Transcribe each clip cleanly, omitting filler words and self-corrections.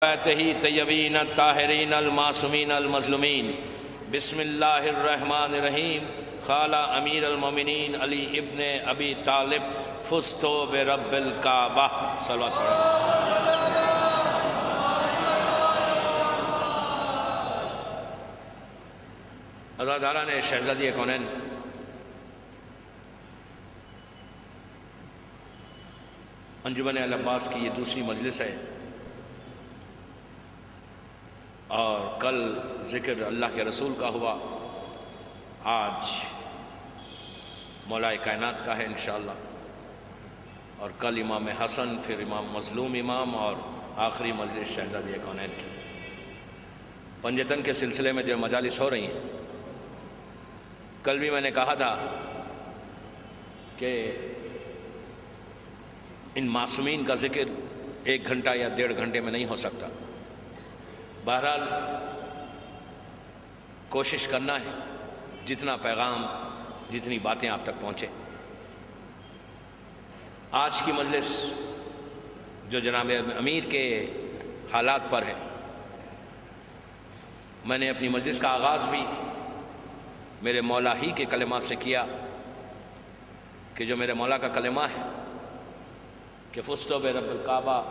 ہی طیبین الطاہرین المعصومین المظلومین بسم اللہ الرحمن الرحیم قال امیر المومنین علی ابن ابی طالب فزتو برب الکعبہ صلوات اللہ تعالیٰ نے شہزادی کونین انجمن العباس کی یہ دوسری مجلس ہے اور کل ذکر اللہ کے رسول کا ہوا، آج مولا کائنات کا ہے انشاءاللہ، اور کل امام حسن، پھر امام مظلوم امام، اور آخری مجلس شہزادی کونین کی پنجتن کے سلسلے میں جو مجالس ہو رہی ہیں۔ کل بھی میں نے کہا تھا کہ ان معصومین کا ذکر 1 گھنٹہ یا 1.5 گھنٹے میں نہیں ہو سکتا، بہرحال کوشش کرنا ہے جتنا پیغام، جتنی باتیں آپ تک پہنچے۔ آج کی مجلس جو جناب امیر کے حالات پر ہے، میں نے اپنی مجلس کا آغاز بھی میرے مولا ہی کے کلمات سے کیا کہ جو میرے مولا کا کلمہ ہے کہ فزتو برب الکعبہ،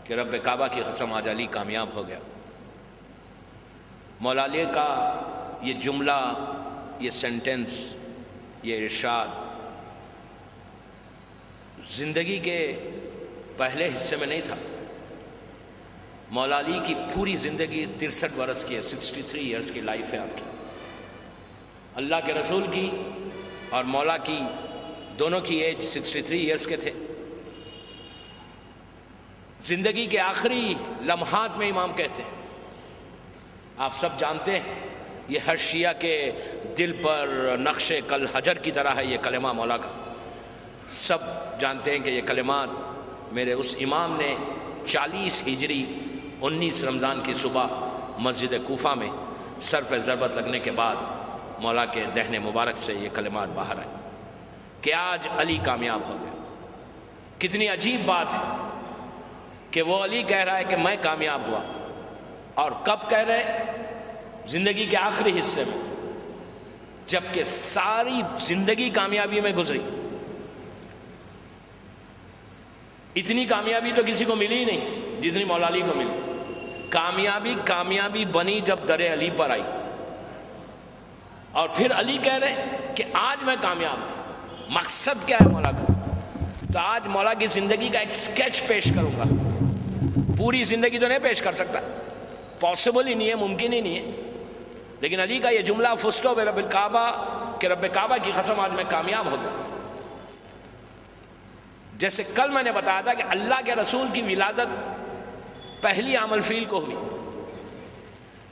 کہ رب کعبہ کی قسم آج علی کامیاب ہو گیا۔ مولا علی کا یہ جملہ، یہ سینٹنس، یہ ارشاد زندگی کے پہلے حصے میں نہیں تھا۔ مولا علی کی پوری زندگی 63 برس کی ہے، 63 ایئرس کی لائف ہے آپ کی۔ اللہ کے رسول کی اور مولا کی دونوں کی ایج 63 ایئرس کے تھے۔ زندگی کے آخری لمحات میں امام کہتے ہیں، آپ سب جانتے ہیں، یہ ہر شیعہ کے دل پر نقش کل حجر کی طرح ہے یہ کلمہ مولا کا۔ سب جانتے ہیں کہ یہ کلمات میرے اس امام نے 40 ہجری 19 رمضان کی صبح مسجد کوفہ میں سر پہ ضربت لگنے کے بعد مولا کے دہن مبارک سے یہ کلمات باہر آئے کہ آج علی کامیاب ہو گیا۔ کتنی عجیب بات ہے کہ وہ علی کہہ رہا ہے کہ میں کامیاب ہوا، اور کب کہہ رہے؟ زندگی کے آخری حصے میں، جبکہ ساری زندگی کامیابی میں گزری۔ اتنی کامیابی تو کسی کو ملی ہی نہیں جتنی مولا علی کو ملی۔ کامیابی بنی جب در علی پر آئی، اور پھر علی کہہ رہے کہ آج میں کامیاب ہوں۔ مقصد کیا ہے مولا کا؟ تو آج مولا کی زندگی کا ایک سکیچ پیش کروں گا۔ پوری زندگی تو نہیں پیش کر سکتا، پاسبل ہی نہیں ہے، ممکن ہی نہیں ہے، لیکن علی کا یہ جملہ فزتو برب الکعبہ کہ رب کعبہ کی قسم آج میں کامیاب ہو گیا۔ جیسے کل میں نے بتایا تھا کہ اللہ کے رسول کی ولادت پہلی عام الفیل کو ہوئی،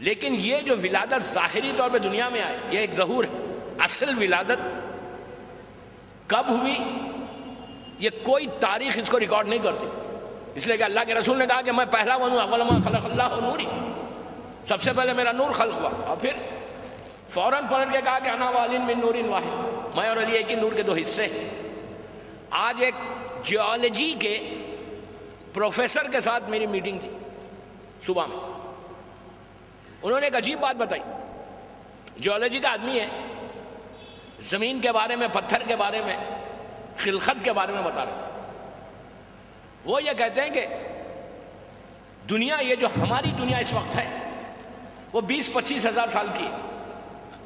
لیکن یہ جو ولادت ظاہری طور پہ دنیا میں آئے یہ ایک ظہور ہے۔ اصل ولادت کب ہوئی یہ کوئی تاریخ اس کو ریکارڈ نہیں کرتی، اس لیے کہ اللہ کے رسول نے کہا کہ میں پہلا ہوں، اول ما خلق اللہ نوری، سب سے پہلے میرا نور خلق ہوا، اور پھر فوراً پلٹ کے کہا کہ انا والن من نور واحد، میں اور علی ایک ہی نور کے 2 حصے ہیں۔ آج ایک جیولوجی کے پروفیسر کے ساتھ میری میٹنگ تھی صبح میں، انہوں نے ایک عجیب بات بتائی۔ جیولوجی کا آدمی ہے، زمین کے بارے میں، پتھر کے بارے میں، خلقت کے بارے میں بتا رہے تھے۔ وہ یہ کہتے ہیں کہ دنیا، یہ جو ہماری دنیا اس وقت ہے وہ 20-25 ہزار سال کی ہے،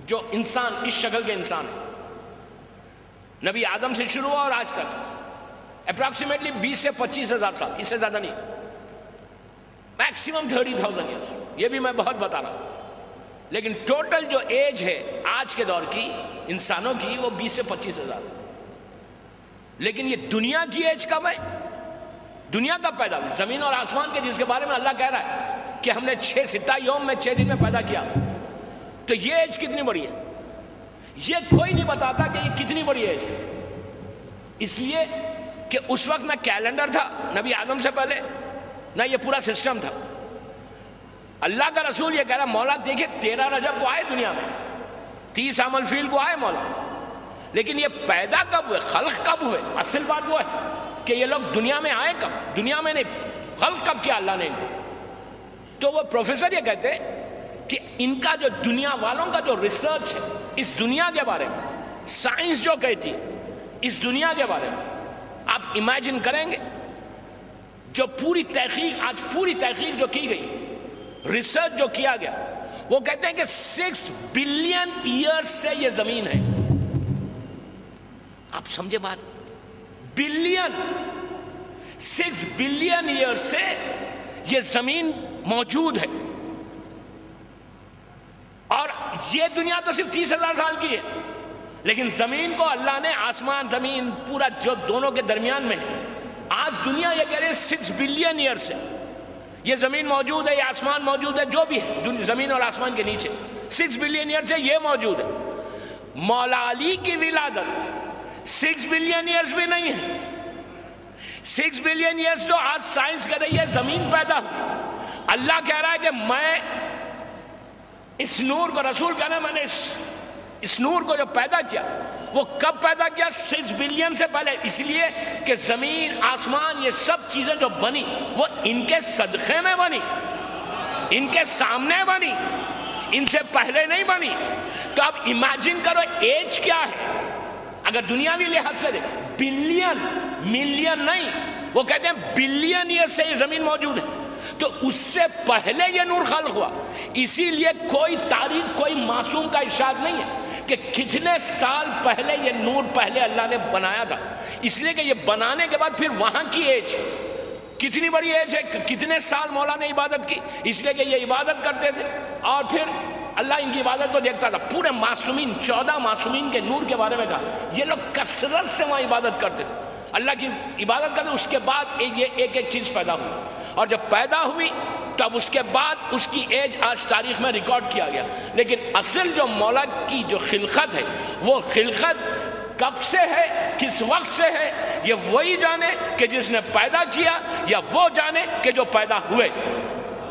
جو انسان اس شکل کے انسان ہے، نبی آدم سے شروع ہوا اور آج تک اپراکسیمیٹلی 20 سے 25 ہزار سال، اس سے زیادہ نہیں، میکسیمم 30,000 ایئرس، یہ بھی میں بہت بتا رہا ہوں، لیکن ٹوٹل جو ایج ہے آج کے دور کی انسانوں کی وہ 20 سے 25 ہزار۔ لیکن یہ دنیا کی ایج کب ہے؟ دنیا کب پیدا ہوئی؟ زمین اور آسمان کے، جس کے بارے میں اللہ کہہ رہا ہے کہ ہم نے 6 یوم میں 6 دن میں پیدا کیا، تو یہ ایج کتنی بڑی ہے؟ یہ کوئی نہیں بتاتا کہ یہ کتنی بڑی ایج ہے، اس لیے کہ اس وقت نہ کیلنڈر تھا نبی آدم سے پہلے، نہ یہ پورا سسٹم تھا۔ اللہ کا رسول یہ کہہ رہا، مولا دیکھیں 13 رجب کو آئے دنیا میں، 30 عام الفیل کو آئے مولا، لیکن یہ پیدا کب ہوئے، خلق کب ہوئے؟ اصل بات وہ ہے کہ یہ لوگ دنیا میں آئے کب؟ دنیا میں نہیں، خلق کب کیا اللہ نے؟ تو وہ پروفیسر یہ کہتے کہ ان کا جو دنیا والوں کا جو ریسرچ ہے اس دنیا کے بارے میں، سائنس جو کہتی اس دنیا کے بارے میں، آپ امیجن کریں گے جو پوری تحقیق، آج پوری تحقیق جو کی گئی، ریسرچ جو کیا گیا، وہ کہتے ہیں کہ 6 بلین ایئرز سے یہ زمین ہے. آپ سمجھے بات؟ بلین، 6 بلین ایئرز سے یہ زمین موجود ہے. اور یہ دنیا تو صرف 30,000 سال کی ہے، لیکن زمین کو اللہ نے، آسمان زمین پورا جو دونوں کے درمیان میں ہے، آج دنیا یہ کہہ رہے 6 بلین ایئر سے یہ زمین موجود ہے، یہ آسمان موجود ہے، جو بھی ہے زمین اور آسمان کے نیچے 6 بلین ایئر سے یہ موجود ہے. مولا علی کی ولادت 6 بلین ایئرز بھی نہیں ہے. 6 بلین ایئرز تو آج سائنس کہہ رہی ہے زمین پیدا ہوئی. اللہ کہہ رہا ہے کہ میں اس نور کو، رسول کہنا ہے میں نے اس نور کو جو پیدا کیا، وہ کب پیدا کیا؟ 6 بلین سے پہلے. اس لیے کہ زمین، آسمان، یہ سب چیزیں جو بنی وہ ان کے صدقے میں بنی، ان کے سامنے بنی، ان سے پہلے نہیں بنی. تو اب امیجن کرو ایج کیا ہے اگر دنیاوی لحاظ سے دیکھ. بلین، ملین نہیں، وہ کہتے ہیں بلین ایئر سے یہ زمین موجود ہے. تو اس سے پہلے یہ نور خلق ہوا. اسی لیے کوئی تاریخ، کوئی معصوم کا ارشاد نہیں ہے کہ کتنے سال پہلے یہ نور پہلے اللہ نے بنایا تھا. اس لیے کہ یہ بنانے کے بعد پھر وہاں کی ایج کتنی بڑی ایج ہے، کتنے سال مولا نے عبادت کی. اس لیے کہ یہ عبادت کرتے تھے اور پھر اللہ ان کی عبادت کو دیکھتا تھا. پورے معصومین، 14 معصومین کے نور کے بارے میں کہا. یہ لوگ کثرت سے وہاں عبادت کرتے تھے، اللہ کی عبادت کرتے. اس کے بعد یہ ایک ایک چیز پیدا ہوئی، اور جب پیدا ہوئی تو اب اس کے بعد اس کی ایج آج تاریخ میں ریکارڈ کیا گیا. لیکن اصل جو مولا کی جو خلقت ہے، وہ خلقت کب سے ہے، کس وقت سے ہے، یہ وہی جانے کہ جس نے پیدا کیا، یا وہ جانے کہ جو پیدا ہوئے.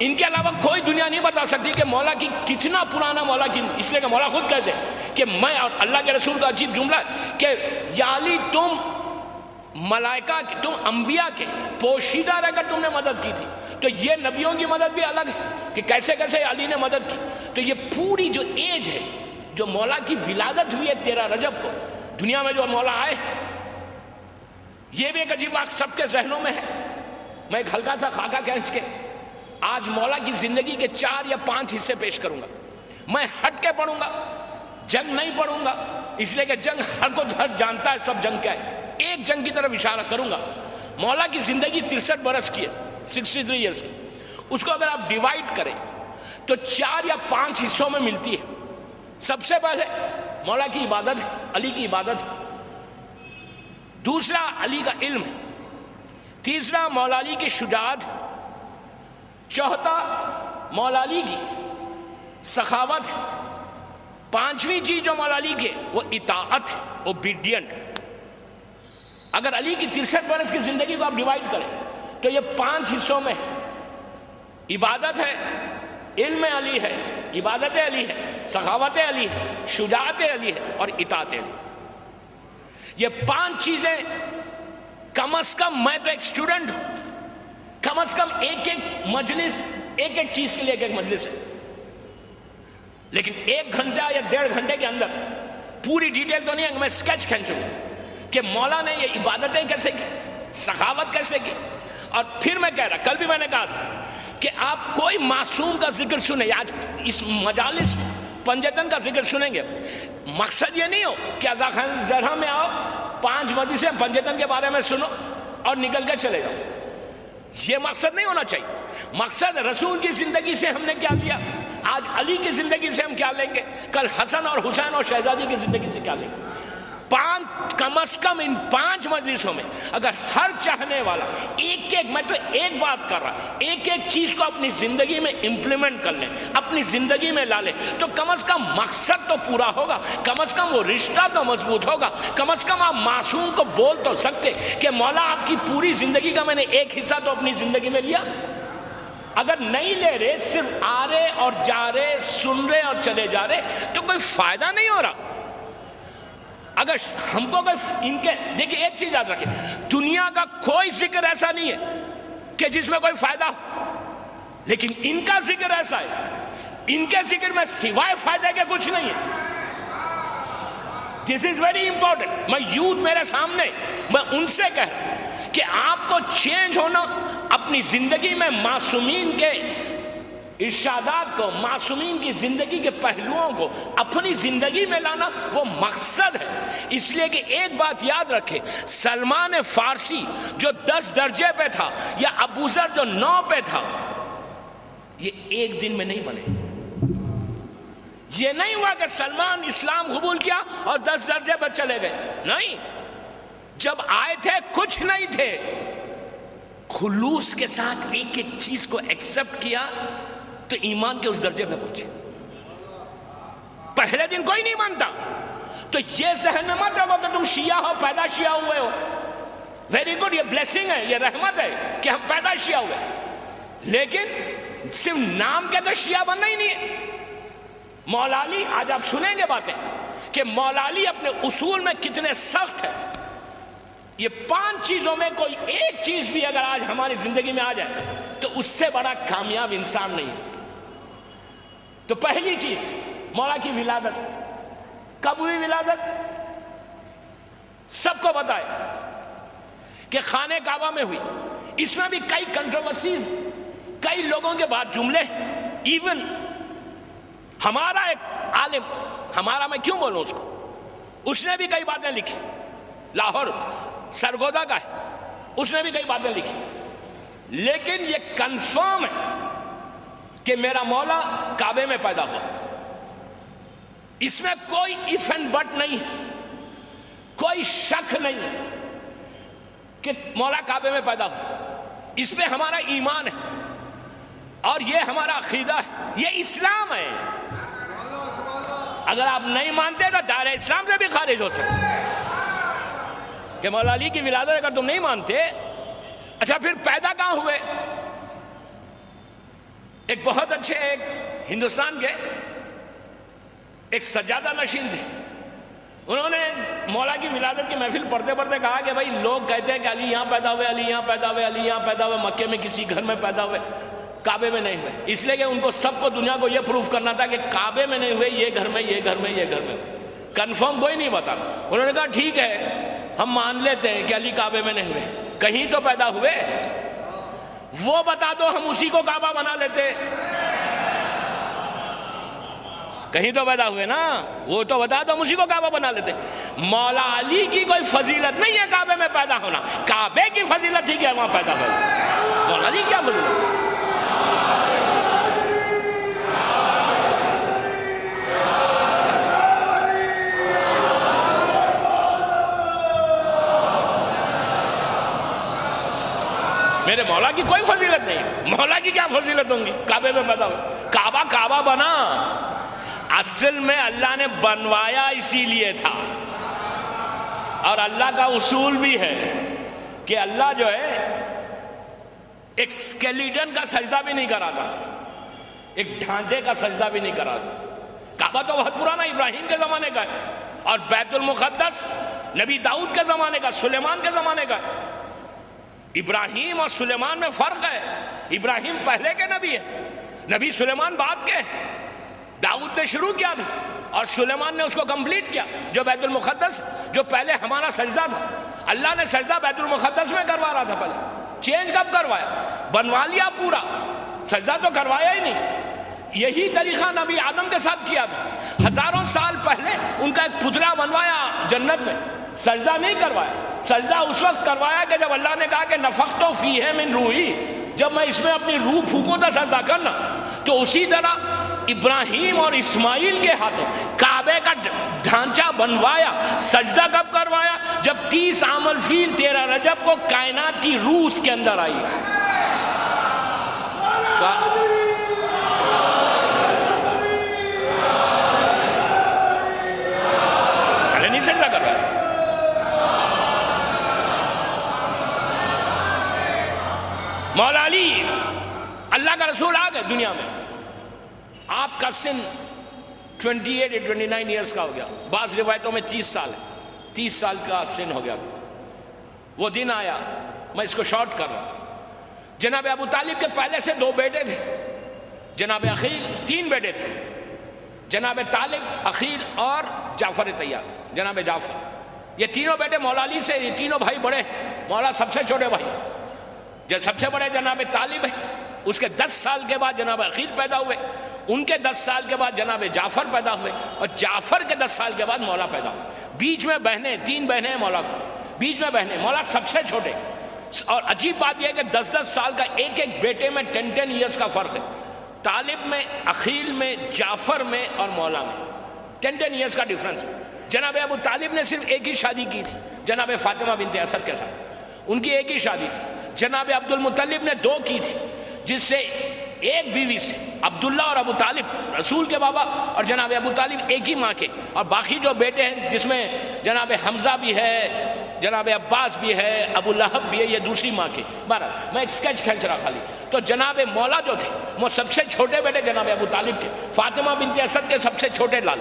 ان کے علاوہ کوئی دنیا نہیں بتا سکتی کہ مولا کی کتنا پرانا مولا کی. اس لیے کہ مولا خود کہتے ہیں کہ میں، اور اللہ کے رسول کا عجیب جملہ ہے کہ یا علی تم ملائکہ کے، تم انبیاء کے پوشیدہ رہ کر تم نے مدد کی تھی. تو یہ نبیوں کی مدد بھی الگ ہے کہ کیسے کیسے علی نے مدد کی. تو یہ پوری جو ایج ہے، جو مولا کی ولادت ہوئی ہے 13 رجب کو، دنیا میں جو مولا آئے، یہ بھی ایک عجیب بات سب کے ذہنوں میں ہے. میں ایک ہلکا سا خاکہ کھینچ کے آج مولا کی زندگی کے 4 یا 5 حصے پیش کروں گا. میں ہٹ کے پڑھوں گا، جنگ نہیں پڑھوں گا، اس لیے کہ جنگ ہر جانتا ہے سب جنگ کیا ہے. ایک جنگ کی طرف اشارہ کروں گا. مولا کی زندگی 63 برس کی ہے، 63 ایئرز کی. اس کو اگر آپ ڈیوائیڈ کریں تو 4 یا 5 حصوں میں ملتی ہے. سب سے پہلے مولا کی عبادت ہے، علی کی عبادت ہے. دوسرا علی کا علم ہے. تیسرا مولا علی کی شجاعت ہے. چوتھا مولا علی کی سخاوت ہے. پانچویں چیز جو مولا علی کے وہ اطاعت ہے، اوبیڈینٹ. اگر علی کی 63 برس کی زندگی کو آپ ڈیوائیڈ کریں تو یہ 5 حصوں میں عبادت ہے، علم علی ہے، عبادت علی ہے، سخاوت علی ہے، شجاعت علی ہے اور اطاعت علی. یہ 5 چیزیں کم از کم، میں تو ایک اسٹوڈنٹ ہوں، کم از کم ایک مجلس، ایک چیز کے لیے ایک مجلس ہے. لیکن 1 گھنٹہ یا 1.5 گھنٹے کے اندر پوری ڈیٹیل تو نہیں ہے کہ میں اسکیچ کھینچوں کہ مولا نے یہ عبادتیں کیسے کی، سخاوت کیسے کی. اور پھر میں کہہ رہا، کل بھی میں نے کہا تھا کہ آپ کوئی معصوم کا ذکر سنیں. آج اس مجالس میں پنجتن کا ذکر سنیں گے، مقصد یہ نہیں ہو کہ ازا خان زرہ میں آؤ 5 مجلسیں پنجتن کے بارے میں سنو اور نکل کے چلے جاؤ. یہ مقصد نہیں ہونا چاہیے. مقصد رسول کی زندگی سے ہم نے کیا لیا، آج علی کی زندگی سے ہم کیا لیں گے، کل حسن اور حسین اور شہزادی کی زندگی سے کیا لیں گے. 5 کم از کم ان 5 مجلسوں میں اگر ہر چاہنے والا ایک میں تو ایک بات کر رہا، ایک چیز کو اپنی زندگی میں امپلیمنٹ کر لیں، اپنی زندگی میں لا لیں، تو کم از کم مقصد تو پورا ہوگا، کم از کم وہ رشتہ تو مضبوط ہوگا. کم از کم آپ معصوم کو بول تو سکتے کہ مولا آپ کی پوری زندگی کا میں نے ایک حصہ تو اپنی زندگی میں لیا. اگر نہیں لے رہے، صرف آ رہے اور جا رہے، سن رہے اور چلے جا رہے، تو کوئی فائدہ نہیں ہو رہا. اگر ہم کو ان کے دیکھیں، ایک چیز یاد رکھیں، دنیا کا کوئی ذکر ایسا نہیں ہے کہ جس میں کوئی فائدہ ہو. لیکن ان کا ذکر ایسا ہے، ان کے ذکر میں سوائے فائدے کے کچھ نہیں ہے. دس از ویری امپورٹنٹ. میں یوتھ میرے سامنے، میں ان سے کہہ کہ آپ کو چینج ہونا، اپنی زندگی میں معصومین کے ارشادات کو، معصومین کی زندگی کے پہلوؤں کو اپنی زندگی میں لانا، وہ مقصد ہے. اس لیے کہ ایک بات یاد رکھے، سلمان فارسی جو 10 درجے پہ تھا، یا ابو ذر جو 9 پہ تھا، یہ ایک دن میں نہیں بنے. یہ نہیں ہوا کہ سلمان اسلام قبول کیا اور 10 درجے پہ چلے گئے. نہیں، جب آئے تھے کچھ نہیں تھے، خلوص کے ساتھ ایک ایک چیز کو ایکسپٹ کیا تو ایمان کے اس درجے پہ پہنچے. پہلے دن کوئی نہیں مانتا، تو یہ ذہن میں مت رکھو کہ تم شیعہ ہو، پیدا شیعہ ہوئے ہو. ویری گڈ، یہ بلیسنگ ہے، یہ رحمت ہے کہ ہم پیدا شیعہ ہوئے، لیکن صرف نام کے تو شیعہ بننا ہی نہیں ہے. مولا علی، آج آپ سنیں گے باتیں کہ مولا علی اپنے اصول میں کتنے سخت ہے. یہ 5 چیزوں میں کوئی ایک چیز بھی اگر آج ہماری زندگی میں آ جائے تو اس سے بڑا کامیاب انسان نہیں ہے. تو پہلی چیز، مولا کی ولادت. کب ہوئی ولادت؟ سب کو بتائے کہ خانہ کعبہ میں ہوئی. اس میں بھی کئی کنٹروورسیز، کئی لوگوں کے بعد جملے. ایون ہمارا ایک عالم، ہمارا میں کیوں بولوں اس کو، اس نے بھی کئی باتیں لکھی. لاہور سرگودا کا ہے، اس نے بھی کئی باتیں لکھی. لیکن یہ کنفرم ہے کہ میرا مولا کعبے میں پیدا ہوا. اس میں کوئی if and but نہیں، کوئی شک نہیں کہ مولا کعبے میں پیدا ہوا. اس پہ ہمارا ایمان ہے اور یہ ہمارا عقیدہ ہے، یہ اسلام ہے. اگر آپ نہیں مانتے تو دائرہ اسلام سے بھی خارج ہو سکتے کہ مولا علی کی ولادت اگر تم نہیں مانتے. اچھا، پھر پیدا کہاں ہوئے؟ ایک بہت اچھے ایک ہندوستان کے ایک سجادہ نشین تھے. انہوں نے مولا کی ولادت کی محفل پڑھتے پڑھتے کہا کہ بھائی لوگ کہتے ہیں کہ علی یہاں پیدا ہوئے، علی یہاں پیدا ہوئے، علی یہاں پیدا ہوئے، مکے میں کسی گھر میں پیدا ہوئے، کعبے میں نہیں ہوئے. اس لیے کہ ان کو سب کو، دنیا کو یہ پروف کرنا تھا کہ کعبے میں نہیں ہوئے، یہ گھر میں، یہ گھر میں، یہ گھر میں. کنفرم کوئی نہیں بتا. انہوں نے کہا ٹھیک ہے، ہم مان لیتے ہیں کہ علی کعبے میں نہیں ہوئے، کہیں تو پیدا ہوئے، وہ بتا دو، ہم اسی کو کعبہ بنا لیتے. کہیں تو پیدا ہوئے نا، وہ تو بتا دو، ہم اسی کو کعبہ بنا لیتے. مولا علی کی کوئی فضیلت نہیں ہے کعبے میں پیدا ہونا، کعبے کی فضیلت ٹھیک ہے وہاں پیدا ہونا. مولا علی کیا فضیلت؟ میرے مولا کی کوئی فضیلت نہیں. مولا کی کیا فضیلت ہوں گی؟ کعبے میں پیدا ہو. کعبہ کعبہ بنا، اصل میں اللہ نے بنوایا اسی لیے تھا. اور اللہ کا اصول بھی ہے کہ اللہ جو ہے ایک اسکیلیٹن کا سجدہ بھی نہیں کراتا، ایک ڈھانچے کا سجدہ بھی نہیں کراتا. کعبہ تو بہت پرانا ابراہیم کے زمانے کا ہے، اور بیت المقدس نبی داؤد کے زمانے کا، سلیمان کے زمانے کا. ابراہیم اور سلیمان میں فرق ہے. ابراہیم پہلے کے نبی ہے، نبی سلیمان بعد کے. داؤد نے شروع کیا تھا اور سلیمان نے اس کو کمپلیٹ کیا. جو بیت المقدس، جو پہلے ہمارا سجدہ تھا، اللہ نے سجدہ بیت المقدس میں کروا رہا تھا. پہلے چینج کب کروایا؟ بنوا لیا پورا، سجدہ تو کروایا ہی نہیں. یہی طریقہ نبی آدم کے ساتھ کیا تھا. ہزاروں سال پہلے ان کا ایک پتلا بنوایا جنت میں، سجدہ نہیں کروایا. سجدہ اس وقت کروایا کہ جب اللہ نے کہا کہ نفخت فیہ من روحی، جب میں اس میں اپنی روح پھونکوں تو سجدہ کرنا. تو اسی طرح ابراہیم اور اسماعیل کے ہاتھوں کعبے کا ڈھانچہ بنوایا. سجدہ کب کروایا؟ جب 30 عام الفیل 13 رجب کو کائنات کی روح اس کے اندر آئی. پہلے نہیں سجدہ کروایا. مولا علی اللہ کا رسول آ گئے دنیا میں. آپ کا سن 28 یا 29 ایئرس کا ہو گیا. بعض روایتوں میں 30 سال ہے، 30 سال کا سن ہو گیا. وہ دن آیا، میں اس کو شارٹ کر رہا ہوں. جناب ابو طالب کے پہلے سے 2 بیٹے تھے، جناب عقیل 3 بیٹے تھے، جناب طالب، عقیل اور جعفر طیار، جناب جعفر، یہ تینوں بیٹے مولا علی سے، یہ تینوں بھائی بڑے، مولا سب سے چھوٹے بھائی، جو سب سے بڑے جناب طالب ہے، اس کے 10 سال کے بعد جناب عقیل پیدا ہوئے، ان کے 10 سال کے بعد جناب جعفر پیدا ہوئے، اور جعفر کے 10 سال کے بعد مولا پیدا ہوئے۔ بیچ میں بہنیں، 3 بہنیں ہیں مولا کو، بیچ میں بہنیں، مولا سب سے چھوٹے۔ اور عجیب بات یہ ہے کہ 10-10 سال کا ایک ایک بیٹے میں 10 ایئرز کا فرق ہے، طالب میں، عقیل میں، جعفر میں اور مولا میں 10 ایئرز کا ڈیفرنس ہے۔ جناب ابو طالب نے صرف ایک ہی شادی کی تھی جناب فاطمہ بنت اسد کے ساتھ، ان کی ایک ہی شادی تھی۔ جناب عبد المطلب نے 2 کی تھی، جس سے ایک بیوی سے عبداللہ اور ابو طالب رسول کے بابا، اور جناب ابو طالب ایک ہی ماں کے، اور باقی جو بیٹے ہیں جس میں جناب حمزہ بھی ہے، جناب عباس بھی ہے، ابو لہب بھی ہے، یہ دوسری ماں کے۔ بہرحال میں ایک سکیچ کھینچ رہا خالی۔ تو جناب مولا جو تھے وہ سب سے چھوٹے بیٹے جناب ابو طالب کے، فاطمہ بنت اسد کے سب سے چھوٹے لال،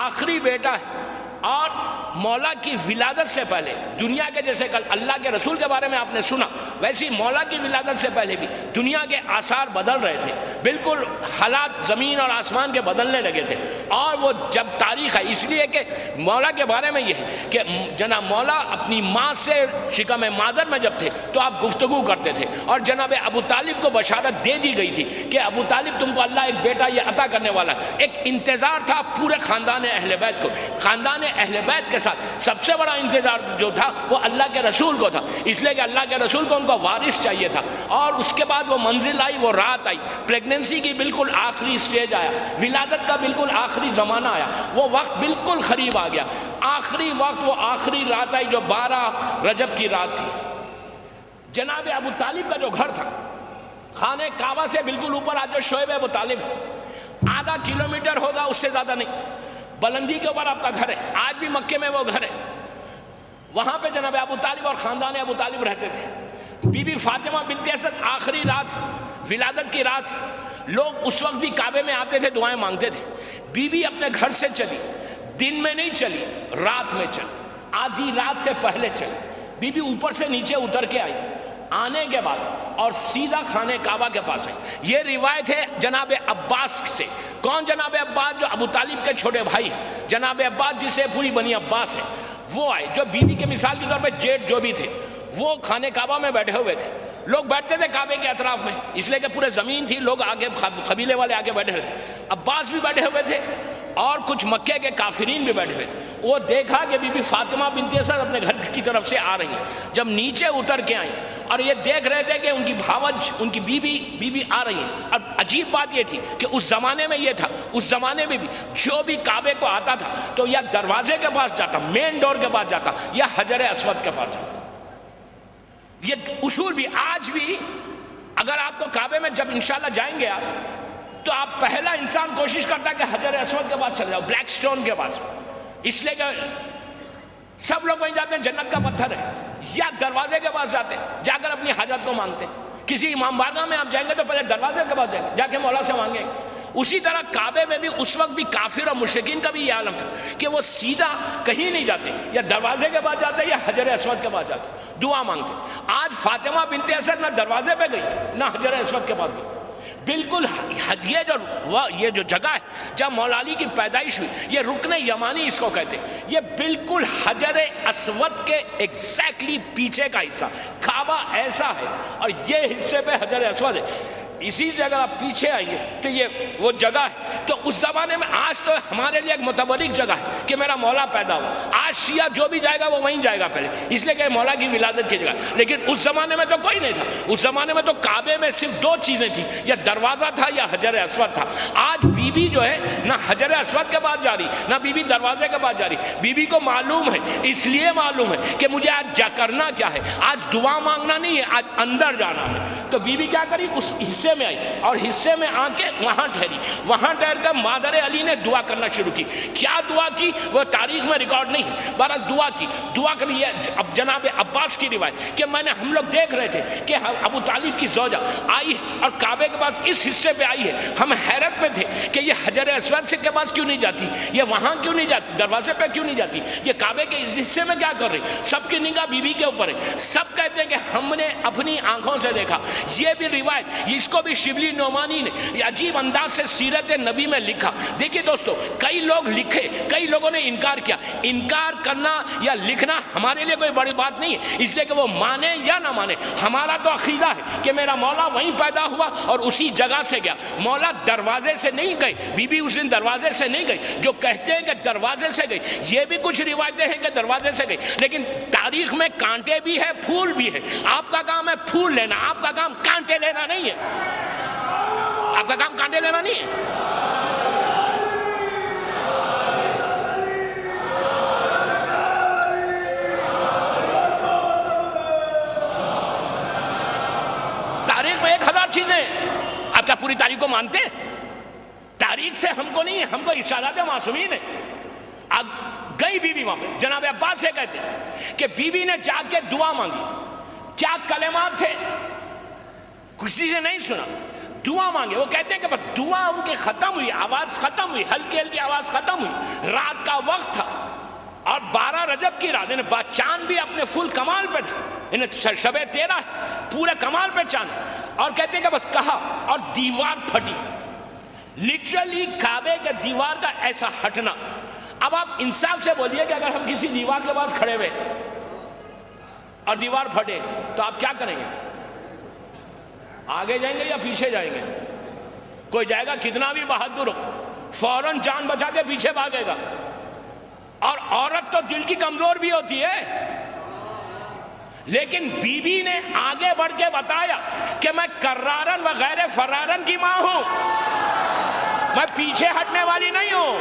آخری بیٹا ہے۔ اور مولا کی ولادت سے پہلے دنیا کے، جیسے کل اللہ کے رسول کے بارے میں آپ نے سنا، ویسی مولا کی ولادت سے پہلے بھی دنیا کے آثار بدل رہے تھے، بالکل حالات زمین اور آسمان کے بدلنے لگے تھے۔ اور وہ جب تاریخ ہے، اس لیے کہ مولا کے بارے میں یہ ہے کہ جناب مولا اپنی ماں سے شکم مادر میں جب تھے تو آپ گفتگو کرتے تھے، اور جناب ابو طالب کو بشارت دے دی گئی تھی کہ ابو طالب تم کو اللہ ایک بیٹا یہ عطا کرنے والا ہے۔ ایک انتظار تھا پورے خاندان اہل بیت کو، خاندان اہل بیت کے ساتھ سب سے بڑا انتظار جو تھا وہ اللہ کے رسول کو تھا، اس لیے کہ اللہ کے رسول کو ان کو وارث چاہیے تھا۔ اور اس کے بعد وہ منزل آئی، وہ رات آئی، پریگننسی کی بالکل آخری سٹیج آیا، ولادت کا بالکل آخری زمانہ آیا، وہ وقت بالکل قریب آ گیا۔ آخری وقت، وہ آخری رات آئی جو 12 رجب کی رات تھی۔ جناب ابو طالب کا جو گھر تھا خانہ کعبہ سے بالکل اوپر، آج جو شعیب ابو طالب آدھا کلومیٹر ہوگا، اس سے زیادہ نہیں، بلندی کے اوپر آپ کا گھر ہے، آج بھی مکے میں وہ گھر ہے، وہاں پہ جناب ابو طالب اور خاندان ابو طالب رہتے تھے۔ بی بی فاطمہ بنت اسد آخری رات، ولادت کی رات، لوگ اس وقت بھی کعبے میں آتے تھے، دعائیں مانگتے تھے۔ بی بی اپنے گھر سے چلی، دن میں نہیں چلی، رات میں چلی، آدھی رات سے پہلے چلی۔ بی بی اوپر سے نیچے اتر کے آئی، آنے کے بعد اور سیدھا خانہ کعبہ کے پاس آئی۔ یہ روایت ہے جناب عباس سے۔ کون جناب عباس؟ جو ابو طالب کے چھوٹے بھائی، جناب عباس جسے پوری بنی عباس ہے، وہ آئے، جو بیوی کے مثال کے طور پہ جیٹ جو بھی تھے، وہ خانہ کعبہ میں بیٹھے ہوئے تھے۔ لوگ بیٹھتے تھے کعبے کے اطراف میں، اس لیے کہ پورے زمین تھی، لوگ آگے قبیلے والے آگے بیٹھے ہوئے تھے۔ عباس بھی بیٹھے ہوئے تھے اور کچھ مکے کے کافرین بھی بیٹھے ہوئے تھے۔ وہ دیکھا کہ بی بی فاطمہ بنت اسد اپنے گھر کی طرف سے آ رہی ہیں۔ جب نیچے اتر کے آئیں اور یہ دیکھ رہے تھے کہ ان کی بھاوج، ان کی بیوی آ رہی ہیں۔ اب عجیب بات یہ تھی کہ اس زمانے میں یہ تھا، اس زمانے میں بھی جو بھی کعبے کو آتا تھا تو یا دروازے کے پاس جاتا، مین ڈور کے پاس جاتا، یا حجر اسود کے پاس جاتا۔ یہ اصول بھی آج بھی، اگر آپ کو کعبے میں جب انشاءاللہ جائیں گے آپ، تو آپ پہلا انسان کوشش کرتا ہے کہ حجر اسود کے پاس چل جاؤ، بلیک سٹون کے پاس، اس لیے کہ سب لوگ وہیں جاتے ہیں، جنت کا پتھر ہے، یا دروازے کے پاس جاتے ہیں، جا کر اپنی حاجت کو مانگتے ہیں۔ کسی امام بارگاہ میں آپ جائیں گے تو پہلے دروازے کے پاس جائیں گے، جا کے مولا سے مانگیں گے۔ اسی طرح کعبے میں بھی اس وقت بھی کافر اور مشرکین کا بھی یہ عالم تھا کہ وہ سیدھا کہیں نہیں جاتے، یا دروازے کے پاس جاتے یا حجر اسود کے پاس جاتے، دعا مانگتے۔ آج فاطمہ بنت اسد نہ دروازے پہ گئی نہ حجر اسود کے پاس گئی، بالکل یہ جو جگہ ہے جہاں مولا علی کی پیدائش ہوئی، یہ رکن یمانی اس کو کہتے ہیں، یہ بالکل حجر اسود کے ایگزیکٹلی پیچھے کا حصہ، کعبہ ایسا ہے اور یہ حصے پہ حجر اسود ہے۔ اسی سے اگر آپ پیچھے آئیں گے تو یہ وہ جگہ ہے۔ تو اس زمانے میں، آج تو ہمارے لیے ایک متبرک جگہ ہے کہ میرا مولا پیدا ہوا، آج شیعہ جو بھی جائے گا وہ وہیں جائے گا پہلے، اس لیے کہ مولا کی ولادت کی جگہ۔ لیکن اس زمانے میں تو کوئی نہیں تھا، اس زمانے میں تو کعبے میں صرف 2 چیزیں تھیں، یا دروازہ تھا یا حجر اسود تھا۔ آج بی بی جو ہے نہ حجر اسود کے پاس جا رہی، نہ بی بی دروازے کے پاس جا رہی۔ بی بی کو معلوم ہے، اس لیے معلوم ہے کہ مجھے آج کرنا کیا ہے، آج دعا مانگنا نہیں ہے، آج اندر جانا ہے۔ تو بی بی کیا کری، اس حصے میں آئی اور حصے میں آ کے وہاں ٹھہری۔ وہاں ٹھہر کر مادر علی نے دعا کرنا شروع کی۔ کیا دعا کی وہ تاریخ میں ریکارڈ نہیں ہے، بہرحال دعا کری۔ اب جناب عباس کی روایت کہ ہم لوگ دیکھ رہے تھے کہ ابو طالب کی زوجہ آئی ہے اور کعبے کے پاس اس حصے پہ آئی ہے، ہم حیرت میں تھے کہ یہ حجر اسود سے کے پاس کیوں نہیں جاتی، یہ وہاں کیوں نہیں جاتی، دروازے پہ کیوں نہیں جاتی، یہ کعبے کے اس حصے میں کیا کر رہی۔ سب کی نگاہ بی بی کے اوپر ہے۔ سب کہتے ہیں کہ ہم نے اپنی آنکھوں سے دیکھا یہ بھی روایت، اس کو بھی شبلی نعمانی نے عجیب انداز سے سیرت نبی میں لکھا. دیکھیے دوستو، کئی لوگ لکھے، کئی لوگوں نے انکار کیا. انکار کرنا یا لکھنا ہمارے لیے کوئی بڑی بات نہیں ہے، اس لیے کہ وہ مانے یا نہ مانے. ہمارا تو عقیدہ ہے کہ میرا مولا وہیں پیدا ہوا اور اسی جگہ سے گیا. مولا دروازے سے نہیں گئے، بی بی اس دن دروازے سے نہیں گئی. جو کہتے ہیں کہ دروازے سے گئی، یہ بھی کچھ روایتیں ہیں کہ دروازے سے گئی، لیکن تاریخ میں کانٹے بھی ہے، پھول بھی ہے. آپ کا کام ہے پھول لینا، آپ کا کام کانٹے لینا نہیں ہے. آپ کا کام کانٹے لینا نہیں ہے. تاریخ میں 1000 چیزیں ہیں. آپ کیا پوری تاریخ کو مانتے ہیں؟ تاریخ سے ہم کو نہیں ہے، ہم کو ارشادات معصومین ہیں. گئی بی بی وہاں پہ، جناب عباس سے کہتے ہیں کہ بی بی نے جا کے دعا مانگی. کیا کلمات تھے؟ کسی سے نہیں سنا. دعا مانگے. وہ کہتے ہیں کہ بس دعا ان کی ختم ہوئی، آواز ختم ہوئی، ہلکی ہلکی آواز ختم ہوئی. رات کا وقت تھا اور 12 رجب کی رات، چاند بھی اپنے فل کمال پہ تھا. شب 13 پورے کمال پہ چاند. اور کہتے ہیں کہ بس کہا اور دیوار پھٹی. لٹرلی کعبے کے دیوار کا ایسا ہٹنا. اب آپ انصاف سے بولیے کہ اگر ہم کسی دیوار کے پاس کھڑے ہوئے اور دیوار پھٹے تو آپ کیا کریں گے؟ آگے جائیں گے یا پیچھے جائیں گے؟ کوئی جائے گا کتنا بھی بہادر ہو، فوراً جان بچا کے پیچھے بھاگے گا. اور عورت تو دل کی کمزور بھی ہوتی ہے. لیکن بی بی نے آگے بڑھ کے بتایا کہ میں کرارن و غیر فرارن کی ماں ہوں، میں پیچھے ہٹنے والی نہیں ہوں.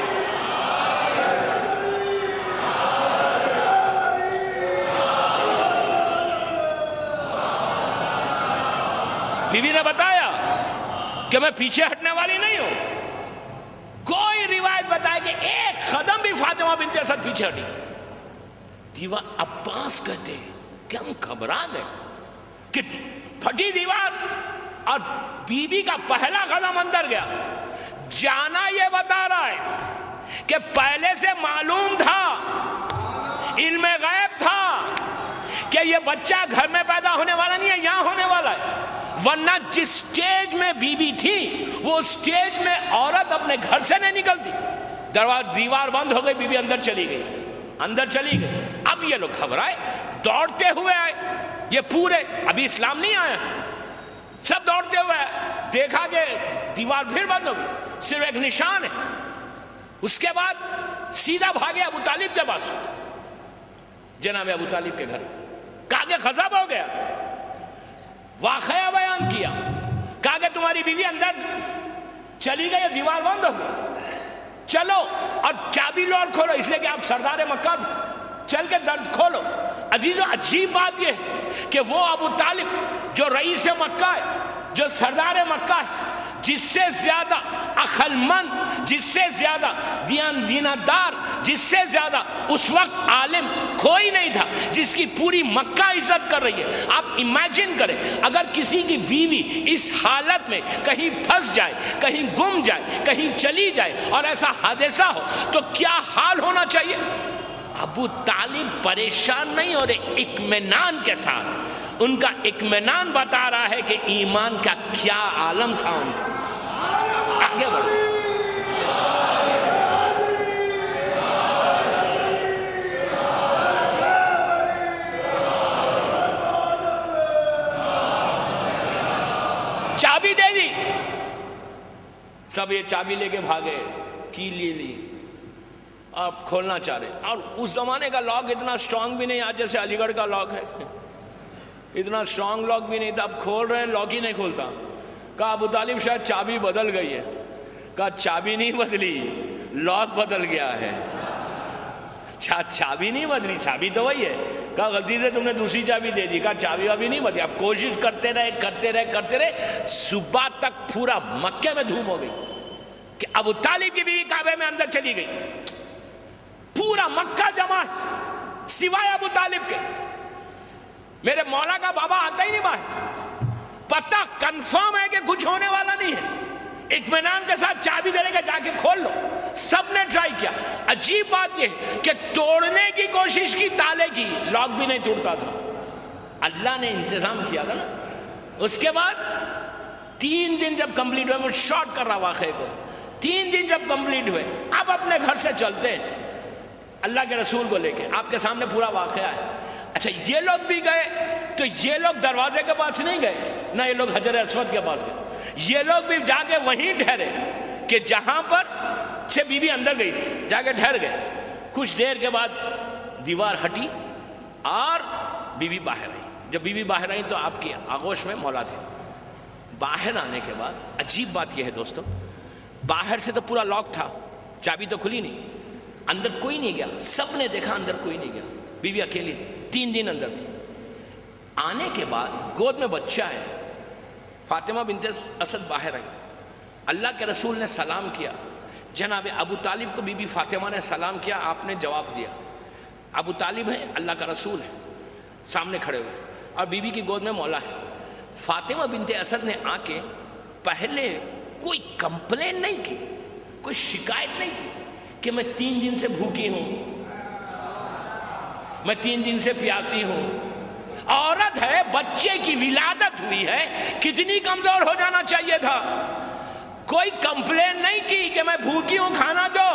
بی بی نے بتایا کہ میں پیچھے ہٹنے والی نہیں ہوں. کوئی روایت بتائے کہ ایک قدم بھی فاطمہ بنت اسد پیچھے ہٹی. دیوار عباس کہتے ہیں کہ ہم گھبرا گئے کہ پھٹی دیوار اور بی بی کا پہلا قدم اندر گیا. جانا یہ بتا رہا ہے کہ پہلے سے معلوم تھا، علم غیب تھا کہ یہ بچہ گھر میں پیدا ہونے والا نہیں ہے، یہاں ہونے والا ہے. ورنہ جس سٹیج میں بی بی تھی وہ سٹیج میں عورت اپنے گھر سے نہیں نکلتی. دیوار بند ہو گئی، بی بی اندر چلی گئی، اندر چلی گئی. اب یہ لوگ گھبرائے، دوڑتے ہوئے آئے. یہ پورے ابھی اسلام نہیں آیا، سب دوڑتے ہوئے آئے. دیکھا کہ دیوار پھر بند ہو گئی، صرف ایک نشان ہے. اس کے بعد سیدھا بھاگے ابو طالب کے پاس، جناب ابو طالب کے گھر. کہا کہ غضب ہو گیا، واقعہ بیان کیا. کہا کہ تمہاری بیوی اندر چلی گئی، دیوار بند ہو گئی، چلو اور چابی لو اور کھولو، اس لیے کہ آپ سردار مکہ تھے. چل کے درد کھولو. عزیزو، عجیب بات یہ ہے کہ وہ ابو طالب جو رئیس مکہ ہے، جو سردار مکہ ہے، جس سے زیادہ عقل مند، جس سے زیادہ دیندار، جس سے زیادہ اس وقت عالم کوئی نہیں تھا، جس کی پوری مکہ عزت کر رہی ہے. آپ امیجن کریں اگر کسی کی بیوی اس حالت میں کہیں پھنس جائے، کہیں گم جائے، کہیں چلی جائے اور ایسا حادثہ ہو تو کیا حال ہونا چاہیے. ابو طالب پریشان نہیں ہو رہے، اطمینان کے ساتھ. ان کا اطمینان بتا رہا ہے کہ ایمان کا کیا عالم تھا ان کا. آگے بڑھو. چابی دے دی، سب یہ چابی لے کے بھاگے، کی لے لی، آپ کھولنا چاہ رہے. اور اس زمانے کا لاک اتنا سٹرونگ بھی نہیں، آج جیسے علی گڑھ کا لاک ہے، اتنا سٹرونگ لاک بھی نہیں تھا. اب کھول رہے ہیں، لاک ہی نہیں کھولتا. کہا ابو طالب شاید چابی بدل گئی ہے. کہا چابی نہیں بدلی، لاک بدل گیا ہے. چابی نہیں بدلی، چابی تو وہی ہے. کہا غلطی سے تم نے دوسری چابی دے دی. کہا چابی وابی نہیں بدلی. اب کوشش کرتے رہے، صبح تک پورا مکے میں دھوم ہو گئی کہ ابو طالب کی بیوی کعبے میں اندر چلی گئی. پورا مکہ جمع سوائے ابو طالب کے. میرے مولا کا بابا آتا ہی نہیں باہر. پتہ کنفرم ہے کہ کچھ ہونے والا نہیں ہے. اطمینان کے ساتھ چابی دے کے جا کے کھول لو. سب نے ٹرائی کیا. عجیب بات یہ ہے کہ توڑنے کی کوشش کی، تالے کی، لاک بھی نہیں ٹوٹتا تھا. اللہ نے انتظام کیا تھا نا. اس کے بعد 3 دن جب کمپلیٹ ہوئے، میں شارٹ کر رہا واقعے کو، 3 دن جب کمپلیٹ ہوئے، اب اپنے گھر سے چلتے ہیں اللہ کے رسول کو لے کے، آپ کے سامنے پورا واقعہ ہے۔ اچھا یہ لوگ بھی گئے تو یہ لوگ دروازے کے پاس نہیں گئے، نہ یہ لوگ حجر اسود کے پاس گئے، یہ لوگ بھی جا کے وہیں ٹھہرے کہ جہاں پر سے بی بی اندر گئی تھی، جا کے ٹھہر گئے۔ کچھ دیر کے بعد دیوار ہٹی اور بی بی باہر آئی۔ جب بی بی باہر آئی تو آپ کی آغوش میں مولا تھے۔ باہر آنے کے بعد عجیب بات یہ ہے دوستو، باہر سے تو پورا لاک تھا، چابی تو کھلی نہیں، اندر کوئی نہیں گیا، سب نے دیکھا اندر کوئی نہیں گیا، بی بی اکیلی تھی، 3 دن اندر تھی۔ آنے کے بعد گود میں بچہ ہے، فاطمہ بنت اسد باہر آئی، اللہ کے رسول نے سلام کیا، جناب ابو طالب کو بی بی فاطمہ نے سلام کیا، آپ نے جواب دیا۔ ابو طالب ہے، اللہ کا رسول ہے، سامنے کھڑے ہوئے، اور بی بی کی گود میں مولا ہے۔ فاطمہ بنت اسد نے آ کے پہلے کوئی کمپلین نہیں کی، کوئی شکایت نہیں کی کہ میں 3 دن سے بھوکی ہوں، میں 3 دن سے پیاسی ہوں۔ عورت ہے، بچے کی ولادت ہوئی ہے، کتنی کمزور ہو جانا چاہیے تھا، کوئی کمپلین نہیں کی کہ میں بھوکی ہوں کھانا دو۔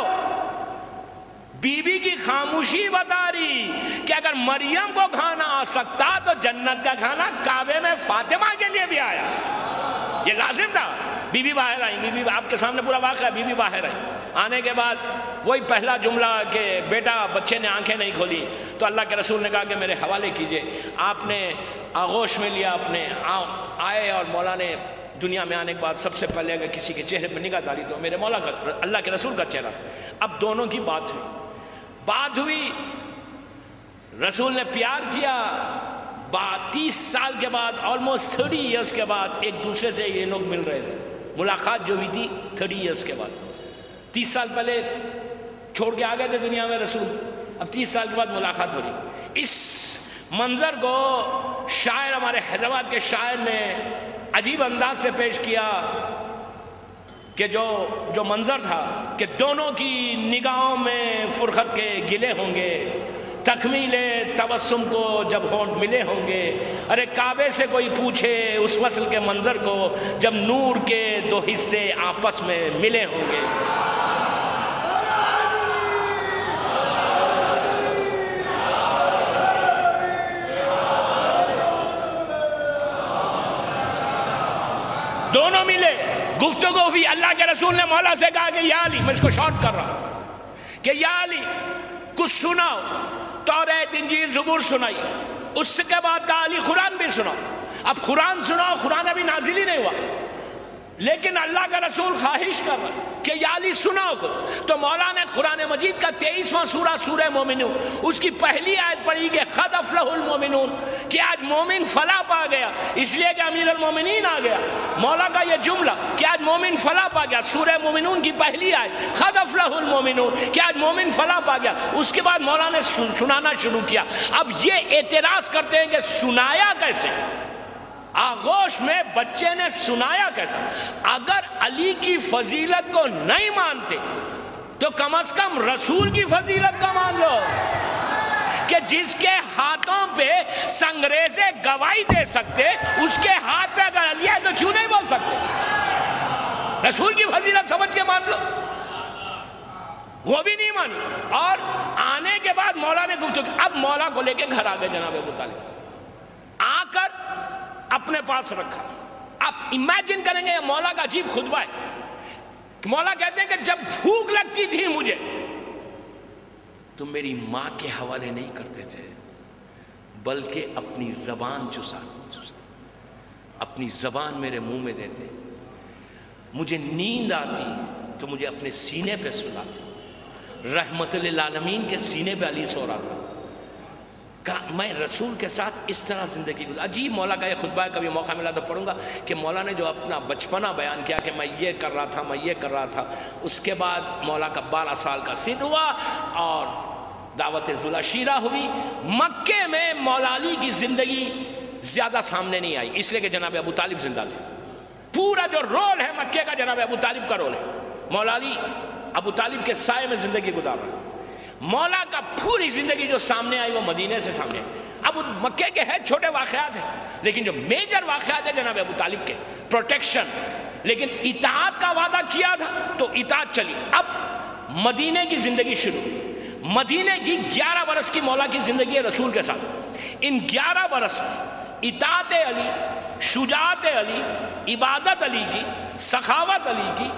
بی بی کی خاموشی بتا رہی کہ اگر مریم کو کھانا آ سکتا تو جنت کا کھانا کعبے میں فاطمہ کے لیے بھی آیا، یہ لازم تھا۔ بی بی باہر آئی، بی بی آپ کے سامنے پورا واقعہ ہے، بی بی باہر آئی، آنے کے بعد وہی پہلا جملہ کہ بیٹا بچے نے آنکھیں نہیں کھولی، تو اللہ کے رسول نے کہا کہ میرے حوالے کیجئے۔ آپ نے آغوش میں لیا، اپنے آئے، اور مولا نے دنیا میں آنے کے بعد سب سے پہلے اگر کسی کے چہرے پر نگاہ ڈالی تو میرے مولا کا، اللہ کے رسول کا چہرہ تھا۔ اب دونوں کی بات ہوئی، رسول نے پیار کیا، 30 سال کے بعد، آلموسٹ 30 ایئرس کے بعد ایک دوسرے سے یہ لوگ مل رہے تھے۔ ملاقات جو ہوئی تھی 30 ایئرس کے بعد، 30 سال پہلے چھوڑ کے آ گئے تھے دنیا میں رسول، اب 30 سال کے بعد ملاقات ہو رہی۔ اس منظر کو شاعر، ہمارے حیدرآباد کے شاعر نے عجیب انداز سے پیش کیا کہ جو منظر تھا کہ دونوں کی نگاہوں میں فرقت کے گلے ہوں گے، تکمیل تبسم کو جب ہونٹ ملے ہوں گے۔ ارے کعبے سے کوئی پوچھے اس وصل کے منظر کو، جب نور کے 2 حصے آپس میں ملے ہوں گے۔ دونوں ملے، گفتگو ہوئی، اللہ کے رسول نے مولا سے کہا کہ یا علی، میں اس کو شارٹ کر رہا ہوں کہ یا علی کچھ سناؤ، توریت انجیل زبور سنائی، اس کے بعد کہا علی قرآن بھی سناؤ۔ اب قرآن سناؤ، قرآن ابھی نازل ہی نہیں ہوا، لیکن اللہ کا رسول خواہش کر رہا کہ یا علی سناؤ کچھ، تو مولا نے قرآن مجید کا 23واں سورہ، سورہ مومنون، اس کی پہلی آیت پڑھی کہ قد افلح المومنون، کہ آج مومن فلاح پا گیا، اس لیے کہ امیر المومنین آ گیا۔ مولا کا یہ جملہ کہ آج مومن فلاح پا گیا، سورہ مومنون کی پہلی آیت قد افلح المومنون، کہ آج مومن فلاح پا گیا، اس کے بعد مولا نے سنانا شروع کیا۔ اب یہ اعتراض کرتے ہیں کہ سنایا کیسے، آغوش میں بچے نے سنایا کیسا؟ اگر علی کی فضیلت کو نہیں مانتے تو کم از کم رسول کی فضیلت کو مان لو، کہ جس کے ہاتھوں پہ سنگریزے گواہی دے سکتے، اس کے ہاتھ پہ اگر علی ہے تو کیوں نہیں بول سکتے؟ رسول کی فضیلت سمجھ کے مان لو، وہ بھی نہیں مانی۔ اور آنے کے بعد مولا نے گفتگو، اب مولا کو لے کے گھر آ گئے جناب ابو طالب، آ کر اپنے پاس رکھا۔ آپ امیجن کریں گے یہ مولا کا عجیب خطبہ ہے۔ مولا کہتے ہیں کہ جب بھوک لگتی تھی مجھے تو میری ماں کے حوالے نہیں کرتے تھے، بلکہ اپنی زبان چوستے، اپنی زبان میرے منہ میں دیتے۔ مجھے نیند آتی تو مجھے اپنے سینے پہ سلاتے، رحمت للعالمین کے سینے پہ علی سو رہا تھا۔ میں رسول کے ساتھ اس طرح زندگی گزار۔ عجیب مولا کا یہ خطبہ ہے، کبھی موقع ملا تو پڑھوں گا کہ مولا نے جو اپنا بچپنا بیان کیا کہ میں یہ کر رہا تھا، میں یہ کر رہا تھا۔ اس کے بعد مولا کا 12 سال کا سن ہوا اور دعوت ذوالعشیرہ ہوئی۔ مکے میں مولا علی کی زندگی زیادہ سامنے نہیں آئی، اس لیے کہ جناب ابو طالب زندہ تھے۔ پورا جو رول ہے مکے کا جناب ابو طالب کا رول ہے۔ مولا علی ابو طالب کے سائے میں زندگی گزار رہا ہے۔ مولا کا پوری زندگی جو سامنے آئی وہ مدینے سے سامنے آئی۔ اب اب مکے کے ہیں چھوٹے واقعات ہیں، لیکن جو میجر واقعات ہیں جناب ابو طالب کے، پروٹیکشن، لیکن اطاعت کا وعدہ کیا تھا تو اطاعت چلی۔ اب مدینے کی زندگی شروع، مدینے کی 11 برس کی مولا کی زندگی ہے رسول کے ساتھ۔ ان 11 برس میں اطاعت علی، شجاعت علی، عبادت علی کی، سخاوت علی کی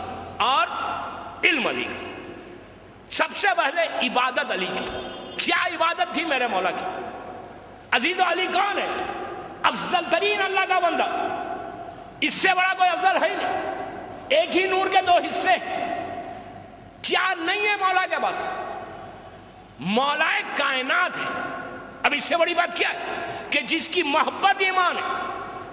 اور علم علی کی۔ سب سے پہلے عبادت علی کی۔ کیا عبادت تھی میرے مولا کی؟ عزیز و علی کون ہے؟ افضل ترین اللہ کا بندہ، اس سے بڑا کوئی افضل ہے نہیں، ایک ہی نور کے 2 حصے۔ کیا نہیں ہے مولا کے پاس؟ مولا کائنات ہے۔ اب اس سے بڑی بات کیا ہے کہ جس کی محبت ایمان ہے،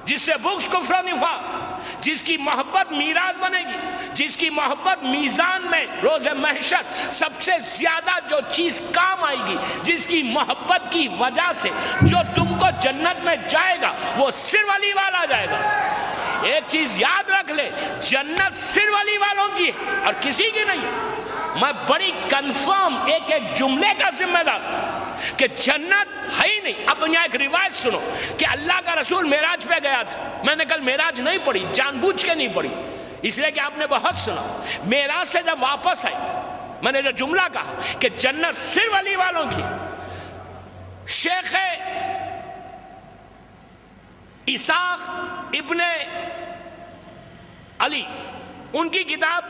جس سے بغض کفر و نفاق، جس کی محبت میراث بنے گی، جس کی محبت میزان میں روز محشر سب سے زیادہ جو چیز کام آئے گی، جس کی محبت کی وجہ سے جو تم کو جنت میں جائے گا، وہ صرف علی والا جائے گا۔ ایک چیز یاد رکھ لے، جنت صرف علی والوں کی ہے اور کسی کی نہیں۔ میں بڑی کنفرم ایک جملے کا ذمہ دار کہ جنت ہے ہی نہیں۔ اب یہاں ایک روایت سنو کہ اللہ کا رسول معراج پہ گیا تھا۔ میں نے کل معراج نہیں پڑھی، جان بوجھ کے نہیں پڑھی، اس لیے کہ آپ نے بہت سنا۔ معراج سے جب واپس آئے، میں نے جو جملہ کہا کہ جنت صرف علی والوں کی، شیخ اسحاق ابن علی، ان کی کتاب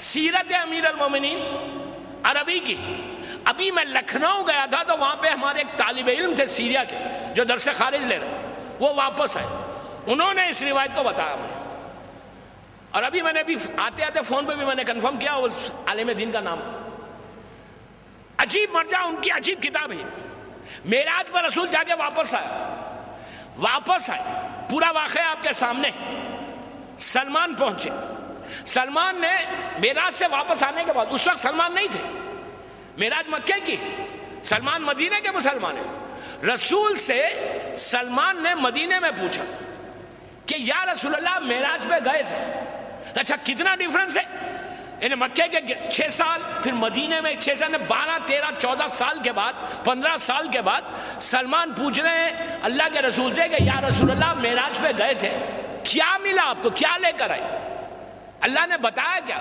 سیرت امیر المومنین عربی کی، ابھی میں لکھنؤ گیا تھا تو وہاں پہ ہمارے ایک طالب علم تھے سیریا کے جو درس خارج لے رہے، وہ واپس آئے، انہوں نے اس روایت کو بتایا مجھے، اور ابھی میں نے بھی آتے آتے فون پہ بھی میں نے کنفرم کیا اس عالم دین کا نام۔ عجیب مرجع ان کی عجیب کتاب ہے۔ معراج پر رسول جا کے واپس آئے، پورا واقعہ آپ کے سامنے۔ سلمان پہنچے، سلمان نے معراج سے واپس آنے کے بعد، اس وقت سلمان نہیں تھے، معراج مکے کی، سلمان مدینے کے مسلمان ہیں۔ رسول سے سلمان نے مدینے میں پوچھا کہ یا رسول اللہ معراج پہ گئے تھے، اچھا کتنا ڈیفرنس ہے؟ انہیں مکے کے 6 سال، پھر مدینے میں 6 سال، 12 13 14 سال کے بعد، 15 سال کے بعد سلمان پوچھ رہے ہیں اللہ کے رسول سے کہ یا رسول اللہ معراج پہ گئے تھے، کیا ملا آپ کو، کیا لے کر آئے؟ اللہ نے بتایا کیا؟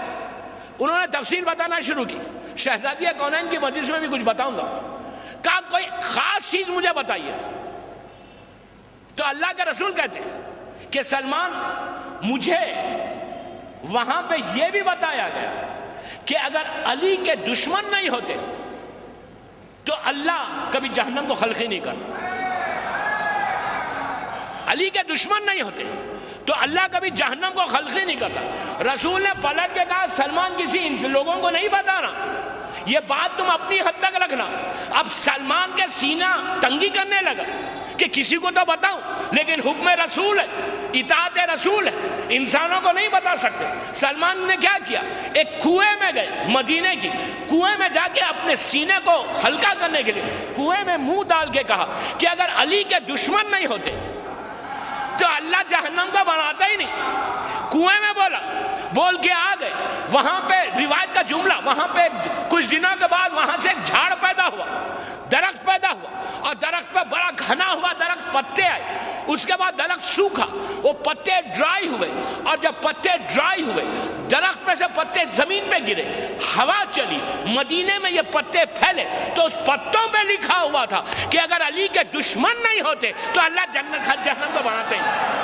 انہوں نے تفصیل بتانا شروع کی۔ شہزادیہ کونین کی مجلس میں بھی کچھ بتاؤں گا، کہا کوئی خاص چیز مجھے بتائیے۔ تو اللہ کے رسول کہتے ہیں کہ سلمان، مجھے وہاں پہ یہ بھی بتایا گیا کہ اگر علی کے دشمن نہیں ہوتے تو اللہ کبھی جہنم کو خلق ہی نہیں کرتا۔ علی کے دشمن نہیں ہوتے تو اللہ کبھی جہنم کو خلق ہی نہیں کرتا۔ رسول نے پلٹ کے کہا سلمان کسی ان لوگوں کو نہیں بتانا، یہ بات تم اپنی حد تک رکھنا۔ اب سلمان کے سینہ تنگی کرنے لگا کہ کسی کو تو بتاؤں، لیکن حکم رسول ہے، اطاعت رسول ہے، انسانوں کو نہیں بتا سکتے۔ سلمان نے کیا کیا؟ ایک کنویں میں گئے، مدینے کی کنویں میں جا کے اپنے سینے کو ہلکا کرنے کے لیے کنویں میں منہ ڈال کے کہا کہ اگر علی کے دشمن نہیں ہوتے تو اللہ جہنم کو بناتا ہی نہیں۔ کنویں میں بول کے آ گئے۔ وہاں پہ روایت کا جملہ، وہاں پہ کچھ دنوں کے بعد وہاں سے ایک جھاڑ پیدا ہوا، درخت پیدا ہوا، اور درخت پہ بڑا گھنا ہوا درخت، پتے آئے، اس کے بعد درخت سوکھا، وہ پتے ڈرائی ہوئے، اور جب پتے ڈرائی ہوئے درخت میں سے پتے زمین پہ گرے، ہوا چلی، مدینے میں یہ پتے پھیلے، تو اس پتوں پہ لکھا ہوا تھا کہ اگر علی کے دشمن نہیں ہوتے تو اللہ جہنم کو بناتے ہیں۔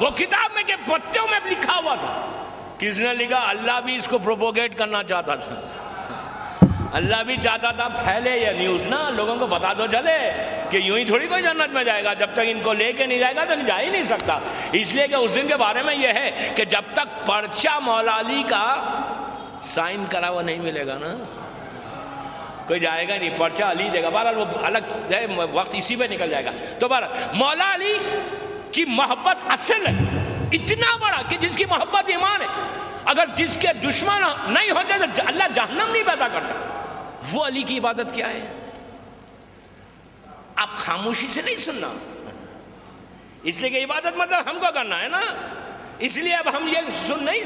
وہ کتاب میں کہ پتوں میں لکھا ہوا تھا، کس نے لکھا؟ اللہ بھی اس کو پروپوگیٹ کرنا چاہتا تھا، اللہ بھی چاہتا تھا پھیلے یہ نیوز نا، لوگوں کو بتا دو چلے کہ یوں ہی تھوڑی کوئی جنت میں جائے گا، جب تک ان کو لے کے نہیں جائے گا تو جا ہی نہیں سکتا۔ اس لیے کہ اس دن کے بارے میں یہ ہے کہ جب تک پرچہ مولا علی کا سائن کرا ہوا نہیں ملے گا نا، کوئی جائے گا نہیں، پرچہ علی دے گا۔ بہرحال وہ الگ ہے، وقت اسی پہ نکل جائے گا۔ تو بہرحال مولا علی کی محبت اصل ہے، اتنا بڑا کہ جس کی محبت ایمان ہے، اگر جس کے دشمن نہیں ہوتے تو اللہ جہنم نہیں پیدا کرتا۔ وہ علی کی عبادت کیا ہے؟ آپ خاموشی سے نہیں سننا، اس لیے کہ عبادت مطلب ہم کو کرنا ہے نا، اس لیے اب ہم یہ سن نہیں۔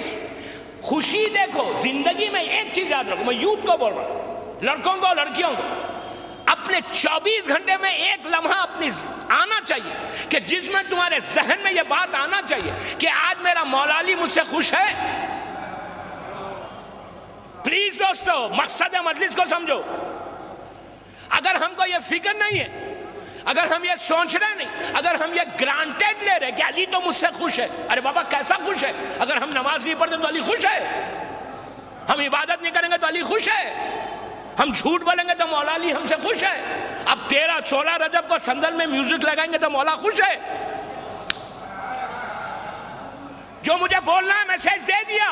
خوشی دیکھو زندگی میں، ایک چیز یاد رکھو، میں یوتھ کو بول رہا ہوں، لڑکوں کو لڑکیوں کو، اپنے 24 گھنٹے میں ایک لمحہ اپنی آنا چاہیے کہ جس میں تمہارے ذہن میں یہ بات آنا چاہیے کہ آج میرا مولا علی مجھ سے خوش ہے۔ پلیز دوستو، مقصد مجلس کو سمجھو۔ اگر ہم کو یہ فکر نہیں ہے، اگر ہم یہ سوچ رہے نہیں، اگر ہم یہ گرانٹیڈ لے رہے کہ علی تو مجھ سے خوش ہے، ارے بابا کیسا خوش ہے؟ اگر ہم نماز نہیں پڑھتے تو علی خوش ہے، ہم عبادت نہیں کریں گے تو علی خوش ہے، ہم جھوٹ بولیں گے تو مولا علی ہم سے خوش ہے، اب 13-16 رجب کو سندل میں میوزک لگائیں گے تو مولا خوش ہے۔ جو مجھے بولنا ہے میسیج دے دیا،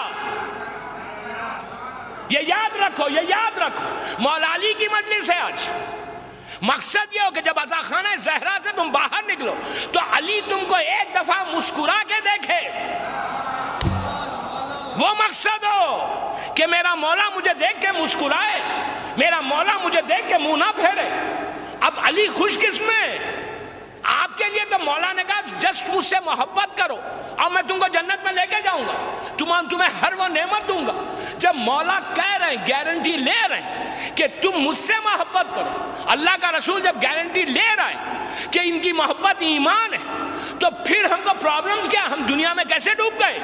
یہ یاد رکھو، یہ یاد رکھو، مولا علی کی مجلس ہے آج۔ مقصد یہ ہو کہ جب عزا خانہ زہرا سے تم باہر نکلو تو علی تم کو ایک دفعہ مسکرا کے دیکھے، وہ مقصد ہو کہ میرا مولا مجھے دیکھ کے مسکرائے، میرا مولا مجھے دیکھ کے منہ نہ پھیرے۔ اب علی خوش کس میں؟ آپ کے لیے تو مولا نے کہا جسٹ مجھ سے محبت کرو اور میں تم کو جنت میں لے کے جاؤں گا، تمہیں ہر وہ نعمت دوں گا۔ جب مولا کہہ رہے ہیں، گارنٹی لے رہے ہیں کہ تم مجھ سے محبت کرو، اللہ کا رسول جب گارنٹی لے رہا ہے کہ ان کی محبت ایمان ہے، تو پھر ہم کو پرابلمز کیا؟ ہم دنیا میں کیسے ڈوب گئے؟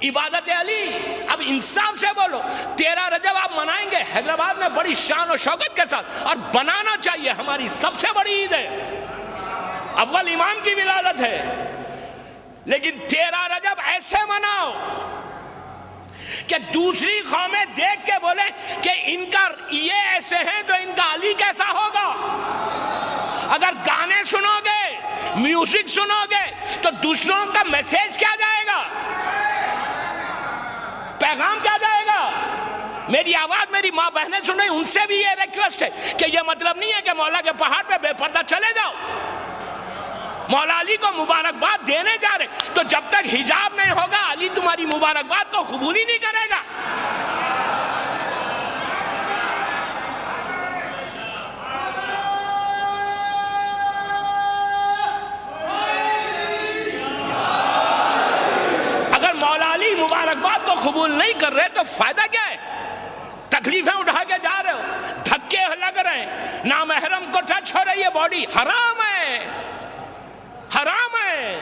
عبادت علی، اب انصاف سے بولو، 13 رجب آپ منائیں گے حیدرآباد میں بڑی شان و شوکت کے ساتھ، اور بنانا چاہیے، ہماری سب سے بڑی عید ہے، اول امام کی ولادت ہے، لیکن 13 رجب ایسے مناؤ کہ دوسری قومیں دیکھ کے بولے کہ ان کا یہ ایسے ہیں تو ان کا علی کیسا ہوگا۔ اگر گانے سنو گے، میوزک سنو گے تو دوسروں کا میسیج کیا جائے گا، پیغام کیا جائے گا؟ میری آواز میری ماں بہنیں سن رہی، ان سے بھی یہ ریکویسٹ ہے کہ یہ مطلب نہیں ہے کہ مولا کے پہاڑ پہ بے پردہ چلے جاؤ، مولا علی کو مبارکباد دینے جا رہے، تو جب تک حجاب نہیں ہوگا علی تمہاری مبارکباد کو قبول ہی نہیں کرے گا۔ اگر مولا علی مبارکباد کو قبول نہیں کر رہے تو فائدہ کیا ہے؟ تکلیفیں اٹھا کے جا رہے ہو، دھکے لگ رہے ہیں، نامحرم کو ٹچ ہو رہی ہے باڈی، حرام ہے، حرام ہے۔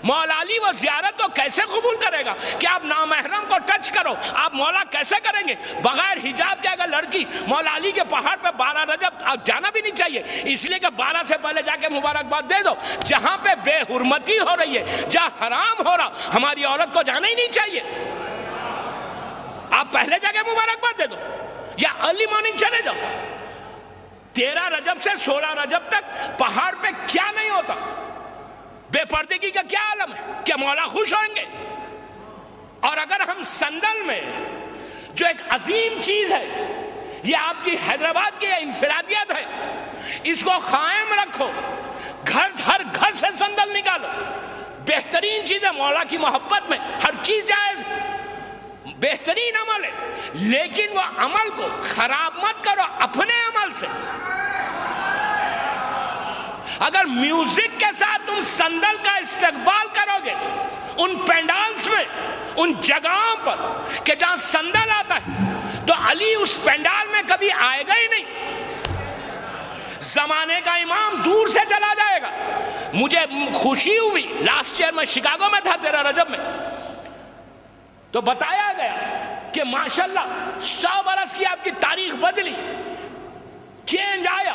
مولا علی وہ زیارت کو کیسے قبول کرے گا کہ آپ نامحرم کو ٹچ کرو؟ آپ مولا کیسے کریں گے؟ بغیر حجاب کے اگر لڑکی مولا علی کے پہاڑ پہ 12 رجب جانا بھی نہیں چاہیے، اس لیے کہ 12 سے پہلے جا کے مبارکباد دے دو۔ جہاں پہ بے حرمتی ہو رہی ہے، جہاں حرام ہو رہا، ہماری عورت کو جانا ہی نہیں چاہیے۔ آپ پہلے جا کے مبارکباد دے دو یا ارلی مارننگ چلے جاؤ۔ 13 رجب سے 16 رجب تک پہاڑ پہ کیا نہیں ہوتا؟ بے پردگی کا کیا عالم ہے کہ مولا خوش ہوئیں گے؟ اور اگر ہم سندل میں جو ایک عظیم چیز ہے، یہ آپ کی حیدرآباد کی انفرادیت ہے، اس کو قائم رکھو، ہر گھر سے سندل نکالو، بہترین چیز ہے مولا کی محبت میں ہر چیز جائز، بہترین عمل ہے، لیکن وہ عمل کو خراب مت کرو اپنے عمل سے۔ اگر میوزک کے ساتھ تم سندل کا استقبال کرو گے ان پینڈالز میں، ان جگہوں پر کہ جہاں سندل آتا ہے، تو علی اس پینڈال میں کبھی آئے گا ہی نہیں، زمانے کا امام دور سے چلا جائے گا۔ مجھے خوشی ہوئی، لاسٹ ایئر میں شکاگو میں تھا 13 رجب میں، تو بتایا گیا کہ ماشاءاللہ 100 برس کی آپ کی تاریخ بدلی، چینج آیا۔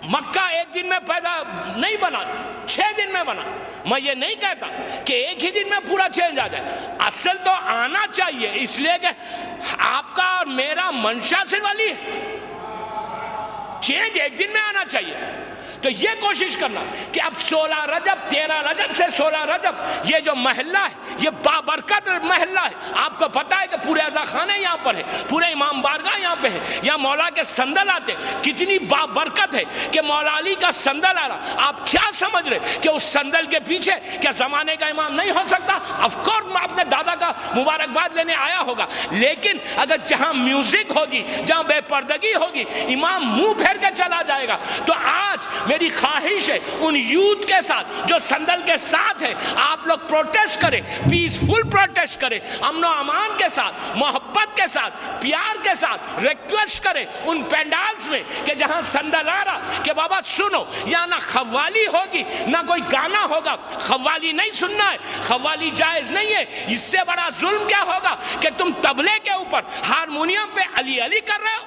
مکہ ایک دن میں پیدا نہیں بنا، 6 دن میں بنا۔ میں یہ نہیں کہتا کہ ایک ہی دن میں پورا چینج آ جائے، اصل تو آنا چاہیے، اس لیے کہ آپ کا اور میرا منشا صرف علی ہے، چینج ایک دن میں آنا چاہیے۔ تو یہ کوشش کرنا کہ اب 16 رجب 13 رجب سے 16 رجب یہ جو محلہ ہے یہ بابرکت محلہ ہے. آپ کو پتا ہے کہ پورے عزا خانے یہاں پر ہے, پورے امام بارگاہ یہاں پہ ہے, یہاں مولا کے صندل آتے, کتنی بابرکت ہے کہ مولا علی کا صندل آ رہا. آپ کیا سمجھ رہے کہ اس صندل کے پیچھے کیا زمانے کا امام نہیں ہو سکتا؟ آف کورس میں اپنے دادا کا مبارکباد لینے آیا ہوگا, لیکن اگر جہاں میوزک ہوگی, جہاں بے پردگی ہوگی, امام منہ پھیر کے چلا جائے گا. تو آج میری خواہش ہے ان یوتھ کے ساتھ جو صندل کے ساتھ ہے, آپ لوگ پروٹیسٹ کریں, پیسفل پروٹیسٹ کریں, امن و امان کے ساتھ, محبت کے ساتھ, پیار کے ساتھ ریکویسٹ کریں ان پینڈالز میں کہ جہاں صندل آ رہا کہ بابا سنو, یا نہ قوالی ہوگی نہ کوئی گانا ہوگا. قوالی نہیں سننا ہے, قوالی جائز نہیں ہے. اس سے بڑا ظلم کیا ہوگا کہ تم طبلے کے اوپر ہارمونیم پہ علی علی کر رہے ہو.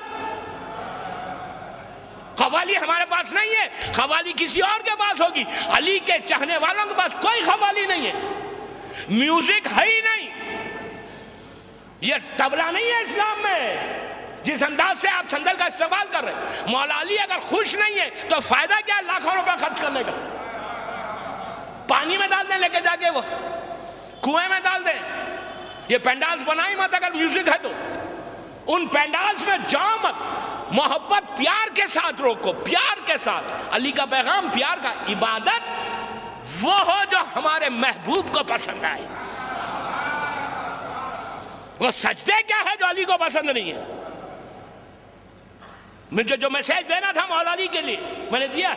قوالی ہمارے پاس نہیں ہے, قوالی کسی اور کے پاس ہوگی. علی کے چاہنے والوں کے پاس کوئی قوالی نہیں ہے, میوزک ہے ہی نہیں. یہ طبلہ نہیں ہے اسلام میں جس انداز سے آپ صندل کا استعمال کر رہے ہیں. مولا علی اگر خوش نہیں ہے تو فائدہ کیا ہے لاکھوں روپے خرچ کرنے کا؟ پانی میں ڈال دیں, لے کے جا کے وہ کنویں میں ڈال دیں. یہ پینڈالز بنائی مت اگر میوزک ہے تو. ان پینڈالز میں جاؤ مت, محبت پیار کے ساتھ روکو, پیار کے ساتھ. علی کا پیغام پیار کا. عبادت وہ ہو جو ہمارے محبوب کو پسند آئے. وہ سجدے کیا ہے جو علی کو پسند نہیں ہے؟ مجھے جو میسیج دینا تھا مولا علی کے لیے میں نے دیا.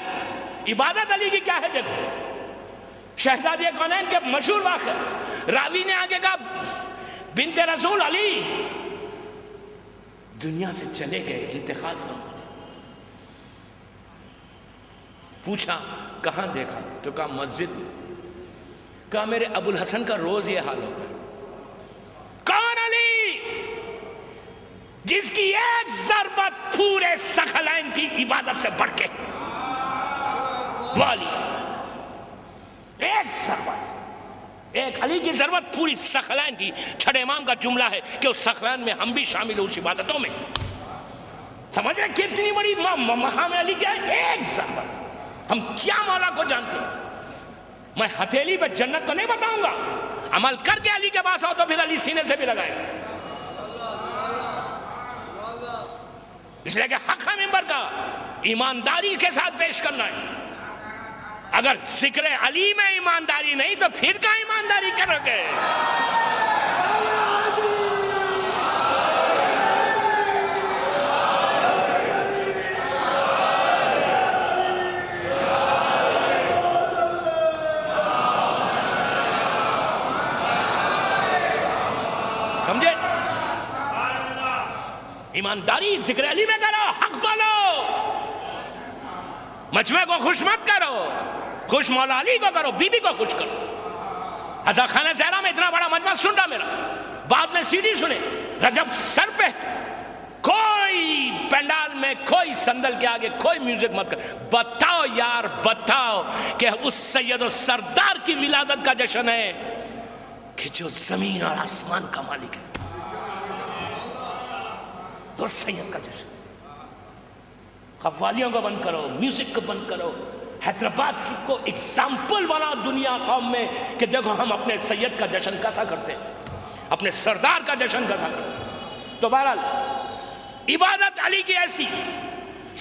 عبادت علی کی کیا ہے دیکھو. شہزادی کونین کے مشہور واقعہ, راوی نے آگے کہا بنت رسول علی دنیا سے چلے گئے, انتقال فرمانے. پوچھا کہاں دیکھا تو کہا مسجد میں. کہا میرے ابو الحسن کا روز یہ حال ہوتا ہے. کون علی جس کی ایک ضربت پورے ثقلین کی عبادت سے بڑھ کے, وہ علی. ایک ضربت, ایک علی کی ضربت پوری ثقلین کی. چھٹے امام کا جملہ ہے کہ اس ثقلین میں ہم بھی شامل ہوں اس عبادتوں میں. سمجھ رہے کتنی بڑی مقام علی کیا ہے؟ ایک ضربت. ہم کیا مولا کو جانتے ہیں. میں ہتھیلی پہ جنت کو نہیں بتاؤں گا, عمل کر کے علی کے پاس آؤ تو پھر علی سینے سے بھی لگائے گا. اس لیے کہ حق ہے منبر کا ایمانداری کے ساتھ پیش کرنا ہے. اگر ذکر علی میں ایمانداری نہیں تو پھر کیا ایمانداری کرو گے؟ سمجھے؟ ایمانداری ذکر علی میں کرو, حق بولو, مجمع کو خوش مت کرو, خوش مولا علی کو کرو, بی بی کو خوش کرو. عزا خانہ زہرا میں اتنا بڑا مجمع سن رہا میرا, بعد میں سیڑھی سنے. رجب سر پہ کوئی پینڈال میں کوئی صندل کے آگے کوئی میوزک مت کر. بتاؤ یار بتاؤ کہ اس سید و سردار کی ولادت کا جشن ہے کہ جو زمین اور آسمان کا مالک ہے, اور سید کا جشن. قوالیوں کو بند کرو, میوزک کو بند کرو. حیدرآباد کو اگزامپل بنا دنیا قوم میں کہ دیکھو ہم اپنے سید کا جشن کیسا کرتے ہیں, اپنے سردار کا جشن کیسا کرتے ہیں. تو بہرحال عبادت علی کی ایسی.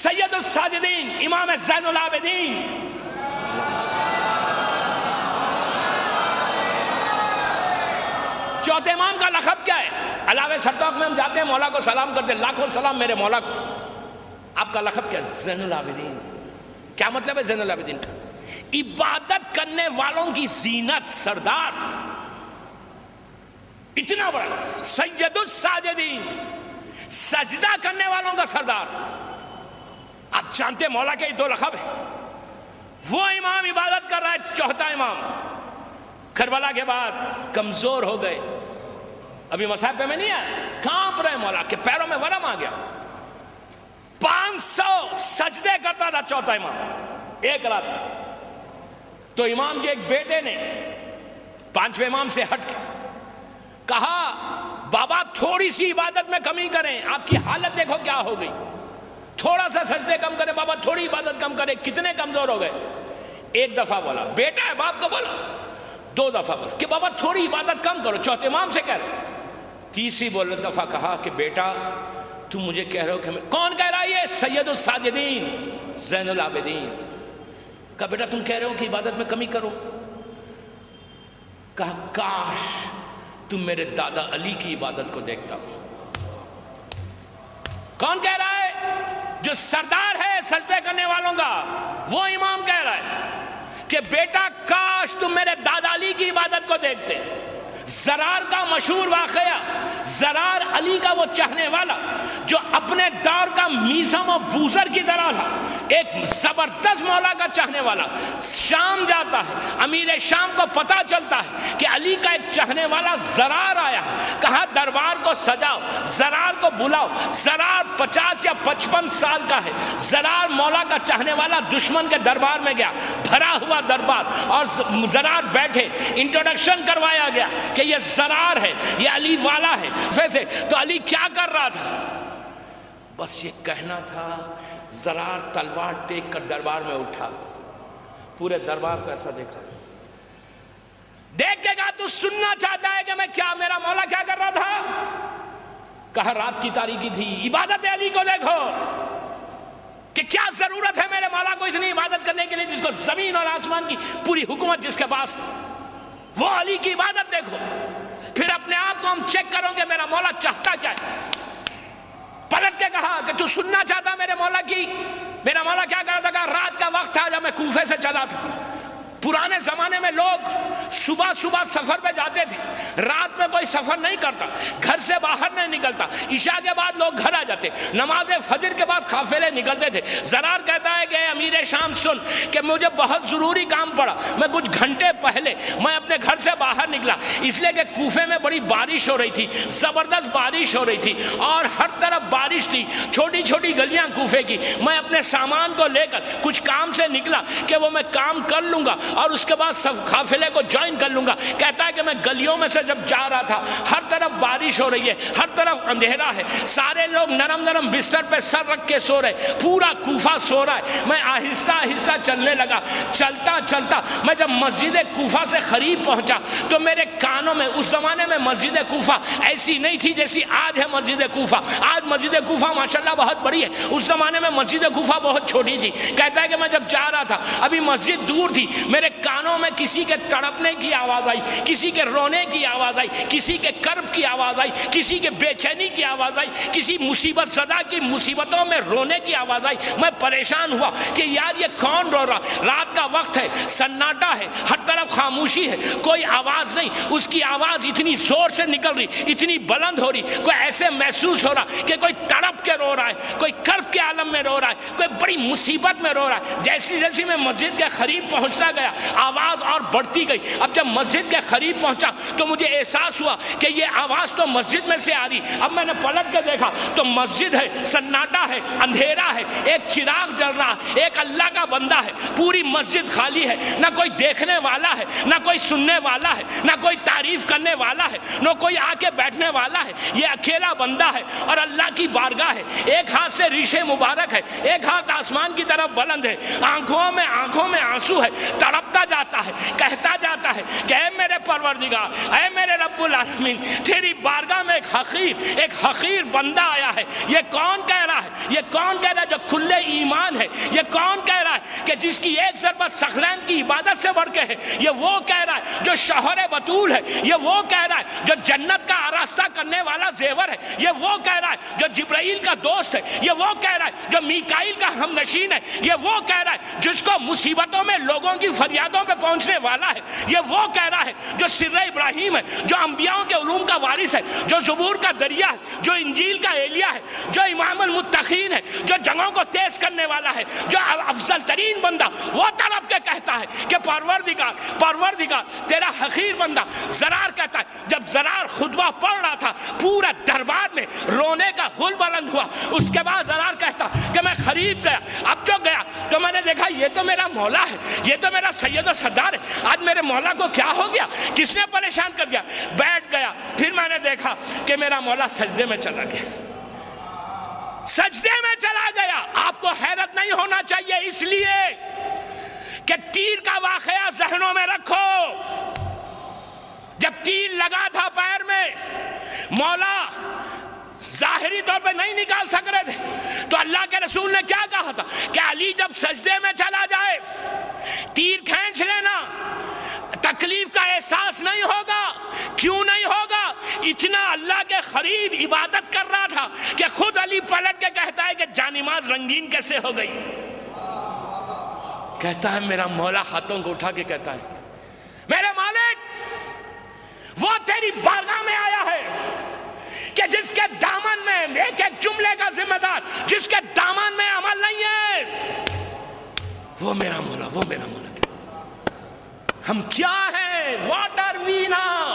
سید الساجدین امام زین العابدین, چوتھے امام کا لقب کیا ہے؟ علاوہ سرتوق میں ہم جاتے ہیں مولا کو سلام کرتے ہیں, لاکھوں سلام میرے مولا کو. آپ کا لقب کیا؟ زین العابدین. کیا مطلب ہے زین العابدین کا؟ عبادت کرنے والوں کی زینت, سردار. اتنا بڑا سید الساجدین, سجدہ کرنے والوں کا سردار. آپ جانتے مولا کے دو لقب ہیں. وہ امام عبادت کر رہا ہے, چوتھا امام کربلا کے بعد کمزور ہو گئے, ابھی مصاحب پہ میں نہیں آیا, کانپ رہے مولا کے پیروں میں ورم آ گیا. 500 سجدے کرتا تھا چوتھا امام ایک رات. تو امام کے ایک بیٹے نے پانچویں امام سے ہٹ کے کہا بابا تھوڑی سی عبادت میں کمی کریں, آپ کی حالت دیکھو کیا ہو گئی. تھوڑا سا سجدے کم کرے بابا، تھوڑی عبادت کم کرے، کتنے کمزور ہو گئے. ایک دفعہ بولا، بیٹا ہے باپ کو بولا. 2 دفعہ بولا کہ بابا تھوڑی عبادت کم کرو، چوتھے امام سے کہہ رہے. تیسری دفعہ کہا کہ بیٹا تم مجھے کہہ رہے ہو کہ کون کہہ رہا ہے؟ یہ سید الساجدین زین العابدین. کہا بیٹا تم کہہ رہے ہو کہ عبادت میں کمی کرو. کہا کاش تم میرے دادا علی کی عبادت کو دیکھتا ہو. کون کہہ رہا ہے؟ جو سردار ہے سجدے کرنے والوں کا، وہ امام کہہ رہا ہے کہ بیٹا کاش تم میرے دادا علی کی عبادت کو دیکھتے. زرار کا مشہور واقعہ، زرار علی کا وہ چاہنے والا جو اپنے دور کا میزم و بوزر کی طرح تھا، ایک زبردست مولا کا چاہنے والا. شام جاتا ہے، امیر شام کو پتا چلتا ہے کہ علی کا ایک چاہنے والا زرار آیا ہے. کہا دربار کو سجاؤ، زرار کو بلاؤ. زرار 50 یا 55 سال کا ہے. زرار مولا کا چاہنے والا دشمن کے دربار میں گیا، بھرا ہوا دربار، اور زرار بیٹھے. انٹروڈکشن کروایا گیا کہ یہ زرار ہے، یہ علی والا ہے. ویسے تو علی کیا کر رہا تھا؟ بس یہ کہنا تھا. زرار تلوار ٹیک کر دربار میں اٹھا، پورے دربار کو ایسا دیکھا، دیکھ کے کہا تو سننا چاہتا ہے کہ میں کیا، میرا مولا کیا کر رہا تھا؟ کہا رات کی تاریکی تھی، عبادت علی کو دیکھو کہ کیا ضرورت ہے میرے مولا کو اتنی عبادت کرنے کے لیے، جس کو زمین اور آسمان کی پوری حکومت جس کے پاس، وہ علی کی عبادت دیکھو. پھر اپنے آپ کو ہم چیک کرو کہ میرا مولا چاہتا کیا ہے. پلٹ کے کہا کہ تو سننا چاہتا میرے مولا کی، میرا مولا کیا کر رہا تھا؟ کہا رات کا وقت تھا جب میں کوفے سے چلا تھا. پرانے زمانے میں لوگ صبح صبح سفر پہ جاتے تھے، رات میں کوئی سفر نہیں کرتا، گھر سے باہر نہیں نکلتا. عشاء کے بعد لوگ گھر آ جاتے، نماز فجر کے بعد قافلے نکلتے تھے. زرار کہتا ہے کہ اے امیر شام سن کہ مجھے بہت ضروری کام پڑا. میں کچھ گھنٹے پہلے میں اپنے گھر سے باہر نکلا، اس لیے کہ کوفے میں بڑی بارش ہو رہی تھی، زبردست بارش ہو رہی تھی، اور ہر طرف بارش تھی، چھوٹی چھوٹی گلیاں کوفے کی. میں اپنے سامان کو لے کر کچھ کام سے نکلا کہ وہ میں کام کر لوں گا اور اس کے بعد قافلے کو جوائن کر لوں گا. کہتا ہے کہ میں گلیوں میں سے جب جا رہا تھا، ہر طرف بارش ہو رہی ہے، ہر طرف اندھیرا ہے، سارے لوگ نرم نرم بستر پہ سر رکھ کے سو رہے، پورا کوفہ سو رہا ہے. میں آہستہ آہستہ چلنے لگا. چلتا چلتا میں جب مسجد کوفہ سے قریب پہنچا تو میرے کانوں میں، اس زمانے میں مسجد کوفہ ایسی نہیں تھی جیسی آج ہے مسجد کوفہ. آج مسجد کوفہ ماشاءاللہ بہت بڑی ہے، اس زمانے میں مسجد کوفہ بہت چھوٹی تھی. کہتا ہے کہ میں جب جا رہا تھا، ابھی مسجد دور تھی، میرے کانوں میں کسی کے تڑپنے کی آواز آئی، کسی کے رونے کی آواز آئی، کسی کے کرب کی آواز آئی، کسی کے بے چینی کی آواز آئی، کسی مصیبت زدہ کی مصیبتوں میں رونے کی آواز آئی. میں پریشان ہوا کہ یار یہ کون رو رہا؟ رات کا وقت ہے، سناٹا ہے، ہر طرف خاموشی ہے، کوئی آواز نہیں. اس کی آواز اتنی زور سے نکل رہی، اتنی بلند ہو رہی، کوئی ایسے محسوس ہو رہا کہ کوئی تڑپ کے رو رہا ہے، کوئی کرب کے عالم میں رو رہا ہے، کوئی بڑی مصیبت میں رو رہا ہے. جیسی جیسی میں مسجد کے قریب پہنچتا گیا، آواز اور بڑھتی گئی. اب جب مسجد کے قریب پہنچا تو مجھے احساس ہوا کہ یہ آواز تو مسجد میں سے آ رہی. اب میں نے پلٹ کے دیکھا تو مسجد ہے، سناٹا ہے، اندھیرا ہے، ایک چراغ جل رہا، ایک اللہ کا بندہ ہے. پوری مسجد خالی ہے، نہ کوئی دیکھنے والا ہے، نہ کوئی سننے والا ہے، نہ کوئی تعریف کرنے والا ہے، نہ کوئی آ کے بیٹھنے والا ہے. یہ اکیلا بندہ ہے اور اللہ کی بارگاہ ہے. ایک ہاتھ سے ریشے مبارک ہے، ایک ہاتھ آسمان کی طرف بلند ہے، آنکھوں میں آنسو ہے، تڑپتا جاتا ہے، کہتا جاتا ہے کہ اے میرے پروردگار، اے میرے رب العالمین، تیری بارگاہ میں ایک حقیر بندہ آیا ہے. یہ کون کہہ رہا ہے؟ یہ کون کہہ رہا ہے جو کھلے ایمان ہے؟ یہ کون کہہ رہا ہے کہ جس کی ایک ضربت ثقلین کی عبادت سے بڑھ کے ہے؟ یہ وہ کہہ رہا ہے جو شوہر بطول ہے. یہ وہ کہہ رہا ہے جو جنت کا آراستہ کرنے والا زیور ہے. یہ وہ کہہ رہا ہے جو جبرائیل کا دوست ہے. یہ وہ کہہ رہا ہے جو میکائیل کا ہم نشین ہے. یہ وہ کہہ رہا ہے جس کو مصیبتوں میں لوگوں کی فریادوں پہ پہنچنے والا ہے. یہ وہ کہہ رہا ہے جو سر ابراہیم ہے، جو انبیاءوں کے علوم کا وارث ہے، جو زبور کا دریا ہے، جو انجیل کا ایلیا ہے، جو امام المتقین ہے، جو جنگوں کو تیز کرنے والا ہے، جو افضل ترین بندہ. وہ تڑپ کے کہتا ہے کہ پروردگار تیرا حقیر بندہ. زرار کہتا ہے جب زرار خطبہ پڑھ رہا تھا پورا دربار میں رونے کا غل بلند ہوا. اس کے بعد زرار کہتا کہ میں قریب گیا. اب جو گیا تو میں نے دیکھا یہ تو میرا مولا ہے، یہ تو میرا سید و سردار ہے. آج میرے مولا کو کیا ہو گیا؟ کس نے پریشان کر دیا؟ بیٹھ گیا. پھر میں نے دیکھا کہ میرا مولا سجدے میں چلا گیا، سجدے میں چلا گیا. آپ کو حیرت نہیں ہونا چاہیے، اس لیے کہ تیر کا واقعہ ذہنوں میں رکھو۔ جب تیر لگا تھا پیر میں، مولا ظاہری طور پہ نہیں نکال سک رہے تھے، تو اللہ کے رسول نے کیا کہا تھا کہ علی جب سجدے میں چلا جائے تیر کھینچ لینا، تکلیف کا احساس نہیں ہوگا۔ کیوں نہیں ہوگا؟ اتنا اللہ کے قریب عبادت کر رہا تھا کہ خود علی پلٹ کے کہتا ہے کہ جانماز رنگین کیسے ہو گئی۔ کہتا ہے میرا مولا ہاتھوں کو اٹھا کے کہتا ہے میرے مالک وہ تیری بارگاہ میں آیا ہے کہ جس کے دامن میں ایک ایک جملے کا ذمہ دار، جس کے دامن میں عمل نہیں ہے، وہ میرا مولا، وہ میرا مولا۔ ہم کیا ہیں؟ What are we now?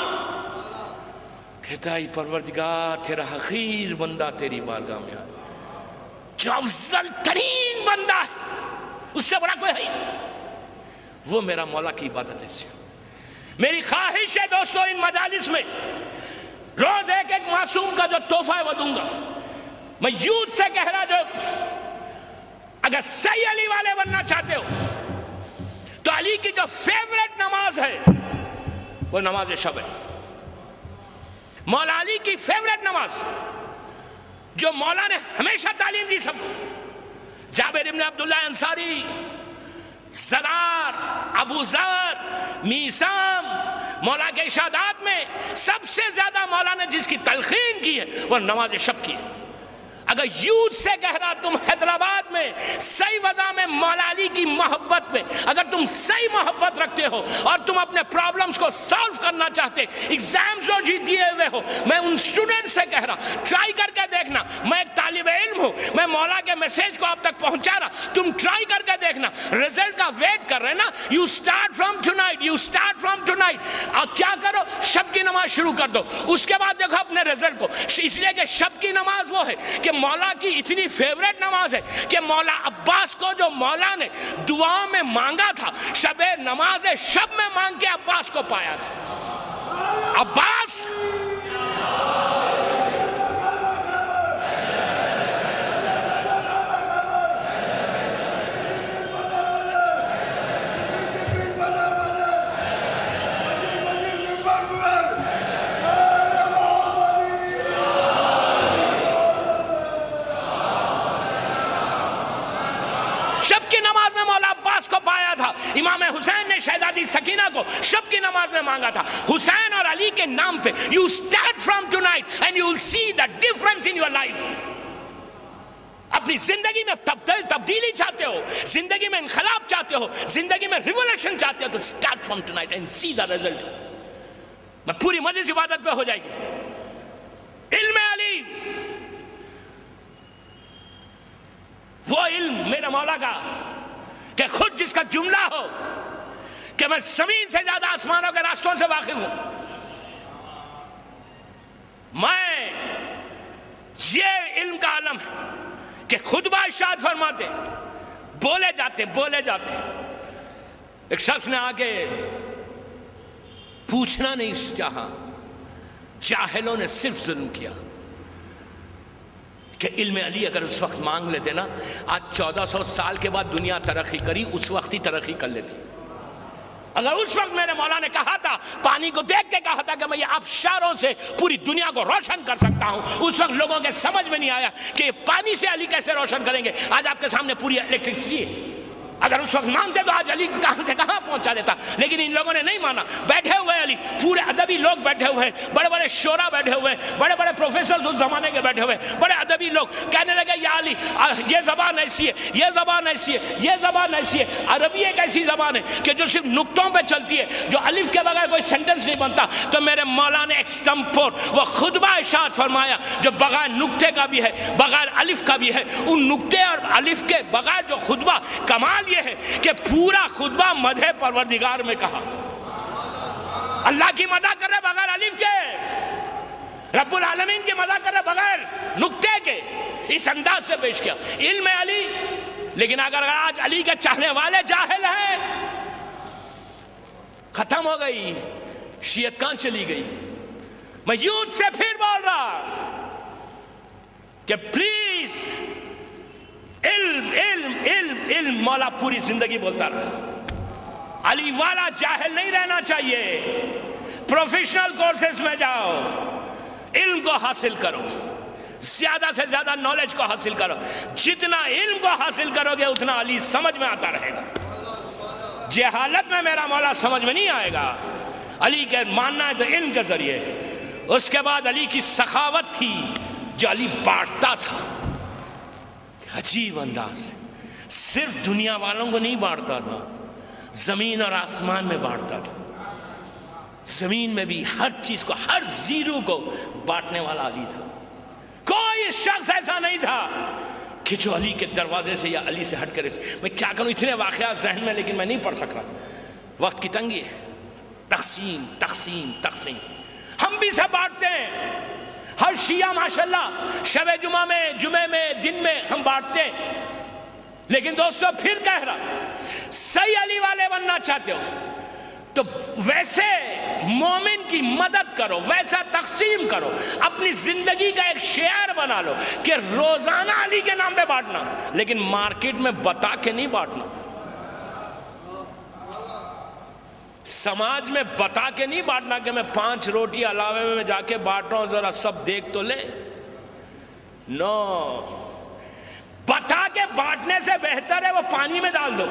کہتا ہے پروردگار تیرا حقیر بندہ تیری بارگاہ میں آیا، جو افضل ترین بندہ ہے، اس سے بڑا کوئی ہے نہیں، وہ میرا مولا کی عبادت ہے۔ سے میری خواہش ہے دوستو، ان مجالس میں روز ایک ایک معصوم کا جو تحفہ ہے وہ دوں گا۔ میں یوتھ سے کہہ رہا، جو اگر صحیح علی والے بننا چاہتے ہو تو علی کی جو فیوریٹ نماز ہے وہ نماز شب ہے۔ مولا علی کی فیوریٹ نماز جو مولا نے ہمیشہ تعلیم دی سب کو، جابر ابن عبداللہ انصاری، زرار، ابو ذر، میثم، مولا کے ارشادات میں سب سے زیادہ مولا نے جس کی تلقین کی ہے وہ نماز شب کی ہے۔ اگر یوتھ سے کہہ رہا تم حیدرآباد میں صحیح وضع میں مولا علی کی محبت میں اگر تم صحیح محبت رکھتے ہو اور تم اپنے پرابلمز کو سالو کرنا چاہتے، ایگزامز جو جیت دیے ہوئے ہو، میں ان اسٹوڈنٹ سے کہہ رہا ٹرائی کر کے دیکھنا۔ میں ایک طالب علم ہوں، میں مولا کے میسیج کو آپ تک پہنچا رہا، تم ٹرائی کر کے دیکھنا۔ رزلٹ کا ویٹ کر رہے نا، you start from tonight, you start from tonight. اور کیا کرو؟ شب کی نماز شروع کر دو، اس کے بعد دیکھو اپنے رزلٹ کو۔ اس لیے کہ شب کی نماز وہ ہے کہ مولا کی اتنی فیوریٹ نماز ہے کہ مولا عباس کو جو مولا نے دعا میں مانگا تھا، شب نماز شب میں مانگ کے عباس کو پایا تھا۔ عباس شب کی نماز میں مولا عباس کو پایا تھا۔ امام حسین نے شہزادی سکینہ کو شب کی نماز میں مانگا تھا۔ حسین اور علی کے نام پہ you start from tonight and you will see the difference in your life۔ اپنی زندگی میں تبدیلی چاہتے ہو، زندگی میں انقلاب چاہتے ہو، زندگی میں ریولوشن چاہتے ہو تو start from tonight and see the result۔ میں پوری مجلس عبادت پہ ہو جائے گی۔ علم علی، وہ علم میرے مولا کا کہ خود جس کا جملہ ہو کہ میں زمین سے زیادہ آسمانوں کے راستوں سے واقف ہوں، میں یہ علم کا عالم ہے کہ خطبہ ارشاد فرماتے، بولے جاتے۔ ایک شخص نے آ کے پوچھنا نہیں چاہا، جاہلوں نے صرف ظلم کیا کہ علم علی اگر اس وقت مانگ لیتے نا، آج 1400 سال کے بعد دنیا ترقی کری، اس وقت ہی ترقی کر لیتی۔ اگر اس وقت میرے مولا نے کہا تھا، پانی کو دیکھ کے کہا تھا کہ میں یہ آبشاروں سے پوری دنیا کو روشن کر سکتا ہوں، اس وقت لوگوں کے سمجھ میں نہیں آیا کہ پانی سے علی کیسے روشن کریں گے۔ آج آپ کے سامنے پوری الیکٹرسٹی ہے۔ اگر اس وقت مانگتے تو آج علی کہاں سے کہاں پہنچا دیتا، لیکن ان لوگوں نے نہیں مانا۔ بیٹھے ہوئے علی، پورے ادبی لوگ بیٹھے ہوئے، بڑے بڑے شعراء بیٹھے ہوئے، بڑے بڑے پروفیسرز اس زمانے کے بیٹھے ہوئے، بڑے ادبی لوگ کہنے لگے یا علی یہ زبان ایسی ہے، یہ زبان ایسی ہے، یہ زبان ایسی ہے۔ عربی ایک ایسی زبان ہے کہ جو صرف نقطوں پہ چلتی ہے، جو الف کے بغیر کوئی سینٹنس نہیں بنتا۔ تو میرے مولا نے ایک سٹمپور وہ خطبہ ارشاد فرمایا جو بغیر نقطے کا بھی ہے، بغیر الف کا بھی ہے۔ ان نقطے اور الف کے بغیر جو خطبہ، کمال یہ ہے کہ پورا خطبہ مدح پروردگار میں کہا، اللہ کی مدح کر رہے بغیر الف کے، رب العالمین کی مدح کر رہے بغیر نقطے کے، اس انداز سے پیش کیا علم علی۔ لیکن اگر آج علی کے چاہنے والے جاہل ہیں، ختم ہو گئی، شیعت کہاں چلی گئی۔ میں یوتھ سے پھر بول رہا کہ پلیز علم علم علم علم مولا پوری زندگی بولتا رہا، علی والا جاہل نہیں رہنا چاہیے، پروفیشنل کورسز میں جاؤ، علم کو حاصل کرو، زیادہ سے زیادہ نالج کو حاصل کرو، جتنا علم کو حاصل کرو گے اتنا علی سمجھ میں آتا رہے گا۔ جہالت میں میرا مولا سمجھ میں نہیں آئے گا، علی کے ماننا ہے تو علم کے ذریعے۔ اس کے بعد علی کی سخاوت تھی جو علی بانٹتا تھا، عجیب انداز سے، صرف دنیا والوں کو نہیں بانٹتا تھا، زمین اور آسمان میں بانٹتا تھا، زمین میں بھی ہر چیز کو، ہر زیرو کو بانٹنے والا علی تھا۔ کوئی شخص ایسا نہیں تھا کہ جو علی کے دروازے سے یا علی سے ہٹ کرے۔ میں کیا کروں، اتنے واقعات ذہن میں، لیکن میں نہیں پڑھ سک رہا، وقت کی تنگی ہے۔ تقسیم تقسیم تقسیم، ہم بھی سے بانٹتے ہیں، ہر شیعہ ماشاءاللہ شب جمعہ میں، جمعے میں، دن میں ہم بانٹتے ہیں۔ لیکن دوستو پھر کہہ رہا، صحیح علی والے بننا چاہتے ہو تو ویسے مومن کی مدد کرو، ویسا تقسیم کرو، اپنی زندگی کا ایک شعار بنا لو کہ روزانہ علی کے نام پہ بانٹنا، لیکن مارکیٹ میں بتا کے نہیں بانٹنا، سماج میں بتا کے نہیں بانٹنا کہ میں 5 روٹی علاوے میں جا کے بانٹ رہا ہوں، ذرا سب دیکھ تو لے۔ نو، بتا کے بانٹنے سے بہتر ہے وہ پانی میں ڈال دو،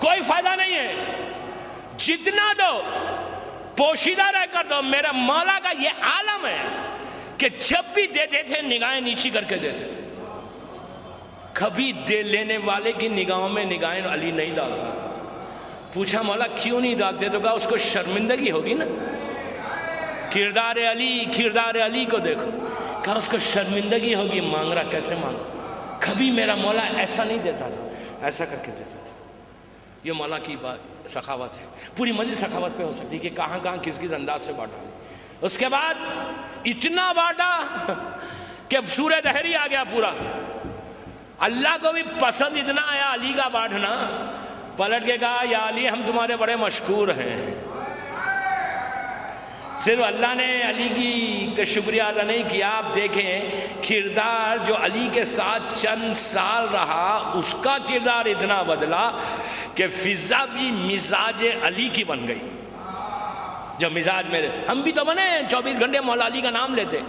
کوئی فائدہ نہیں ہے، جتنا دو پوشیدہ رہ کر دو۔ میرا مولا کا یہ عالم ہے کہ جب بھی دیتے تھے نگاہیں نیچی کر کے دیتے تھے، کبھی دے لینے والے کی نگاہوں میں نگاہیں علی نہیں ڈالتا تھا۔ پوچھا مولا کیوں نہیں ڈالتے، تو کہا اس کو شرمندگی ہوگی نا، کردار علی کو دیکھو، کہا اس کو شرمندگی ہوگی، مانگ رہا کیسے مانگو۔ کبھی میرا مولا ایسا نہیں دیتا تھا، ایسا کر کے دیتا تھا۔ یہ مولا کی بات سخاوت ہے، پوری مجلس سخاوت پہ ہو سکتی کہ کہاں کہاں کس کس انداز سے بانٹا۔ اس کے بعد اتنا بانٹا کہ سورہ دہری آ گیا پورا، اللہ کو بھی پسند اتنا آیا علی کا بانٹنا، پلٹ کے کہا یا علی ہم تمہارے بڑے مشکور ہیں۔ صرف اللہ نے علی کی شکریہ ادا نہیں کیا، آپ دیکھیں کردار جو علی کے ساتھ چند سال رہا، اس کا کردار اتنا بدلا کہ فضا بھی مزاج علی کی بن گئی۔ جب مزاج میرے، ہم بھی تو بنے 24 گھنٹے مولا علی کا نام لیتے،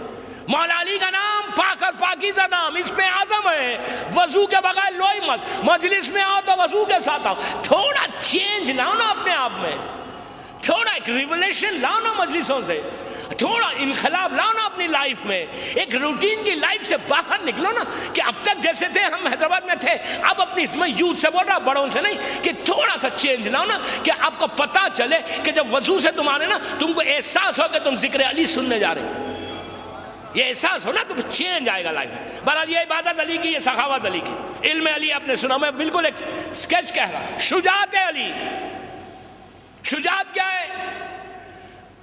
مولا علی کا نام پاک اور پاکیزہ نام، اس میں اعظم ہے، وضو کے بغیر لوئی مت، مجلس میں آؤ تو وضو کے ساتھ آؤ، تھوڑا چینج لاؤ نا اپنے آپ میں، تھوڑا ایک ریولیشن لاؤ نا مجلسوں سے، تھوڑا انقلاب لاؤ نا اپنی لائف میں، ایک روٹین کی لائف سے باہر نکلو نا، کہ اب تک جیسے تھے ہم حیدرآباد میں تھے، اب اپنی میں یوتھ سے بول رہا، بڑوں سے نہیں، کہ تھوڑا سا چینج لاؤ نا، کہ آپ کو پتا چلے کہ جب وضو سے تمہارے نا تم کو احساس ہو کہ تم ذکر علی سننے جا رہے ہیں، یہ احساس ہو نا تو چینج آئے گا لائف میں۔ بہرحال یہ عبادت علی کی، یہ سخاوت علی کی، علم علی آپ نے سنا، میں بالکل ایک سکیچ کہہ رہا۔ شجاعت علی، شجاعت کیا ہے؟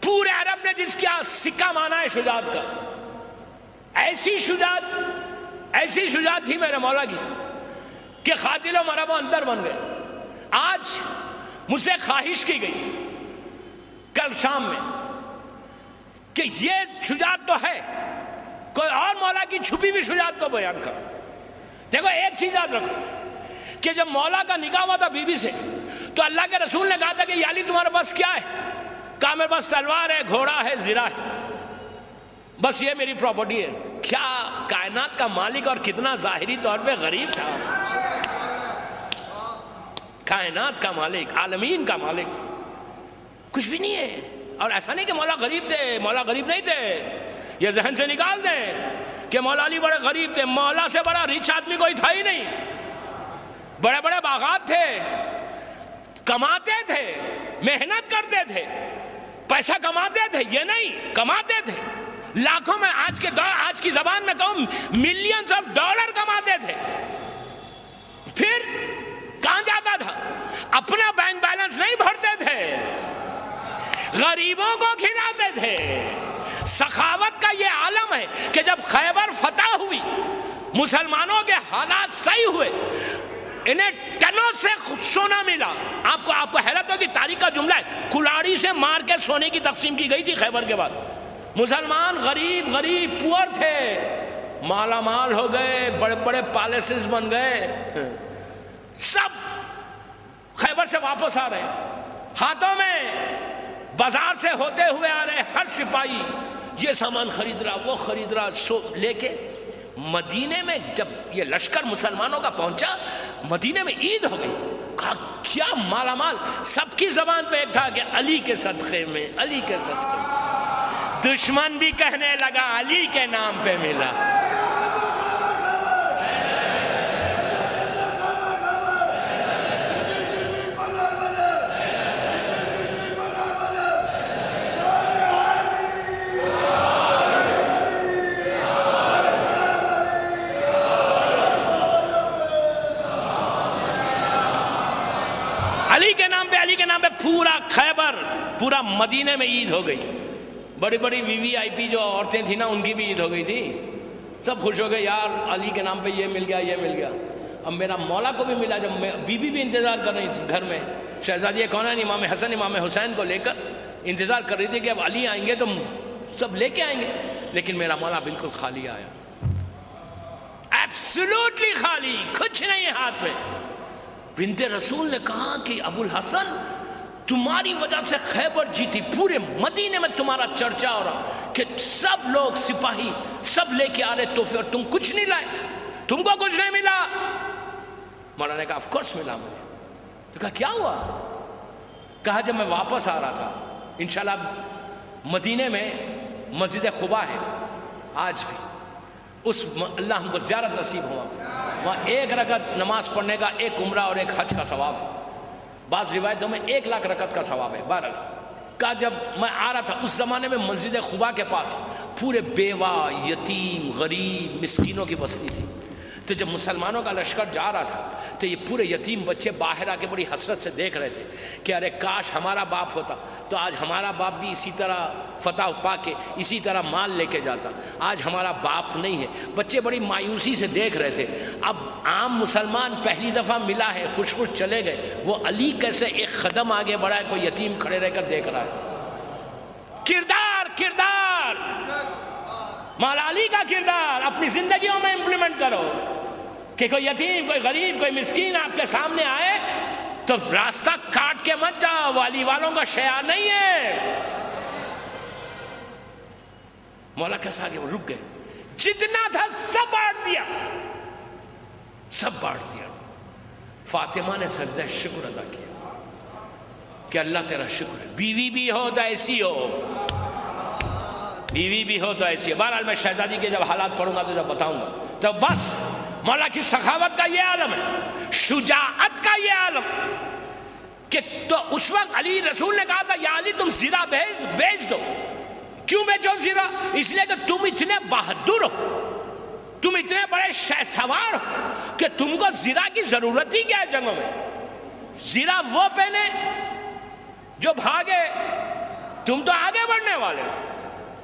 پورے عرب نے جس کیا سکہ مانا ہے شجاعت کا، ایسی شجاعت تھی میرے مولا کی کہ قاتل و مرب و اندر بن گئے۔ آج مجھ سے خواہش کی گئی کل شام میں کہ یہ شجاعت تو ہے، کوئی اور مولا کی چھپی ہوئی شجاعت کو بیان کر۔ دیکھو ایک چیز یاد رکھو کہ جب مولا کا نکاح ہوا تھا بی بی سے، تو اللہ کے رسول نے کہا تھا کہ یا علی تمہارے پاس کیا ہے؟ کہا میرے پاس تلوار ہے، گھوڑا ہے، زرہ ہے، بس یہ میری پراپرٹی ہے۔ کیا کائنات کا مالک اور کتنا ظاہری طور پہ غریب تھا، کائنات کا مالک، عالمین کا مالک، کچھ بھی نہیں ہے۔ اور ایسا نہیں کہ مولا غریب تھے، مولا غریب نہیں تھے، یہ ذہن سے نکال دیں کہ مولا علی بڑے غریب تھے، مولا سے بڑا ریچ آدمی کوئی تھا ہی نہیں، بڑے بڑے باغات تھے، کماتے تھے، محنت کرتے تھے، پیسہ کماتے تھے، یہ نہیں کماتے تھے، لاکھوں میں، آج کی زبان میں کہوں ملینز آف ڈالر کماتے تھے۔ پھر کہاں جاتا تھا؟ اپنا بینک بیلنس نہیں بھرتے تھے، غریبوں کو کھلاتے تھے۔ سخاوت کا یہ عالم ہے کہ جب خیبر فتح ہوئی، مسلمانوں کے حالات صحیح ہوئے، انہیں ٹنوں سے سونا ملا۔ آپ کو حیرت ہوگی، تاریخ کا جملہ ہے، کلاڑی سے مار کے سونے کی تقسیم کی گئی تھی خیبر کے بعد۔ مسلمان غریب پور تھے، مالا مال ہو گئے، بڑے بڑے پیلیسز بن گئے، سب خیبر سے واپس آ رہے ہیں، ہاتھوں میں بازار سے ہوتے ہوئے آ رہے، ہر سپاہی یہ سامان خرید رہا، وہ خرید رہا، سو لے کے مدینے میں جب یہ لشکر مسلمانوں کا پہنچا، مدینے میں عید ہو گئی. کہا کیا مالا مال، سب کی زبان پہ ایک تھا کہ علی کے صدقے میں، علی کے صدقے میں. دشمن بھی کہنے لگا علی کے نام پہ ملا. علی کے نام پہ پورا خیبر، پورا مدینے میں عید ہو گئی. بڑی بڑی وی وی آئی پی جو عورتیں تھیں نا، ان کی بھی عید ہو گئی تھی. سب خوش ہو گئے، یار علی کے نام پہ یہ مل گیا، یہ مل گیا. اب میرا مولا کو بھی ملا. جب بیوی بھی انتظار کر رہی تھی گھر میں، شہزادی کونین امام حسن امام حسین کو لے کر انتظار کر رہی تھی کہ اب علی آئیں گے تو سب لے کے آئیں گے. لیکن میرا مولا بالکل خالی آیا، ایبسولوٹلی خالی، کچھ نہیں ہاتھ میں. بنت رسول نے کہا کہ ابو الحسن تمہاری وجہ سے خیبر جیتی، پورے مدینے میں تمہارا چرچا ہو رہا کہ سب لوگ سپاہی سب لے کے آ رہے تحفے اور تم کچھ نہیں لائے، تم کو کچھ نہیں ملا. مولانا نے کہا آف کورس ملا مجھے. تو کہا کیا ہوا؟ کہا جب میں واپس آ رہا تھا، انشاءاللہ مدینے میں مسجد قباء ہے آج بھی، اس اللہ ہم کو زیارت نصیب ہوا، وہاں 1 رکعت نماز پڑھنے کا 1 عمرہ اور 1 حج کا ثواب ہے. بعض روایتوں میں 1 لاکھ رکعت کا ثواب ہے. بہرحال کہا جب میں آ رہا تھا، اس زمانے میں مسجد قباء کے پاس پورے بیوہ، یتیم، غریب، مسکینوں کی بستی تھی. تو جب مسلمانوں کا لشکر جا رہا تھا تو یہ پورے یتیم بچے باہر آ کے بڑی حسرت سے دیکھ رہے تھے کہ ارے کاش ہمارا باپ ہوتا تو آج ہمارا باپ بھی اسی طرح فتح پا کے اسی طرح مال لے کے جاتا. آج ہمارا باپ نہیں ہے. بچے بڑی مایوسی سے دیکھ رہے تھے. اب عام مسلمان پہلی دفعہ ملا ہے، خوش خوش چلے گئے، وہ علی کیسے ایک قدم آگے بڑھا ہے، کوئی یتیم کھڑے رہ کر دیکھ رہا ہے. کردار مولا علی کا کردار اپنی زندگیوں میں امپلیمنٹ کرو کہ کوئی یتیم، کوئی غریب، کوئی مسکین آپ کے سامنے آئے تو راستہ کاٹ کے مت جاؤ، وہ علی والوں کا شیعہ نہیں ہے. مولا کیسا آگے وہ رک گئے، جتنا تھا سب بانٹ دیا، سب بانٹ دیا. فاطمہ نے سجدہ شکر ادا کیا کہ اللہ تیرا شکر ہے، بیوی بھی ہو تو ایسی ہو، بیوی بھی ہو تو ایسی ہے. بہرحال میں شہزادی کے جب حالات پڑھوں گا تو جب بتاؤں گا تو بس مولا کی سخاوت کا یہ عالم ہے، شجاعت کا یہ عالم کہ تو اس وقت علی رسول نے کہا تھا یا علی تم زیرہ بیچ دو. کیوں بیچو زیرہ؟ اس لیے کہ تم اتنے بہادر ہو، تم اتنے بڑے شہ سوار ہو کہ تم کو زیرہ کی ضرورت ہی کیا ہے جنگوں میں. زیرہ وہ پہنے جو بھاگے، تم تو آگے بڑھنے والے ہو.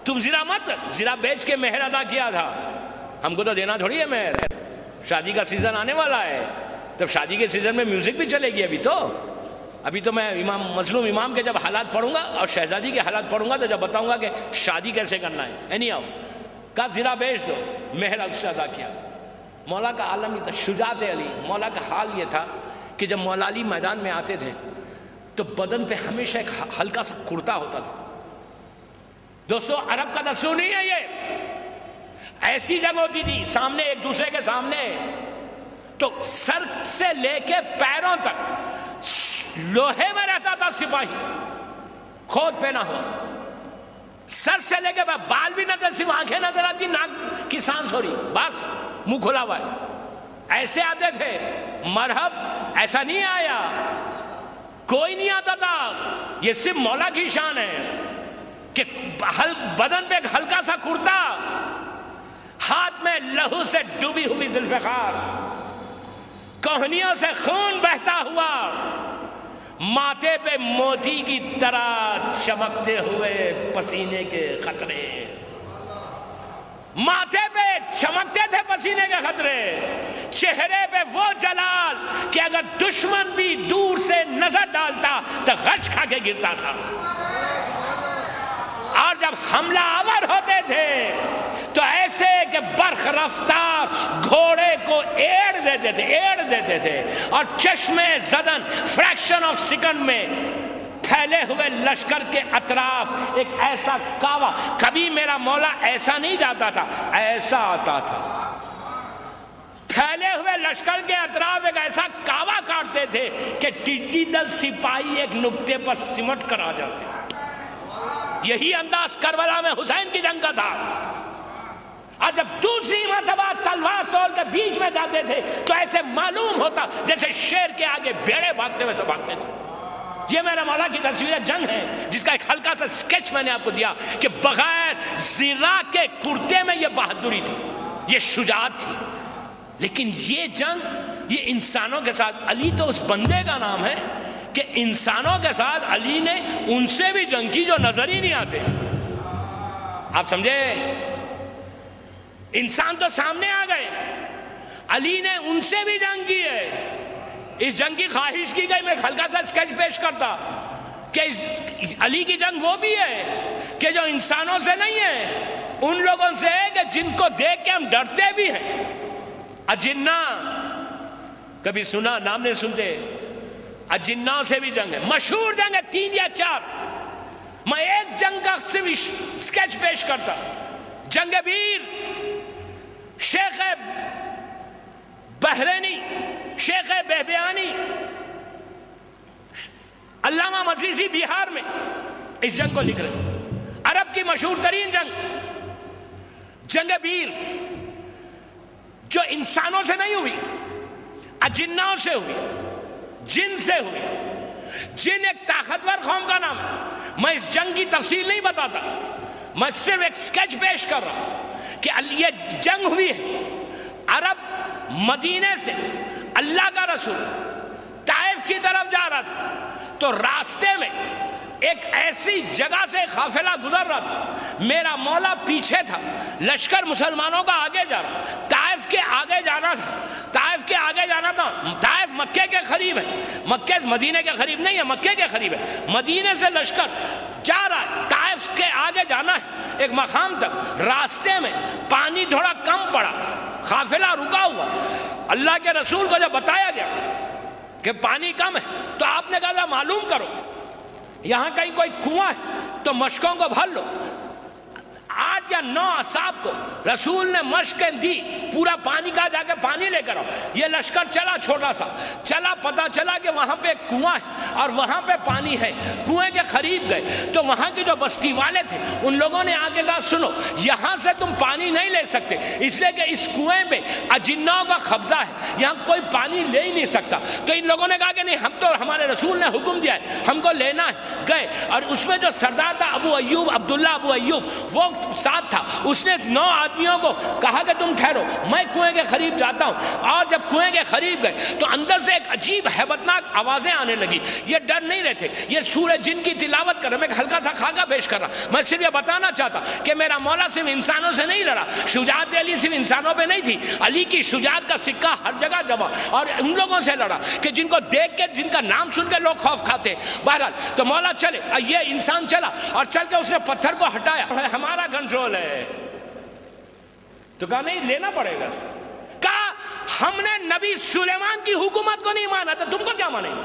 تم زیرہ مت، زیرہ بیچ کے مہر ادا کیا تھا، ہم کو تو دینا تھوڑی ہے مہر. شادی کا سیزن آنے والا ہے، تب شادی کے سیزن میں میوزک بھی چلے گی. ابھی تو میں امام مظلوم امام کے جب حالات پڑھوں گا اور شہزادی کے حالات پڑھوں گا تو جب بتاؤں گا کہ شادی کیسے کرنا ہے. اینی آؤ کہا زیرہ بیچ دو، مہر اس سے ادا کیا. مولا کا عالم یہ تھا، شجاعت علی. مولا کا حال یہ تھا کہ جب مولا علی میدان میں آتے تھے تو بدن پہ ہمیشہ ایک ہلکا سا کرتا ہوتا تھا. دوستو عرب کا دستور نہیں ہے یہ، ایسی جگہ ہوتی تھی سامنے ایک دوسرے کے سامنے، تو سر سے لے کے پیروں تک لوہے میں رہتا تھا سپاہی، کھود پہنا ہوا، سر سے لے کے بال بھی نظر، صرف آنکھیں نظر آتی، ناک کی سانس ہو رہی، بس منہ کھلا ہوا ہے. ایسے آتے تھے. مرحب ایسا نہیں آیا، کوئی نہیں آتا تھا. یہ صرف مولا کی شان ہے کہ بدن پہ ایک ہلکا سا کرتا، ہاتھ میں لہو سے ڈوبی ہوئی ذوالفقار، کوہنیوں سے خون بہتا ہوا، ماتھے پہ موتی کی طرح چمکتے ہوئے پسینے کے قطرے، ماتھے پہ چمکتے تھے پسینے کے قطرے، چہرے پہ وہ جلال کہ اگر دشمن بھی دور سے نظر ڈالتا تو غش کھا کے گرتا تھا. اور جب حملہ آور ہوتے تھے تو ایسے کہ برق رفتار گھوڑے کو ایڑ دیتے تھے اور چشمے زدن فریکشن آف سیکنڈ میں پھیلے ہوئے لشکر کے اطراف ایک ایسا کعوہ. کبھی میرا مولا ایسا نہیں جاتا تھا، ایسا آتا تھا. پھیلے ہوئے لشکر کے اطراف ایک ایسا کعوہ کاٹتے تھے کہ ٹڈی دل سپاہی ایک نقطے پر سمٹ کر آ جاتے. یہی انداز کربلا میں حسین کی جنگ کا تھا. اور جب دوسری مرتبہ تلوار توڑ کے بیچ میں جاتے تھے تو ایسے معلوم ہوتا جیسے شیر کے آگے بھیڑے بھاگتے ویسے بھاگتے تھے. یہ میرا مولا کی تصویر جنگ ہے جس کا ایک ہلکا سا سکیچ میں نے آپ کو دیا کہ بغیر زرہ کے کرتے میں یہ بہادری تھی، یہ شجاعت تھی. لیکن یہ جنگ یہ انسانوں کے ساتھ، علی تو اس بندے کا نام ہے کہ انسانوں کے ساتھ علی نے ان سے بھی جنگ کی جو نظر ہی نہیں آتے. آپ سمجھے؟ انسان تو سامنے آ گئے، علی نے ان سے بھی جنگ کی ہے. اس جنگ کی خواہش کی گئی. میں ایک ہلکا سا سکیچ پیش کرتا کہ علی کی جنگ وہ بھی ہے کہ جو انسانوں سے نہیں ہے، ان لوگوں سے ہے کہ جن کو دیکھ کے ہم ڈرتے بھی ہیں. اجنہ کبھی سنا؟ نام نہیں سنتے. اجنہ سے بھی جنگ ہے، مشہور جنگ ہے 3 یا 4. میں ایک جنگ کا صرف سکیچ پیش کرتا. جنگ بیر، شیخ بحرینی، شیخ بہبیانی، علامہ مجلسی بہار میں اس جنگ کو لکھ رہے. عرب کی مشہور ترین جنگ بیر، جو انسانوں سے نہیں ہوئی، اجنوں سے ہوئی، جن سے ہوئی. جن ایک طاقتور قوم کا نام ہے. میں اس جنگ کی تفصیل نہیں بتاتا، میں صرف ایک سکیچ پیش کر رہا ہوں کہ یہ جنگ ہوئی ہے. عرب مدینے سے اللہ کا رسول طائف کی طرف جا رہا تھا تو راستے میں ایک ایسی جگہ سے قافلہ گزر رہا تھا. میرا مولا پیچھے تھا، لشکر مسلمانوں کا آگے جا رہا. طائف کے آگے جانا تھا، طائف کے آگے جانا تھا. طائف مکے کے قریب ہے، مکے مدینے کے قریب نہیں ہے، مکے کے قریب ہے. مدینے سے لشکر جا رہا ہے، طائف کے آگے جانا ہے ایک مقام تک. راستے میں پانی تھوڑا کم پڑا، قافلہ رکا ہوا. اللہ کے رسول کو جب بتایا گیا کہ پانی کم ہے تو آپ نے کہا معلوم کرو یہاں کہیں کوئی کنواں ہے تو مشکوں کو بھر لو. 8 یا 9 اصحاب کو رسول نے مشقیں دی، پورا پانی کا جا کے پانی لے کر آؤ. یہ لشکر چلا، چھوٹا سا چلا، پتا چلا کہ وہاں پہ ایک کنواں ہے اور وہاں پہ پانی ہے. کنویں کے قریب گئے تو وہاں کے جو بستی والے تھے ان لوگوں نے آگے کہا سنو یہاں سے تم پانی نہیں لے سکتے اس لیے کہ اس کنویں پہ اجنوں کا قبضہ ہے، یہاں کوئی پانی لے ہی نہیں سکتا. تو ان لوگوں نے کہا کہ نہیں، ہم تو ہمارے رسول نے حکم دیا ہے، ہم کو لینا ہے. گئے اور اس میں جو سردار تھا ابو ایوب، عبداللہ ابو ایوب، وہ ساتھ تھا. اس نے 9 آدمیوں کو کہا کہ تم ٹھہرو، میں کنویں کے قریب جاتا ہوں. اور جب کنویں کے قریب گئے تو اندر سے ایک عجیب ہیبتناک آوازیں آنے لگی. یہ ڈر نہیں رہے تھے، یہ سورہ جن کی تلاوت کر رہا. میں ایک ہلکا سا خاکہ پیش کر رہا. میں صرف یہ بتانا چاہتا کہ میرا مولا صرف انسانوں سے نہیں لڑا. شجاعت علی صرف انسانوں پہ نہیں تھی، علی کی شجاعت کا سکہ ہر جگہ جمع اور ان لوگوں سے لڑا کہ جن کو دیکھ کے، جن کا نام سن کے لوگ خوف کھاتے. بہرحال تو مولا چلے، یہ انسان چلا اور چل کے اس نے پتھر کو ہٹایا. ہمارا کنٹرول ہے تو کہا نہیں لینا پڑے گا. کہا ہم نے نبی سلیمان کی حکومت کو نہیں مانا تو تم کو کیا مانیں گے.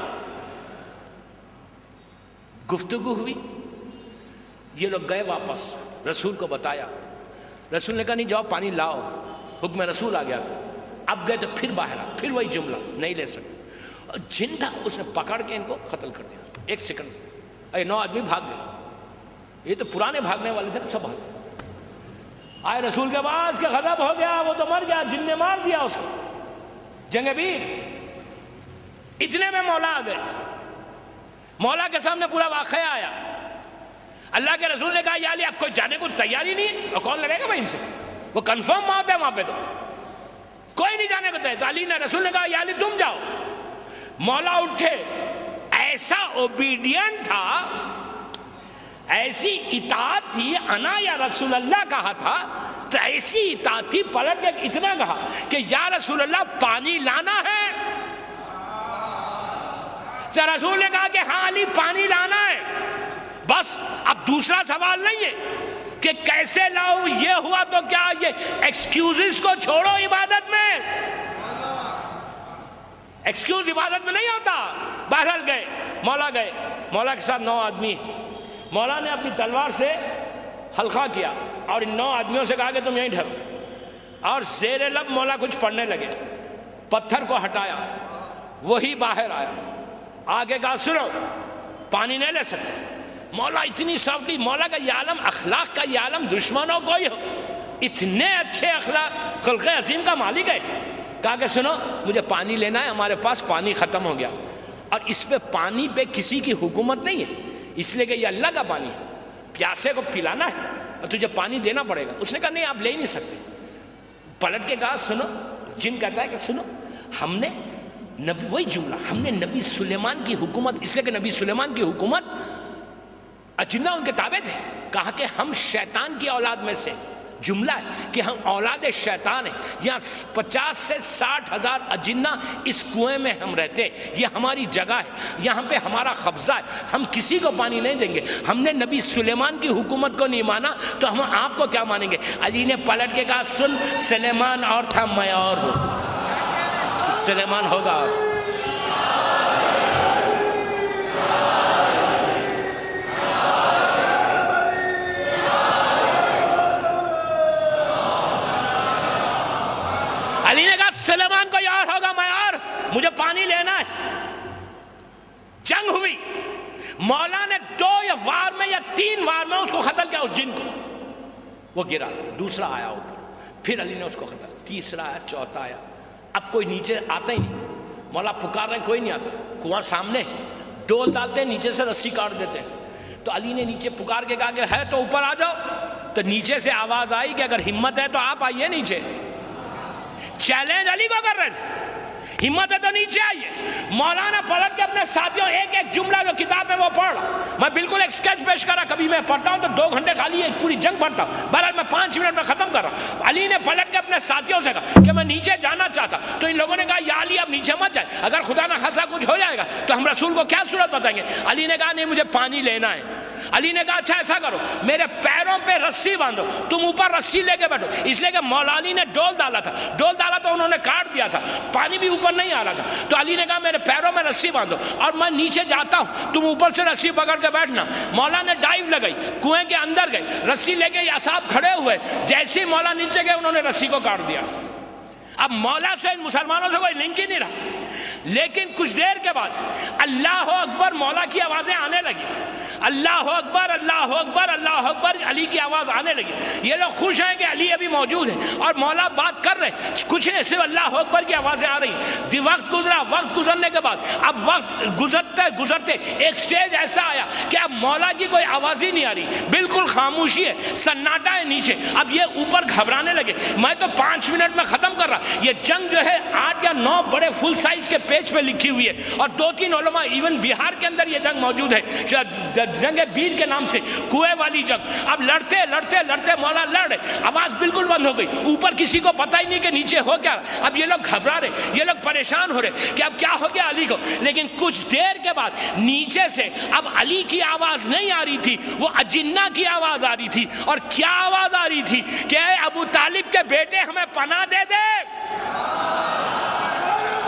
گفتگو ہوئی، یہ لوگ گئے واپس، رسول کو بتایا. رسول نے کہا نہیں جاؤ پانی لاؤ، حکم رسول آ گیا تھا. اب گئے تو پھر باہر آ، پھر وہی جملہ نہیں لے سکتے. جن تھا اس نے پکڑ کے ان کو قتل کر دیا 1 سیکنڈ. 9 آدمی بھاگ گئے. یہ تو پرانے بھاگنے والے تھے، سب بھاگ آئے رسول کے پاس کہ غضب ہو گیا، وہ تو مر گیا، جن نے مار دیا اس کو. جنگ بیر. اتنے میں مولا آ گئے. مولا کے سامنے پورا واقعہ آیا. اللہ کے رسول نے کہا یا علی اب کوئی جانے کو تیاری نہیں ہے. اور کون لڑے گا بھائی ان سے؟ وہ کنفرم موت ہے وہاں پہ، تو کوئی نہیں جانے کو تیار. تو علی نے رسول نے کہا یا علی تم جاؤ. مولا اٹھے، ایسا اوبیڈینٹ تھا، ایسی اطاعت تھی. انا یا رسول اللہ کہا تھا تو ایسی اطاعت تھی، پلٹ کے اتنا کہا کہ یا رسول اللہ پانی لانا ہے. تو رسول نے کہا کہ ہاں علی پانی لانا ہے. بس اب دوسرا سوال نہیں ہے کہ کیسے لاؤں، یہ ہوا تو کیا، یہ ایکسکیوزز کو چھوڑو عبادت میں، ایکسکیوز عبادت میں نہیں ہوتا۔ بہرحال گئے، مولا کے ساتھ 9 آدمی، مولا نے اپنی تلوار سے حلقہ کیا اور ان 9 آدمیوں سے کہا کہ تم یہیں ٹھہرو، اور زیر لب مولا کچھ پڑھنے لگے، پتھر کو ہٹایا، وہی باہر آیا، آگے کہا سنو پانی نہیں لے سکتے۔ مولا اتنی سافٹی، مولا کا یہ عالم، اخلاق کا یہ عالم دشمنوں کو ہی ہو، اتنے اچھے اخلاق، خلق عظیم کا مالک ہے۔ کہا کہ سنو مجھے پانی لینا ہے، ہمارے پاس پانی ختم ہو گیا، اور اس پہ پانی پہ کسی کی حکومت نہیں ہے، اس لیے کہ یہ اللہ کا پانی ہے، پیاسے کو پلانا ہے اور تجھے پانی دینا پڑے گا۔ اس نے کہا نہیں آپ لے ہی نہیں سکتے۔ پلٹ کے کہا سنو، جن کہتا ہے کہ سنو ہم نے نبی، وہی جملہ، ہم نے نبی سلیمان کی حکومت، اس لیے کہ نبی سلیمان کی حکومت اجنہ ان کے تابع تھے، کہا کہ ہم شیطان کی اولاد میں سے، جملہ ہے کہ ہم اولاد شیطان ہیں، یہاں 50 سے 60 ہزار اجنہ اس کنویں میں ہم رہتے، یہ ہماری جگہ ہے، یہاں پہ ہمارا قبضہ ہے، ہم کسی کو پانی نہیں دیں گے۔ ہم نے نبی سلیمان کی حکومت کو نہیں مانا تو ہم آپ کو کیا مانیں گے؟ علی نے پلٹ کے کہا سن، سلیمان اور تھا، میں اور ہوں، سلیمان ہوگا اور علی نے کہا سلیمان کو یار ہوگا، میں اور مجھے پانی لینا ہے۔ جنگ ہوئی، مولا نے 2 وار میں یا 3 وار میں اس کو قتل کیا، اس جن کو، وہ گرا، دوسرا آیا اوپر، پھر علی نے اس کو قتل، تیسرا آیا، چوتھا آیا، اب کوئی نیچے آتا ہی نہیں، مولا پکار رہے ہیں کوئی نہیں آتا، کنواں سامنے، ڈول ڈالتے ہیں، نیچے سے رسی کاٹ دیتے ہیں۔ تو علی نے نیچے پکار کے کہا کہ ہے تو اوپر آ جاؤ، تو نیچے سے آواز آئی کہ اگر ہمت ہے تو آپ آئیے نیچے، چیلنج علی کو کر رہے تھے، ہمت ہے تو نیچے آئیے۔ مولانا پلٹ کے اپنے ساتھیوں ایک ایک جملہ جو کتاب میں وہ پڑھ، میں بالکل ایک سکیچ پیش کر رہا، کبھی میں پڑھتا ہوں تو 2 گھنٹے خالی ایک پوری جنگ پڑھتا ہوں، بہرحال میں 5 منٹ میں ختم کر رہا ہوں۔ علی نے پلٹ کے اپنے ساتھیوں سے کہا کہ میں نیچے جانا چاہتا، تو ان لوگوں نے کہا یا علی اب نیچے مت جائے، اگر خدا نہ خاصا کچھ ہو جائے گا تو ہم رسول کو کیا صورت بتائیں گے۔ علی نے کہا نہیں مجھے پانی لینا ہے۔ علی نے کہا اچھا ایسا کرو میرے پیروں پہ رسی باندھو، تم اوپر رسی لے کے بیٹھو، اس لیے کہ مولا علی نے ڈول ڈالا تھا تو انہوں نے کاٹ دیا تھا، پانی بھی اوپر نہیں آ رہا تھا، تو علی نے کہا میرے پیروں میں رسی باندھو اور میں نیچے جاتا ہوں، تم اوپر سے رسی پکڑ کے بیٹھنا۔ مولا نے ڈائیو لگائی، کنویں کے اندر گئے، رسی لے کے یہ اصحاب کھڑے ہوئے، جیسے ہی مولا نیچے گئے انہوں نے رسی کو کاٹ دیا۔ اب مولا سے مسلمانوں سے کوئی لنک ہی نہیں رہا، لیکن کچھ دیر کے بعد اللہ اکبر مولا کی آوازیں آنے لگی، اللہ اکبر اللہ اکبر اللہ اکبر، علی کی آواز آنے لگی۔ یہ لوگ خوش ہیں کہ علی ابھی موجود ہے اور مولا بات کر رہے، کچھ نہیں صرف اللہ اکبر کی آوازیں آ رہی۔ وقت گزرا، وقت گزرنے کے بعد اب وقت گزرتے گزرتے ایک سٹیج ایسا آیا کہ اب مولا کی کوئی آواز ہی نہیں آ رہی، بالکل خاموشی ہے، سناٹا ہے نیچے۔ اب یہ اوپر گھبرانے لگے، میں تو 5 منٹ میں ختم کر رہا۔ یہ جنگ جو ہے 8 یا 9 بڑے فل سائز کے پیج پہ لکھی ہوئی ہے، اور 2-3 علماء ایون بہار کے اندر یہ جنگ موجود ہے، جنگ بیر کے نام سے، کنویں والی جنگ۔ اب لڑتے لڑتے لڑتے مولا لڑ رہے، آواز بالکل بند ہو گئی، اوپر کسی کو پتہ ہی نہیں کہ نیچے ہو کیا۔ اب یہ لوگ گھبرا رہے، یہ لوگ پریشان ہو رہے کہ اب کیا ہو گیا علی کو۔ لیکن کچھ دیر کے بعد نیچے سے اب علی کی آواز نہیں آ رہی تھی، وہ اجنہ کی آواز آ رہی تھی۔ اور کیا آواز آ رہی تھی کہ اے ابو طالب کے بیٹے ہمیں پناہ دے دے،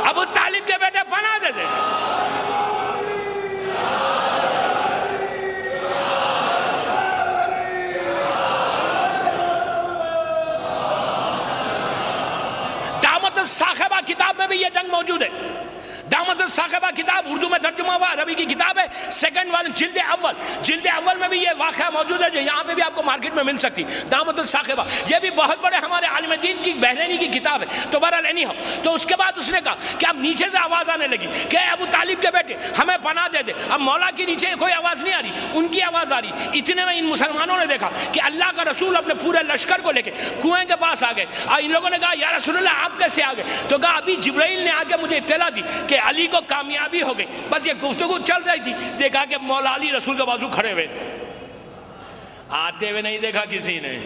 ابو طالب کے بیٹے پناہ دے دے۔ دعوت الصاخبہ کتاب میں بھی یہ جنگ موجود ہے۔ دعوت الصاخبہ کتاب اردو میں ترجمہ ہوا، عربی کی کتاب ہے، 2nd والی جلد اول میں بھی یہ واقعہ موجود ہے جو یہاں پہ بھی آپ کو مارکیٹ میں مل سکتی۔ دعوت الصاخبہ یہ بھی بہت بڑے ہمارے عالم دین کی بہرینی کی کتاب ہے۔ تو بہرحال اینی ہو، تو اس کے بعد اس نے کہا کہ اب نیچے سے آواز آنے لگی کہ ابو طالب کے بیٹے ہمیں پناہ دے دے۔ اب مولا کی نیچے کوئی آواز نہیں آ رہی، ان کی آواز آ رہی۔ اتنے میں ان مسلمانوں نے دیکھا کہ اللہ کا رسول اپنے پورے لشکر کو لے کے کنویں کے پاس آ گئے، اور ان لوگوں نے کہا یا رسول اللہ آپ کیسے آ گئے؟ تو کہا ابھی جبرائیل نے آ کے مجھے اطلاع دی کہ علی کو کامیابی ہو گئی۔ بس یہ گفتگو چل رہی تھی، دیکھا کہ مولا علی رسول کے بازو کھڑے ہوئے، آتے ہوئے نہیں دیکھا کسی نے۔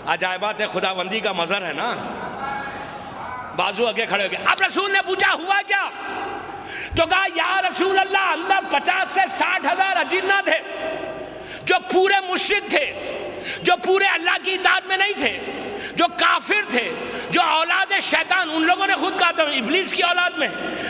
عجائبات خداوندی کا مظہر ہے نا، بازو آگے کھڑے ہو گئے۔ اب رسول نے پوچھا ہوا کیا؟ تو کہا یا رسول اللہ اندر 50 سے 60 ہزار اجنہ تھے جو پورے مشرک تھے، جو پورے اللہ کی اطاعت میں نہیں تھے، جو کافر تھے، جو اولاد شیطان، ان لوگوں نے خود کہا تھا ابلیس کی اولاد میں،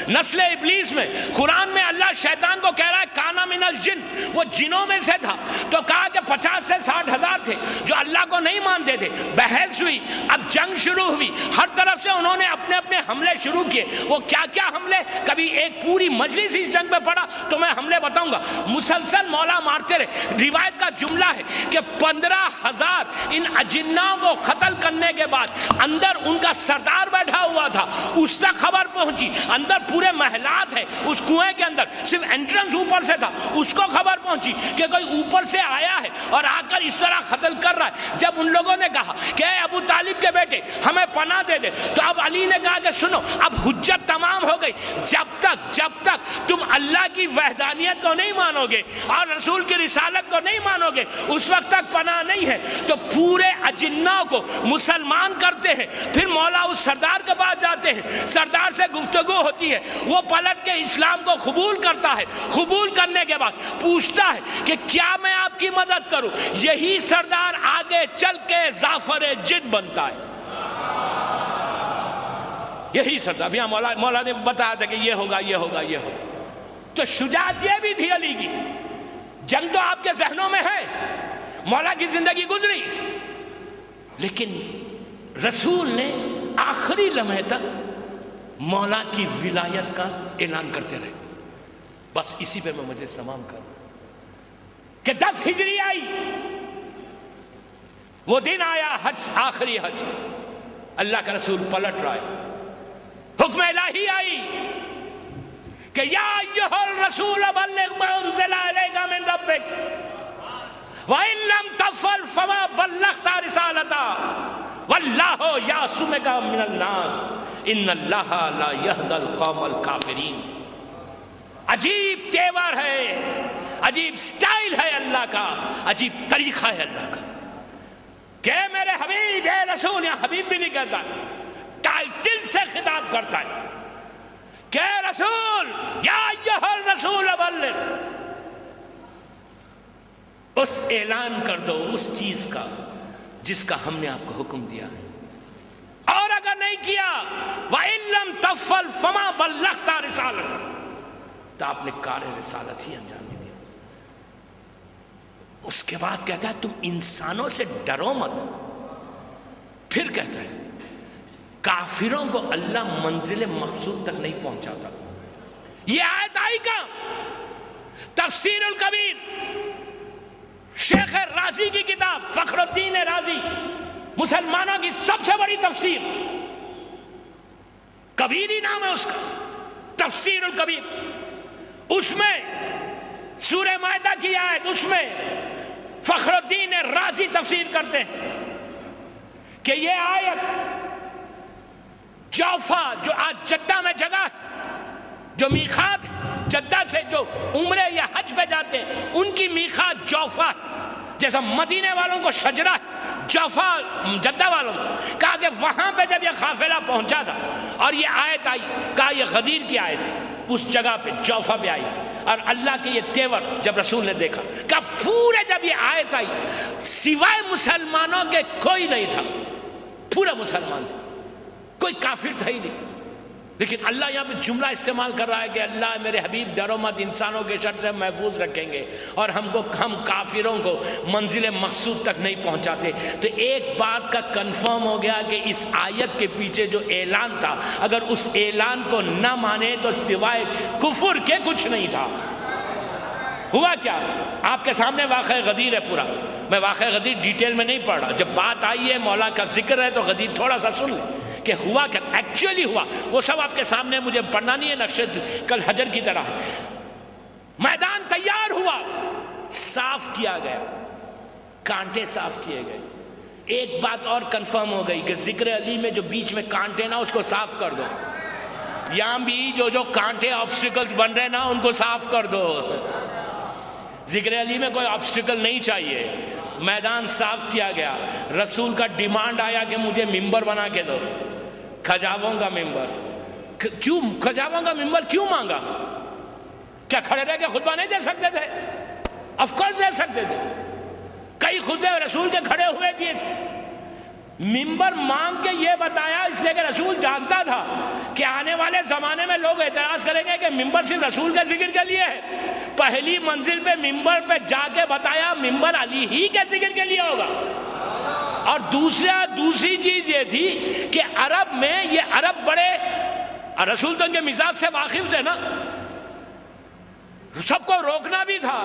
نسل ابلیس میں. قرآن میں اللہ شیطان کو کہہ رہا ہے کانا من الجن، وہ جنوں میں سے تھا. تو کہا کہ 50 سے 60 ہزار تھے جو اللہ کو نہیں مانتے تھے. بحث ہوئی، اب جنگ شروع ہوئی، ہر طرف سے انہوں نے اپنے اپنے حملے شروع کیے. وہ کیا کیا حملے، کبھی ایک پوری مجلس اس جنگ میں پڑا تو میں حملے بتاؤں گا. مسلسل مولا مارتے رہے. روایت کا جملہ ہے کہ 15,000 ان اجناؤں کو قتل کرنے کے بعد اندر ان کا سردار بیٹھا ہوا تھا، اس تک خبر پہنچی. اندر پورے محلات ہیں اس کنویں کے اندر، صرف انٹرنس اوپر سے تھا، اس کو خبر پہنچی کہ کوئی اوپر سے آیا ہے اور آ کر اس طرح قتل کر رہا ہے. جب ان لوگوں نے کہا کہ اے ابو طالب کے بیٹے ہمیں پناہ دے دے، تو اب علی نے کہا کہ سنو اب حجت تمام ہو گئی، جب تک تم اللہ کی وحدانیت کو نہیں مانو گے اور رسول کی رسالت کو نہیں مانو گے اس وقت تک پناہ نہیں ہے. تو پورے اجناؤں کو مسلمان کرتے ہیں. پھر مولا اس سردار کے پاس جاتے ہیں، سردار سے گفتگو ہوتی ہے، وہ پلٹ کے اسلام کو قبول کرتا ہے. قبول کرنے کے بعد پوچھتا ہے کہ کیا میں آپ کی مدد کروں. یہی سردار آگے چل کے ظافر جن بنتا ہے. یہی سردار یہاں مولا نے بتایا تھا کہ یہ ہوگا یہ ہوگا یہ ہوگا. تو شجاعت یہ بھی تھی علی کی. جنگ تو آپ کے ذہنوں میں ہے، مولا کی زندگی گزری، لیکن رسول نے آخری لمحے تک مولا کی ولایت کا اعلان کرتے رہے. بس اسی پہ میں مجھے تمام کروں کہ 10 ہجری آئی، وہ دن آیا حج، آخری حج، اللہ کا رسول پلٹ رہا ہے. حکم الہی آئی کہ یا ایھا الرسول بلغ ما انزل الیک من ربک وَإِن لَّمْ تَفْعَلْ فَمَا بَلَّغْتَ رِسَالَتَهُ وَاللَّهُ يَعْصُمُكَ مِنَ النَّاسِ إِنَّ اللَّهَ لَا يَهْدِي الْقَوْمَ الْكَافِرِينَ. عجیب تیور ہے، عجیب سٹائل ہے اللہ کا، عجیب طریقہ ہے اللہ کا کہ میرے حبیب اے رسول. یا حبیب بھی نہیں کہتا، ٹائٹل سے خطاب کرتا ہے کہ رسول یا ایھا الرسول بلغ، اس اعلان کر دو اس چیز کا جس کا ہم نے آپ کو حکم دیا ہے. اور اگر نہیں کیا وَإِن لَّمْ تَفْعَلْ فَمَا بَلَّغْتَ رِسَالَتَهُ، تو آپ نے کار رسالت ہی انجام نہیں دیا. اس کے بعد کہتا ہے تم انسانوں سے ڈرو مت. پھر کہتا ہے کافروں کو اللہ منزل مقصود تک نہیں پہنچاتا. یہ آیت آئی کا تفسیر الکبیر، شیخ رازی کی کتاب، فخر الدین رازی، مسلمانوں کی سب سے بڑی تفسیر، کبیر ہی نام ہے اس کا، تفسیر الکبیر. اس میں سورہ مائدہ کی آیت، اس میں فخر الدین رازی تفسیر کرتے ہیں کہ یہ آیت جوفا، جو آج جدہ میں جگہ ہے، جو میقات جدہ سے جو عمرے یا حج پہ جاتے ہیں ان کی میقات جوفا، جیسا مدینے والوں کو شجرہ، جوفا جدہ والوں کو. کہا کہ وہاں پہ جب یہ قافلہ پہنچا تھا اور یہ آیت آئی، کہا یہ غدیر کی آیت ہے، اس جگہ پہ جوفا پہ آئی تھی. اور اللہ کے یہ تیور جب رسول نے دیکھا، کہا پورے جب یہ آیت آئی سوائے مسلمانوں کے کوئی نہیں تھا، پورا مسلمان تھا، کوئی کافر تھا ہی نہیں. لیکن اللہ یہاں پہ جملہ استعمال کر رہا ہے کہ اللہ میرے حبیب ڈرو مت، انسانوں کے شر سے محفوظ رکھیں گے اور ہم کافروں کو منزل مقصود تک نہیں پہنچاتے. تو ایک بات کا کنفرم ہو گیا کہ اس آیت کے پیچھے جو اعلان تھا، اگر اس اعلان کو نہ مانے تو سوائے کفر کے کچھ نہیں تھا. ہوا کیا؟ آپ کے سامنے واقعہ غدیر ہے پورا. میں واقعہ غدیر ڈیٹیل میں نہیں پڑھ رہا، جب بات آئی ہے مولا کا ذکر ہے تو غدیر تھوڑا سا سن لیں کہ ہوا کیا ایکچولی ہوا. وہ سب آپ کے سامنے، مجھے پڑھنا نہیں ہے، نقشے کل حجر کی طرح. میدان تیار ہوا، صاف کیا گیا، کانٹے صاف کیے گئے. ایک بات اور کنفرم ہو گئی کہ ذکر علی میں جو بیچ میں کانٹے نا اس کو صاف کر دو. یہاں بھی جو کانٹے آبسٹیکلز بن رہے نا ان کو صاف کر دو. ذکر علی میں کوئی آبسٹیکل نہیں چاہیے. میدان صاف کیا گیا. رسول کا ڈیمانڈ آیا کہ مجھے ممبر بنا کے دو، کھجاووں کا ممبر. کیوں کھجاووں کا ممبر کیوں مانگا؟ کیا کھڑے رہ کے خطبہ نہیں دے سکتے تھے؟ آف کورس دے سکتے تھے. کئی خطبے رسول کے کھڑے ہوئے کیے تھے، منبر مانگ کے یہ بتایا، اس لیے کہ رسول جانتا تھا کہ آنے والے زمانے میں لوگ اعتراض کریں گے کہ منبر صرف رسول کے ذکر کے لیے ہے۔ پہلی منزل پہ منبر پہ جا کے بتایا منبر علی ہی کے ذکر کے لیے ہوگا۔ اور دوسری چیز یہ تھی کہ عرب میں، یہ عرب بڑے، رسول تو ان کے مزاج سے واقف تھے نا، سب کو روکنا بھی تھا۔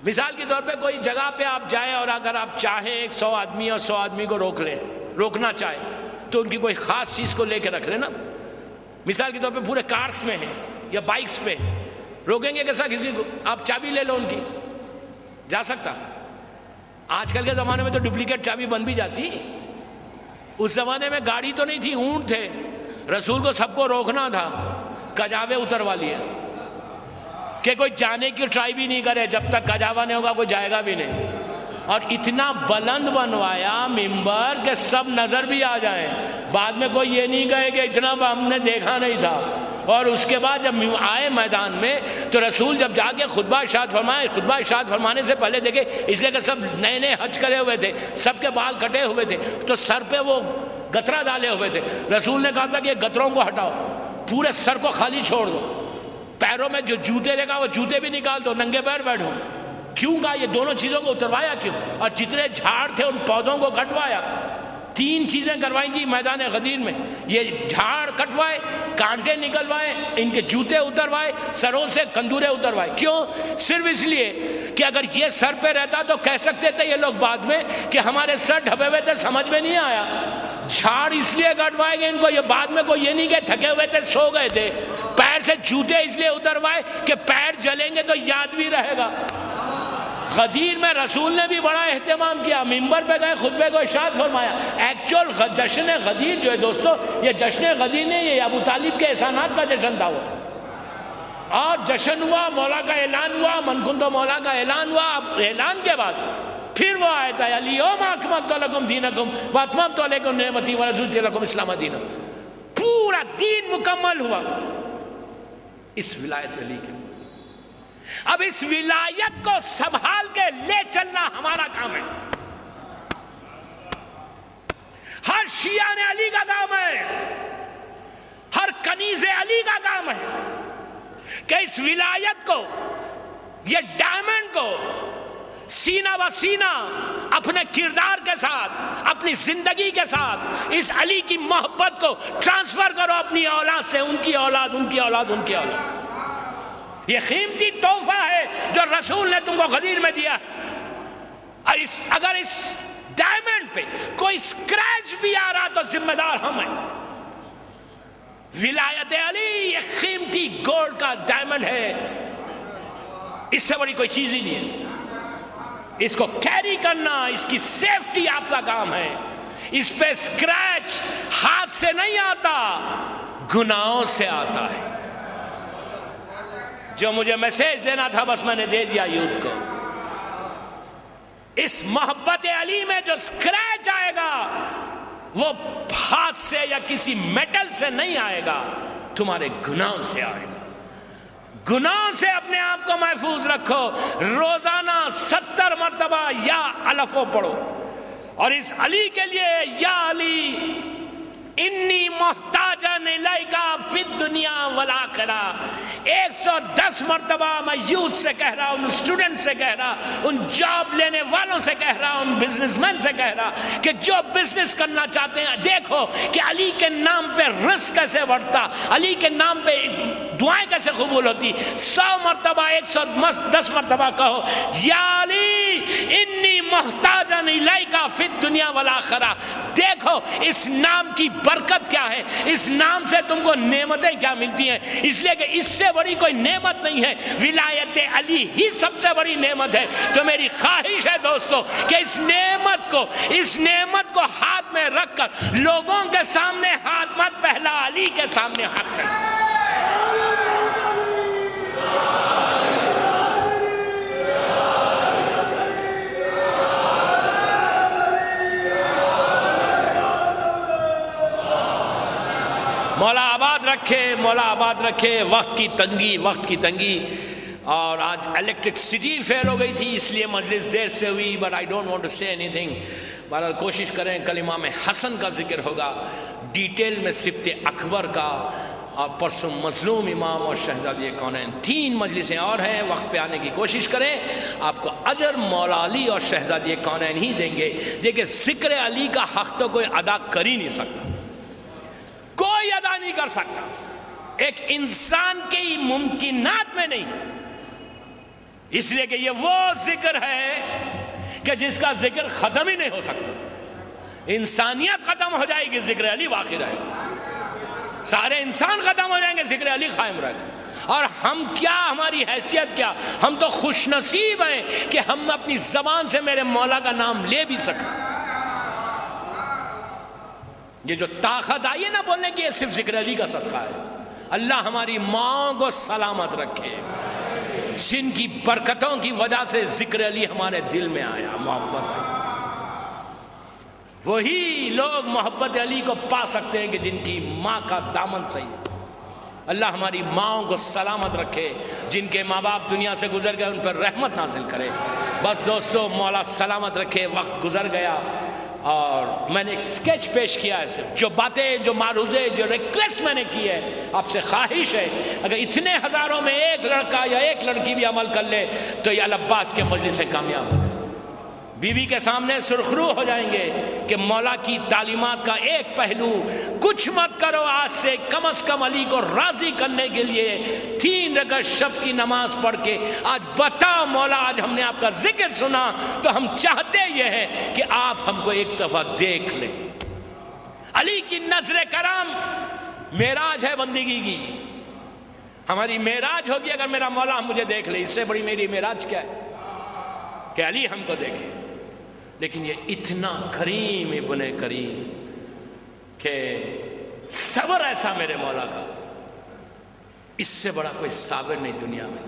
مثال کے طور پہ کوئی جگہ پہ آپ جائیں اور اگر آپ چاہیں 100 آدمی اور 100 آدمی کو روکنا چاہیں تو ان کی کوئی خاص چیز کو لے کے رکھ لیں نا۔ مثال کے طور پہ پورے کارس میں ہیں یا بائکس پہ، روکیں گے کیسا کسی کو؟ آپ چابی لے لو ان کی، جا سکتا؟ آج کل کے زمانے میں تو ڈپلیکیٹ چابی بن بھی جاتی، اس زمانے میں گاڑی تو نہیں تھی، اونٹ تھے، رسول کو سب کو روکنا تھا، کجاوے اتروا لیے کہ کوئی جانے کی ٹرائی بھی نہیں کرے، جب تک کجاوا نہیں ہوگا کوئی جائے گا بھی نہیں۔ اور اتنا بلند بنوایا ممبر کہ سب نظر بھی آ جائیں، بعد میں کوئی یہ نہیں کہے کہ اتنا ہم نے دیکھا نہیں تھا۔ اور اس کے بعد جب آئے میدان میں تو رسول جب جا کے خطبہ ارشاد فرمائے، خطبہ ارشاد فرمانے سے پہلے دیکھے، اس لیے کہ سب نئے نئے حج کرے ہوئے تھے، سب کے بال کٹے ہوئے تھے، تو سر پہ وہ گترا ڈالے ہوئے تھے۔ رسول نے کہا تھا کہ یہ گتروں کو ہٹاؤ، پورے سر کو خالی چھوڑ دو، پیروں میں جو جوتے لے گا وہ جوتے بھی نکال دو، ننگے پیر بیٹھو۔ کیوں کہا؟ یہ دونوں چیزوں کو اتروایا کیوں؟ اور جتنے جھاڑ تھے ان پودوں کو کٹوایا۔ 3 چیزیں کروائیں گی میدان غدیر میں، یہ جھاڑ کٹوائے، کانٹے نکلوائے، ان کے جوتے اتروائے، سروں سے کندورے اتروائے۔ کیوں؟ صرف اس لیے کہ اگر یہ سر پہ رہتا تو کہہ سکتے تھے یہ لوگ بعد میں کہ ہمارے سر ڈھبے ہوئے تھے، سمجھ میں نہیں آیا۔ جھاڑ اس لیے کٹوائے گے ان کو، یہ بعد میں کوئی یہ نہیں کہ تھکے ہوئے تھے سو گئے تھے۔ پیر سے جوتے اس لیے اتروائے کہ پیر جلیں گے تو یاد بھی رہے گا۔ غدیر میں رسول نے بھی بڑا اہتمام کیا، منبر پہ گئے، خطبے کو ارشاد فرمایا۔ ایکچول جشن غدیر جو ہے دوستو، یہ جشن غدیر نہیں، یہ ابو طالب کے احسانات کا جشن تھا وہ۔ اور جشن ہوا، مولا کا اعلان ہوا، من کنت مولا کا اعلان ہوا۔ اب اعلان کے بعد پھر وہ آیت ہے الیوم اکملت لکم دینکم واتممت علیکم نعمتی ورضیت لکم الاسلام دینا۔ پورا دین مکمل ہوا اس ولایت علی کے۔ اب اس ولایت کو سنبھال کے لے چلنا ہمارا کام ہے، ہر شیعہ نے علی کا کام ہے، ہر کنیز علی کا کام ہے کہ اس ولایت کو، یہ ڈائمنڈ کو سینہ و سینہ اپنے کردار کے ساتھ، اپنی زندگی کے ساتھ اس علی کی محبت کو ٹرانسفر کرو اپنی اولاد سے، ان کی اولاد، ان کی اولاد، ان کی اولاد۔ یہ قیمتی تحفہ ہے جو رسول نے تم کو غدیر میں دیا۔ اگر اس ڈائمنڈ پہ کوئی سکریچ بھی آ رہا تو ذمہ دار ہم ہیں۔ ولایت علی یہ قیمتی گولڈ کا ڈائمنڈ ہے، اس سے بڑی کوئی چیز ہی نہیں ہے۔ اس کو کیری کرنا، اس کی سیفٹی آپ کا کام ہے۔ اس پہ سکریچ ہاتھ سے نہیں آتا، گناہوں سے آتا ہے۔ جو مجھے میسیج دینا تھا بس میں نے دے دیا یوتھ کو۔ اس محبت علی میں جو سکریچ آئے گا وہ ہاتھ سے یا کسی میٹل سے نہیں آئے گا، تمہارے گناہوں سے آئے گا۔ گناہوں سے اپنے آپ کو محفوظ رکھو، روزانہ 70 مرتبہ یا الفو پڑھو، اور اس علی کے لیے یا علی انی محتاجن الیکا فی الدنیا والآخرہ 110 مرتبہ میں یوتھ سے کہہ رہا ہوں، ان اسٹوڈنٹ سے کہہ رہا، ان جاب لینے والوں سے کہہ رہا، ان بزنس مین سے کہہ رہا کہ جو بزنس کرنا چاہتے ہیں دیکھو کہ علی کے نام پہ رزق کیسے بڑھتا، علی کے نام پہ دعائیں کیسے قبول ہوتی۔ 100 مرتبہ 110 مرتبہ کہو یا علی انی محتاجن الیکا فی الدنیا والآخرہ۔ دیکھو اس نام کی برکت کیا ہے، اس نام سے تم کو نعمتیں کیا ملتی ہیں، اس لیے کہ اس سے بڑی کوئی نعمت نہیں ہے، ولایت علی ہی سب سے بڑی نعمت ہے۔ تو میری خواہش ہے دوستو کہ اس نعمت کو ہاتھ میں رکھ کر لوگوں کے سامنے ہاتھ مت، پہلا علی کے سامنے ہاتھ کر۔ مولا آباد رکھے، مولا آباد رکھے۔ وقت کی تنگی اور آج الیکٹرکسٹی فیل ہو گئی تھی اس لیے مجلس دیر سے ہوئی، but I don't want to say اینی تھنگ. بہرحال کوشش کریں. کل امام حسن کا ذکر ہوگا ڈیٹیل میں، سبط اکبر کا، اور پرسوں مظلوم امام اور شہزادی کونین. 3 مجلسیں اور ہیں، وقت پہ آنے کی کوشش کریں. آپ کو اجر مولا علی اور شہزادی کونین ہی دیں گے. دیکھیں ذکر علی کا حق تو کوئی ادا کر ہی نہیں سکتا، کوئی ادا نہیں کر سکتا، ایک انسان کے ممکنات میں نہیں. اس لیے کہ یہ وہ ذکر ہے کہ جس کا ذکر ختم ہی نہیں ہو سکتا. انسانیت ختم ہو جائے گی، ذکر علی باقی رہے گا. سارے انسان ختم ہو جائیں گے، ذکر علی قائم رہے گا. اور ہم کیا، ہماری حیثیت کیا، ہم تو خوش نصیب ہیں کہ ہم اپنی زبان سے میرے مولا کا نام لے بھی سکیں. یہ جو طاقت آئی ہے نا بولنے کی، یہ صرف ذکر علی کا صدقہ ہے. اللہ ہماری ماں کو سلامت رکھے، جن کی برکتوں کی وجہ سے ذکر علی ہمارے دل میں آیا، محبت آئی. وہی لوگ محبت علی کو پا سکتے ہیں کہ جن کی ماں کا دامن صحیح ہے. اللہ ہماری ماں کو سلامت رکھے، جن کے ماں باپ دنیا سے گزر گئے ان پر رحمت نازل کرے. بس دوستو، مولا سلامت رکھے. وقت گزر گیا اور میں نے ایک سکیچ پیش کیا ہے. صرف جو باتیں، جو معروضے، جو ریکویسٹ میں نے کی ہے، آپ سے خواہش ہے اگر اتنے ہزاروں میں ایک لڑکا یا ایک لڑکی بھی عمل کر لے تو یہ العباس کے مجلس سے کامیاب ہو. بیوی کے سامنے سرخرو ہو جائیں گے کہ مولا کی تعلیمات کا ایک پہلو، کچھ مت کرو آج سے، کم از کم علی کو راضی کرنے کے لیے 3 رکعت شب کی نماز پڑھ کے آج بتا مولا، آج ہم نے آپ کا ذکر سنا تو ہم چاہتے یہ ہیں کہ آپ ہم کو ایک دفعہ دیکھ لیں. علی کی نظر کرم معراج ہے بندگی کی. ہماری معراج ہوگی اگر میرا مولا مجھے دیکھ لے. اس سے بڑی میری معراج کیا ہے کہ علی ہم کو دیکھے. لیکن یہ اتنا کریم ابن کریم کہ صبر ایسا میرے مولا کا، اس سے بڑا کوئی صابر نہیں دنیا میں.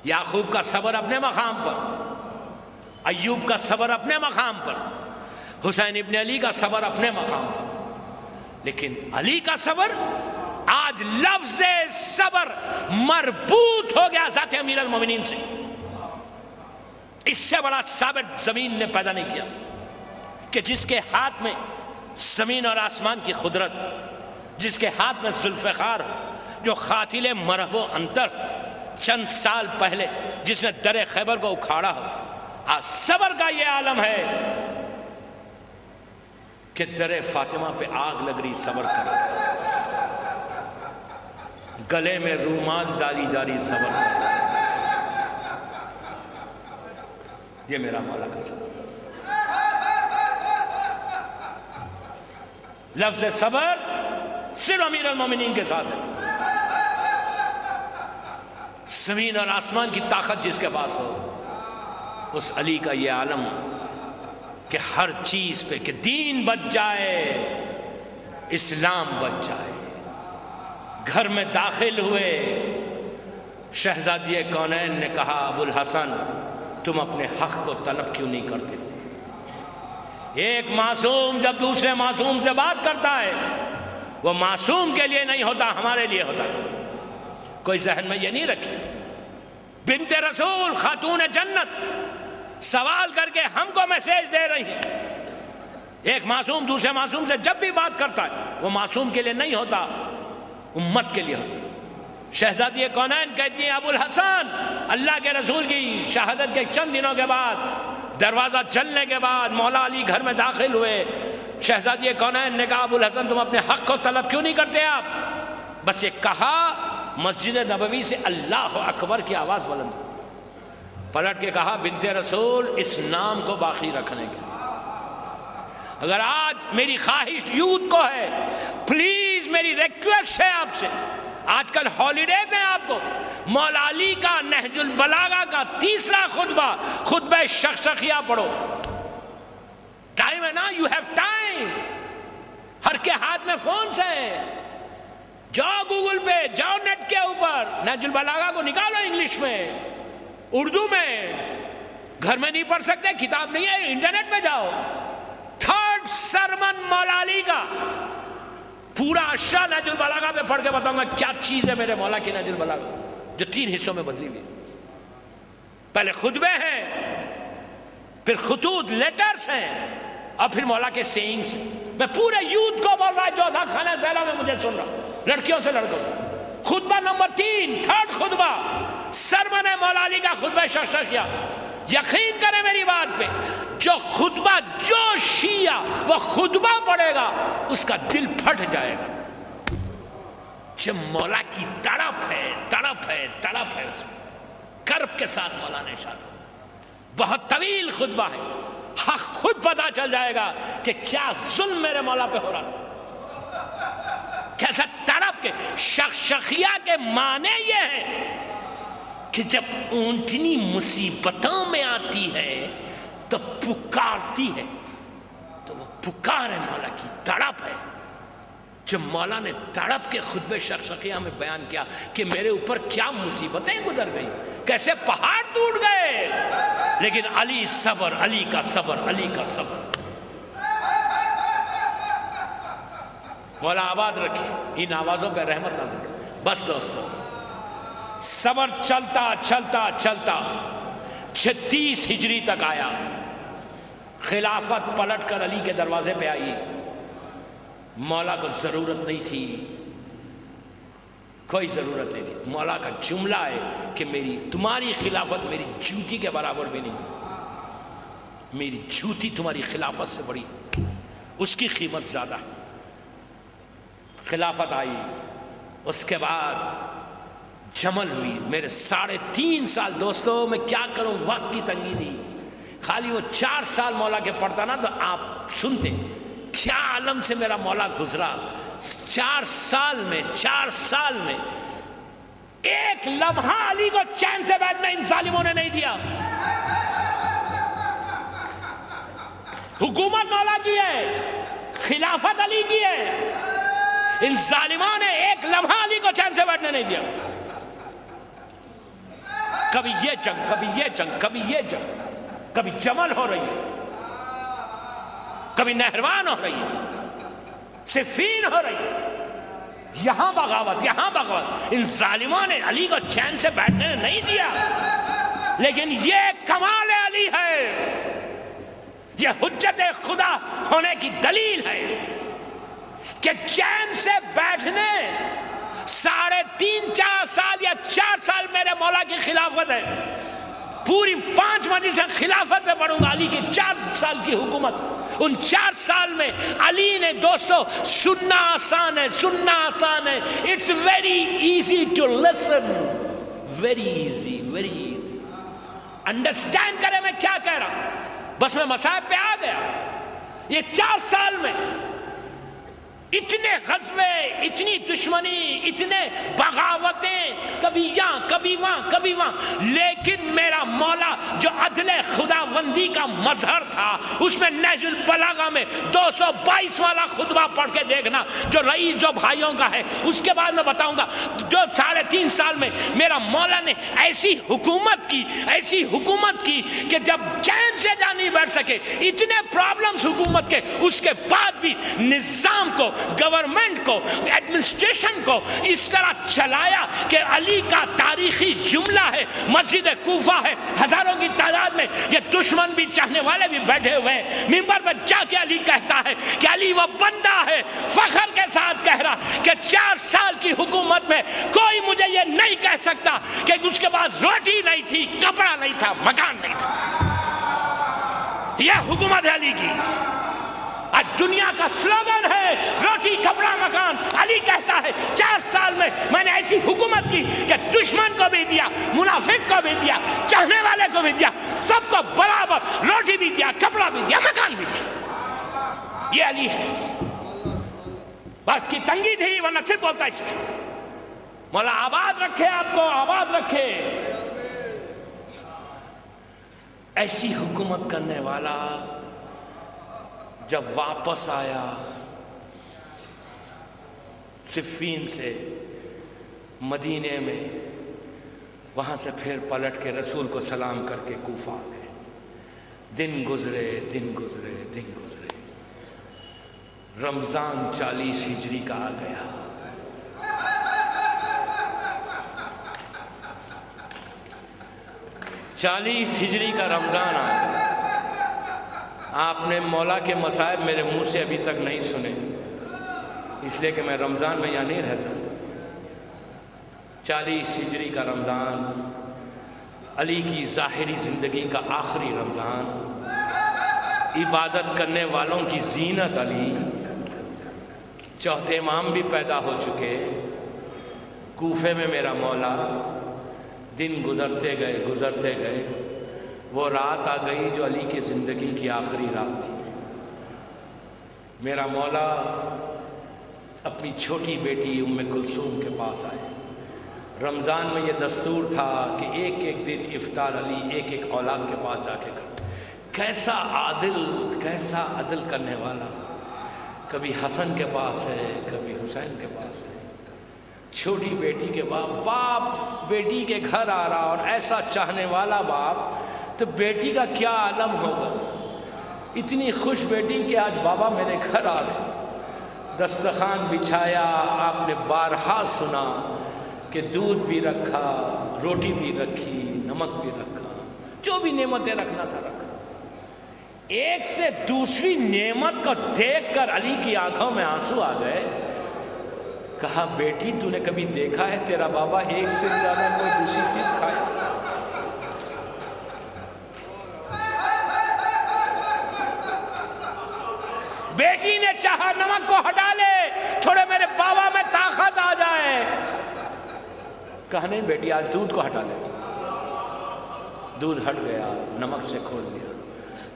یعقوب کا صبر اپنے مقام پر، ایوب کا صبر اپنے مقام پر، حسین ابن علی کا صبر اپنے مقام پر. لیکن علی کا صبر، آج لفظ صبر مربوط ہو گیا ذات امیر المومنین سے. اس سے بڑا صابر زمین نے پیدا نہیں کیا کہ جس کے ہاتھ میں زمین اور آسمان کی قدرت، جس کے ہاتھ میں ذوالفقار، جو قاتل مرہب و انتر چند سال پہلے جس نے در خیبر کو اکھاڑا ہو. آج صبر کا یہ عالم ہے کہ در فاطمہ پہ آگ لگ رہی، صبر کر، گلے میں رومال ڈالی جا رہی، صبر کر. یہ میرا مولا کا صبر. لفظ صبر صرف امیر المومنین کے ساتھ ہے. زمین اور آسمان کی طاقت جس کے پاس ہو، اس علی کا یہ عالم کہ ہر چیز پہ کہ دین بچ جائے، اسلام بچ جائے. گھر میں داخل ہوئے، شہزادی کونین نے کہا ابو الحسن تم اپنے حق کو طلب کیوں نہیں کرتے؟ ایک معصوم جب دوسرے معصوم سے بات کرتا ہے وہ معصوم کے لیے نہیں ہوتا، ہمارے لیے ہوتا ہے. کوئی ذہن میں یہ نہیں رکھے. بنت رسول خاتون جنت سوال کر کے ہم کو میسیج دے رہی ہے. ایک معصوم دوسرے معصوم سے جب بھی بات کرتا ہے وہ معصوم کے لیے نہیں ہوتا، امت کے لیے ہوتا. شہزادی کونین کہتی ہیں ابو الحسن، اللہ کے رسول کی شہادت کے چند دنوں کے بعد، دروازہ چلنے کے بعد مولا علی گھر میں داخل ہوئے. شہزادی کونین نے کہا ابو الحسن تم اپنے حق کو طلب کیوں نہیں کرتے؟ آپ بس یہ کہا، مسجد نبوی سے اللہ اکبر کی آواز بلند، پلٹ کے کہا بنت رسول اس نام کو باقی رکھنے کے. اگر آج میری خواہش یوتھ کو ہے، پلیز میری ریکویسٹ ہے آپ سے، آج کل ہالیڈیز ہیں، آپ کو مولا علی کا نہج البلاغہ کا 3را خطبہ، خطبہ شخشقیہ پڑھو. ٹائم ہے نا، یو ہیو ٹائم. ہر کے ہاتھ میں فونز ہیں، جاؤ گوگل پہ، جاؤ نیٹ کے اوپر، نہج البلاغہ کو نکالو انگلش میں، اردو میں. گھر میں نہیں پڑھ سکتے، کتاب نہیں ہے، انٹرنیٹ پہ جاؤ. 3rd سرمن مولا علی کا پورا اشیاء نہج البلاغہ پہ پڑھ کے بتاؤں گا کیا چیز ہے میرے مولا کی نہج البلاغہ. جو 3 حصوں میں بدلی ہوئی. پہلے خطبے ہیں، پھر خطوط لیٹرز ہیں، اور پھر مولا کے سینگز ہیں. میں پورے یوتھ کو بول رہا جو تھا خانہ زہرا میں مجھے سن رہا، لڑکیوں سے لڑکوں سے. خطبہ نمبر 3، 3rd خطبہ، سرمن مولا علی کا خطبہ شرشیہ. یقین کریں میری بات پہ، جو خطبہ جو شیعہ وہ خطبہ پڑھے گا اس کا دل پھٹ جائے گا. جو مولا کی تڑپ ہے، تڑپ ہے، تڑپ ہے، اس میں کرب کے ساتھ مولا نے ارشاد فرمایا. بہت طویل خطبہ ہے، حق خود پتا چل جائے گا کہ کیا ظلم میرے مولا پہ ہو رہا تھا، کیسا تڑپ کے. شخشخیہ کے معنی یہ ہے کہ جب اونٹنی مصیبتوں میں آتی ہے تو پکارتی ہے، تو وہ پکار ہے مولا کی، تڑپ ہے. جب مولا نے تڑپ کے خطبے شخشخیہ میں بیان کیا کہ میرے اوپر کیا مصیبتیں گزر گئیں، کیسے پہاڑ ٹوٹ گئے، لیکن علی صبر، علی کا صبر، علی کا صبر. مولا آباد رکھے، ان آوازوں پہ رحمت نازل کرے. بس دوستو، صبر چلتا چلتا چلتا 36 ہجری تک آیا. خلافت پلٹ کر علی کے دروازے پہ آئی. مولا کو ضرورت نہیں تھی، کوئی ضرورت نہیں تھی. مولا کا جملہ ہے کہ تمہاری خلافت میری جوتی کے برابر بھی نہیں، میری جوتی تمہاری خلافت سے بڑی، اس کی قیمت زیادہ ہے. خلافت آئی، اس کے بعد جمل ہوئی. میرے 3.5 سال، دوستو میں کیا کروں، وقت کی تنگی تھی. خالی وہ 4 سال مولا کے پڑھتا نا تو آپ سنتے کیا عالم سے میرا مولا گزرا. 4 سال میں ایک لمحہ علی کو چین سے بیٹھنا ان ظالموں نے نہیں دیا. حکومت مولا کی ہے، خلافت علی کی ہے، ان ظالموں نے ایک لمحہ علی کو چین سے بیٹھنے نہیں دیا. کبھی یہ جنگ، کبھی یہ جنگ، کبھی یہ جنگ، کبھی جمل ہو رہی ہے، کبھی نہروان ہو رہی ہے، صفین ہو رہی ہے، یہاں بغاوت، یہاں بغاوت. ان ظالموں نے علی کو چین سے بیٹھنے نہیں دیا. لیکن یہ کمال علی ہے، یہ حجت خدا ہونے کی دلیل ہے کہ چین سے بیٹھنے 3.5-4 سال یا 4 سال میرے مولا کی خلافت ہے. پوری 5 مجلسیں خلافت میں پڑھوں گا، علی کی 4 سال کی حکومت. ان 4 سال میں علی نے دوستو سننا آسان ہے، سننا آسان ہے. It's very easy to listen, very easy, very easy. Understand کرے میں کیا کہہ رہا ہوں، بس میں مصائب پہ آ گیا. یہ 4 سال میں اتنے غزوے، اتنی دشمنی، اتنے بغاوتیں، کبھی یہاں کبھی وہاں کبھی وہاں. لیکن میرا مولا جو عدل خداوندی کا مظہر تھا، اس میں نہج البلاغہ میں 222 والا خطبہ پڑھ کے دیکھنا جو رئیس جو بھائیوں کا ہے. اس کے بعد میں بتاؤں گا جو 3.5 سال میں میرا مولا نے ایسی حکومت کی، ایسی حکومت کی کہ جب چین سے جا نہیں بیٹھ سکے، اتنے پرابلمز حکومت کے، اس کے بعد بھی نظام کو، گورنمنٹ کو، ایڈمنسٹریشن کو اس طرح چلایا کہ علی کا تاریخی جملہ ہے. مسجد کوفہ ہے، ہزاروں کی تعداد میں، یہ دشمن بھی چاہنے والے بھی بیٹھے ہوئے ہیں. ممبر پر جا کے علی کہتا ہے کہ علی وہ بندہ ہے، فخر کے ساتھ کہہ رہا کہ 4 سال کی حکومت میں کوئی مجھے یہ نہیں کہہ سکتا کہ اس کے پاس روٹی نہیں تھی، کپڑا نہیں تھا، مکان نہیں تھا. یہ حکومت ہے علی کی. آج دنیا کا سلوگن ہے روٹی کپڑا مکان. علی کہتا ہے 4 سال میں نے ایسی حکومت کی کہ دشمن کو بھی دیا، منافق کو بھی دیا، چاہنے والے کو بھی دیا، سب کو برابر روٹی بھی دیا، کپڑا بھی دیا، مکان بھی دیا. یہ علی ہے. بات کی تنگی تھی ورنہ صرف بولتا اس میں. مولا آباد رکھے، آپ کو آباد رکھے. ایسی حکومت کرنے والا جب واپس آیا صفین سے مدینے میں، وہاں سے پھر پلٹ کے رسول کو سلام کر کے کوفہ آ گئے. دن گزرے، دن گزرے، دن گزرے. رمضان 40 ہجری کا آ گیا. 40 ہجری کا رمضان آ گیا، آپ نے مولا کے مصائب میرے منہ سے ابھی تک نہیں سنے، اس لیے کہ میں رمضان میں یہاں نہیں رہتا۔ 40 ہجری کا رمضان، علی کی ظاہری زندگی کا آخری رمضان، عبادت کرنے والوں کی زینت علی، چوتھے امام بھی پیدا ہو چکے، کوفے میں میرا مولا، دن گزرتے گئے، وہ رات آ گئی جو علی کی زندگی کی آخری رات تھی۔ میرا مولا اپنی چھوٹی بیٹی ام کلثوم کے پاس آئے۔ رمضان میں یہ دستور تھا کہ ایک ایک دن افطار علی ایک ایک اولاد کے پاس جا کے کرتا۔ کیسا عدل کرنے والا، کبھی حسن کے پاس ہے، کبھی حسین کے پاس ہے، چھوٹی بیٹی کے باپ بیٹی کے گھر آ رہا، اور ایسا چاہنے والا باپ تو بیٹی کا کیا عالم ہوگا۔ اتنی خوش بیٹی کہ آج بابا میرے گھر آ رہے، دسترخوان بچھایا، آپ نے بارہا سنا کہ دودھ بھی رکھا، روٹی بھی رکھی، نمک بھی رکھا، جو بھی نعمتیں رکھنا تھا رکھا۔ ایک سے دوسری نعمت کو دیکھ کر علی کی آنکھوں میں آنسو آ گئے۔ کہا بیٹی تو نے کبھی دیکھا ہے تیرا بابا ایک سے زیادہ کوئی دوسری چیز کھائے؟ بیٹی نے چاہا نمک کو ہٹا لے، تھوڑے میرے بابا میں طاقت آ جائے۔ کہا نہیں بیٹی آج دودھ کو ہٹا لے۔ دودھ ہٹ گیا، نمک سے کھول دیا۔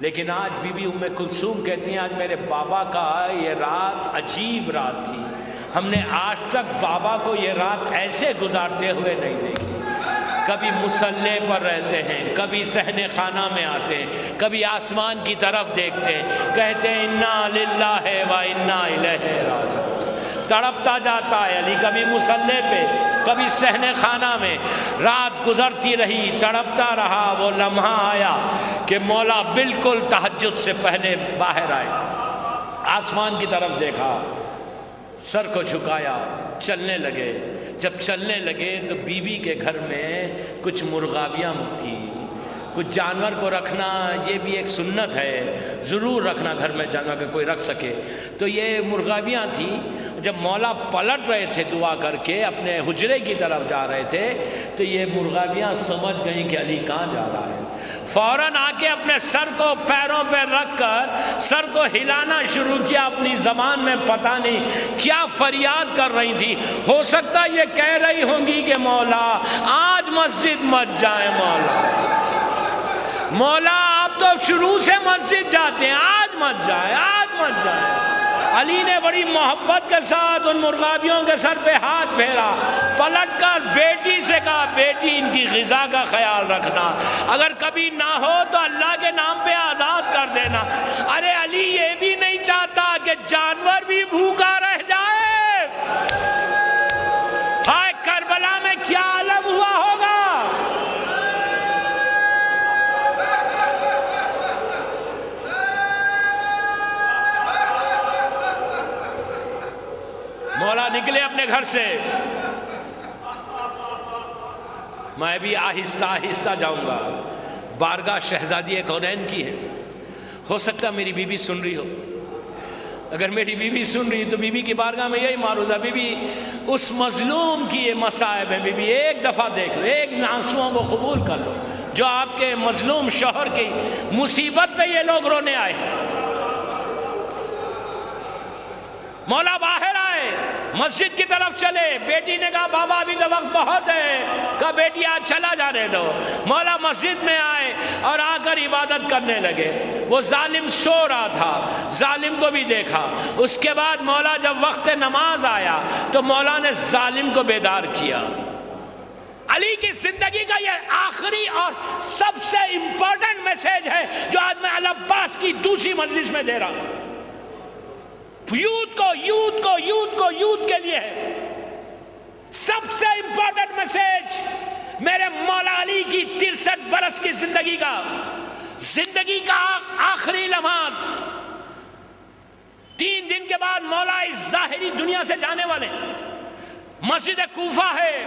لیکن آج بی بی ام کلثوم کہتی ہیں آج میرے بابا کا یہ رات عجیب رات تھی، ہم نے آج تک بابا کو یہ رات ایسے گزارتے ہوئے نہیں دیکھی۔ کبھی مصلی پر رہتے ہیں، کبھی صحن خانہ میں آتے ہیں، کبھی آسمان کی طرف دیکھتے ہیں، کہتے ہیں انا للہ و انا الیہ راجعون۔ تڑپتا جاتا ہے علی، کبھی مصلی پہ، کبھی صحن خانہ میں۔ رات گزرتی رہی، تڑپتا رہا۔ وہ لمحہ آیا کہ مولا بالکل تہجد سے پہلے باہر آئے، آسمان کی طرف دیکھا، سر کو جھکایا، چلنے لگے۔ جب چلنے لگے تو بیوی کے گھر میں کچھ مرغابیاں تھی، کچھ جانور کو رکھنا یہ بھی ایک سنت ہے، ضرور رکھنا گھر میں جانور کا کوئی رکھ سکے۔ تو یہ مرغابیاں تھیں۔ جب مولا پلٹ رہے تھے دعا کر کے اپنے حجرے کی طرف جا رہے تھے تو یہ مرغابیاں سمجھ گئیں کہ علی کہاں جا رہا ہے۔ فوراً آ کے اپنے سر کو پیروں پہ رکھ کر سر کو ہلانا شروع کیا، اپنی زبان میں پتہ نہیں کیا فریاد کر رہی تھی۔ ہو سکتا یہ کہہ رہی ہوں گی کہ مولا آج مسجد مت جائیں، مولا آپ تو شروع سے مسجد جاتے ہیں، آج مت جائیں، آج مت جائیں۔ علی نے بڑی محبت کے ساتھ ان مرغابیوں کے سر پہ ہاتھ پھیرا، پلٹ کر بیٹی سے کہا بیٹی ان کی غذا کا خیال رکھنا، اگر کبھی نہ ہو تو اللہ کے نام پہ آزاد کر دینا۔ ارے علی یہ بھی نہیں چاہتا کہ جانور بھی بھوکا رہ جائے۔ ہائے کربلا میں کیا عالم ہوا ہوگا۔ مولا نکلے اپنے گھر سے، میں بھی آہستہ آہستہ جاؤں گا، بارگاہ شہزادی کونین کی ہے۔ ہو سکتا میری بیوی سن رہی ہو، اگر میری بیوی سن رہی تو بیوی کی بارگاہ میں یہی معروض ہے، بیوی اس مظلوم کی یہ مصائب ہے، بیوی ایک دفعہ دیکھ لو، ایک آنسوؤں کو قبول کر لو، جو آپ کے مظلوم شوہر کی مصیبت پہ یہ لوگ رونے آئے۔ مولا باہر آئے، مسجد کی طرف چلے، بیٹی نے کہا بابا ابھی تو وقت بہت ہے، کہا بیٹی آج چلا جانے دو۔ مولا مسجد میں آئے اور آ کر عبادت کرنے لگے۔ وہ ظالم سو رہا تھا، ظالم کو بھی دیکھا۔ اس کے بعد مولا جب وقت نماز آیا تو مولا نے ظالم کو بیدار کیا۔ علی کی زندگی کا یہ آخری اور سب سے امپورٹنٹ میسیج ہے جو آج میں العباس کی دوسری مجلس میں دے رہا ہوں، یوتھ کے لیے ہے۔ سب سے امپورٹنٹ میسیج میرے مولا علی کی 63 برس کی زندگی کا آخری لمحات۔ 3 دن کے بعد مولا اس ظاہری دنیا سے جانے والے۔ مسجد کوفہ ہے،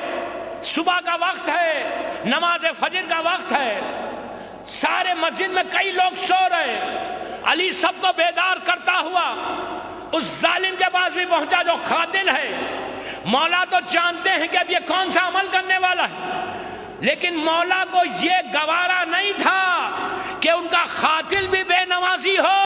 صبح کا وقت ہے، نماز فجر کا وقت ہے، سارے مسجد میں کئی لوگ سو رہے، علی سب کو بیدار کرتا ہوا اس ظالم کے پاس بھی پہنچا جو قاتل ہے۔ مولا تو جانتے ہیں کہ اب یہ کون سا عمل کرنے والا ہے، لیکن مولا کو یہ گوارا نہیں تھا کہ ان کا قاتل بھی بے نمازی ہو۔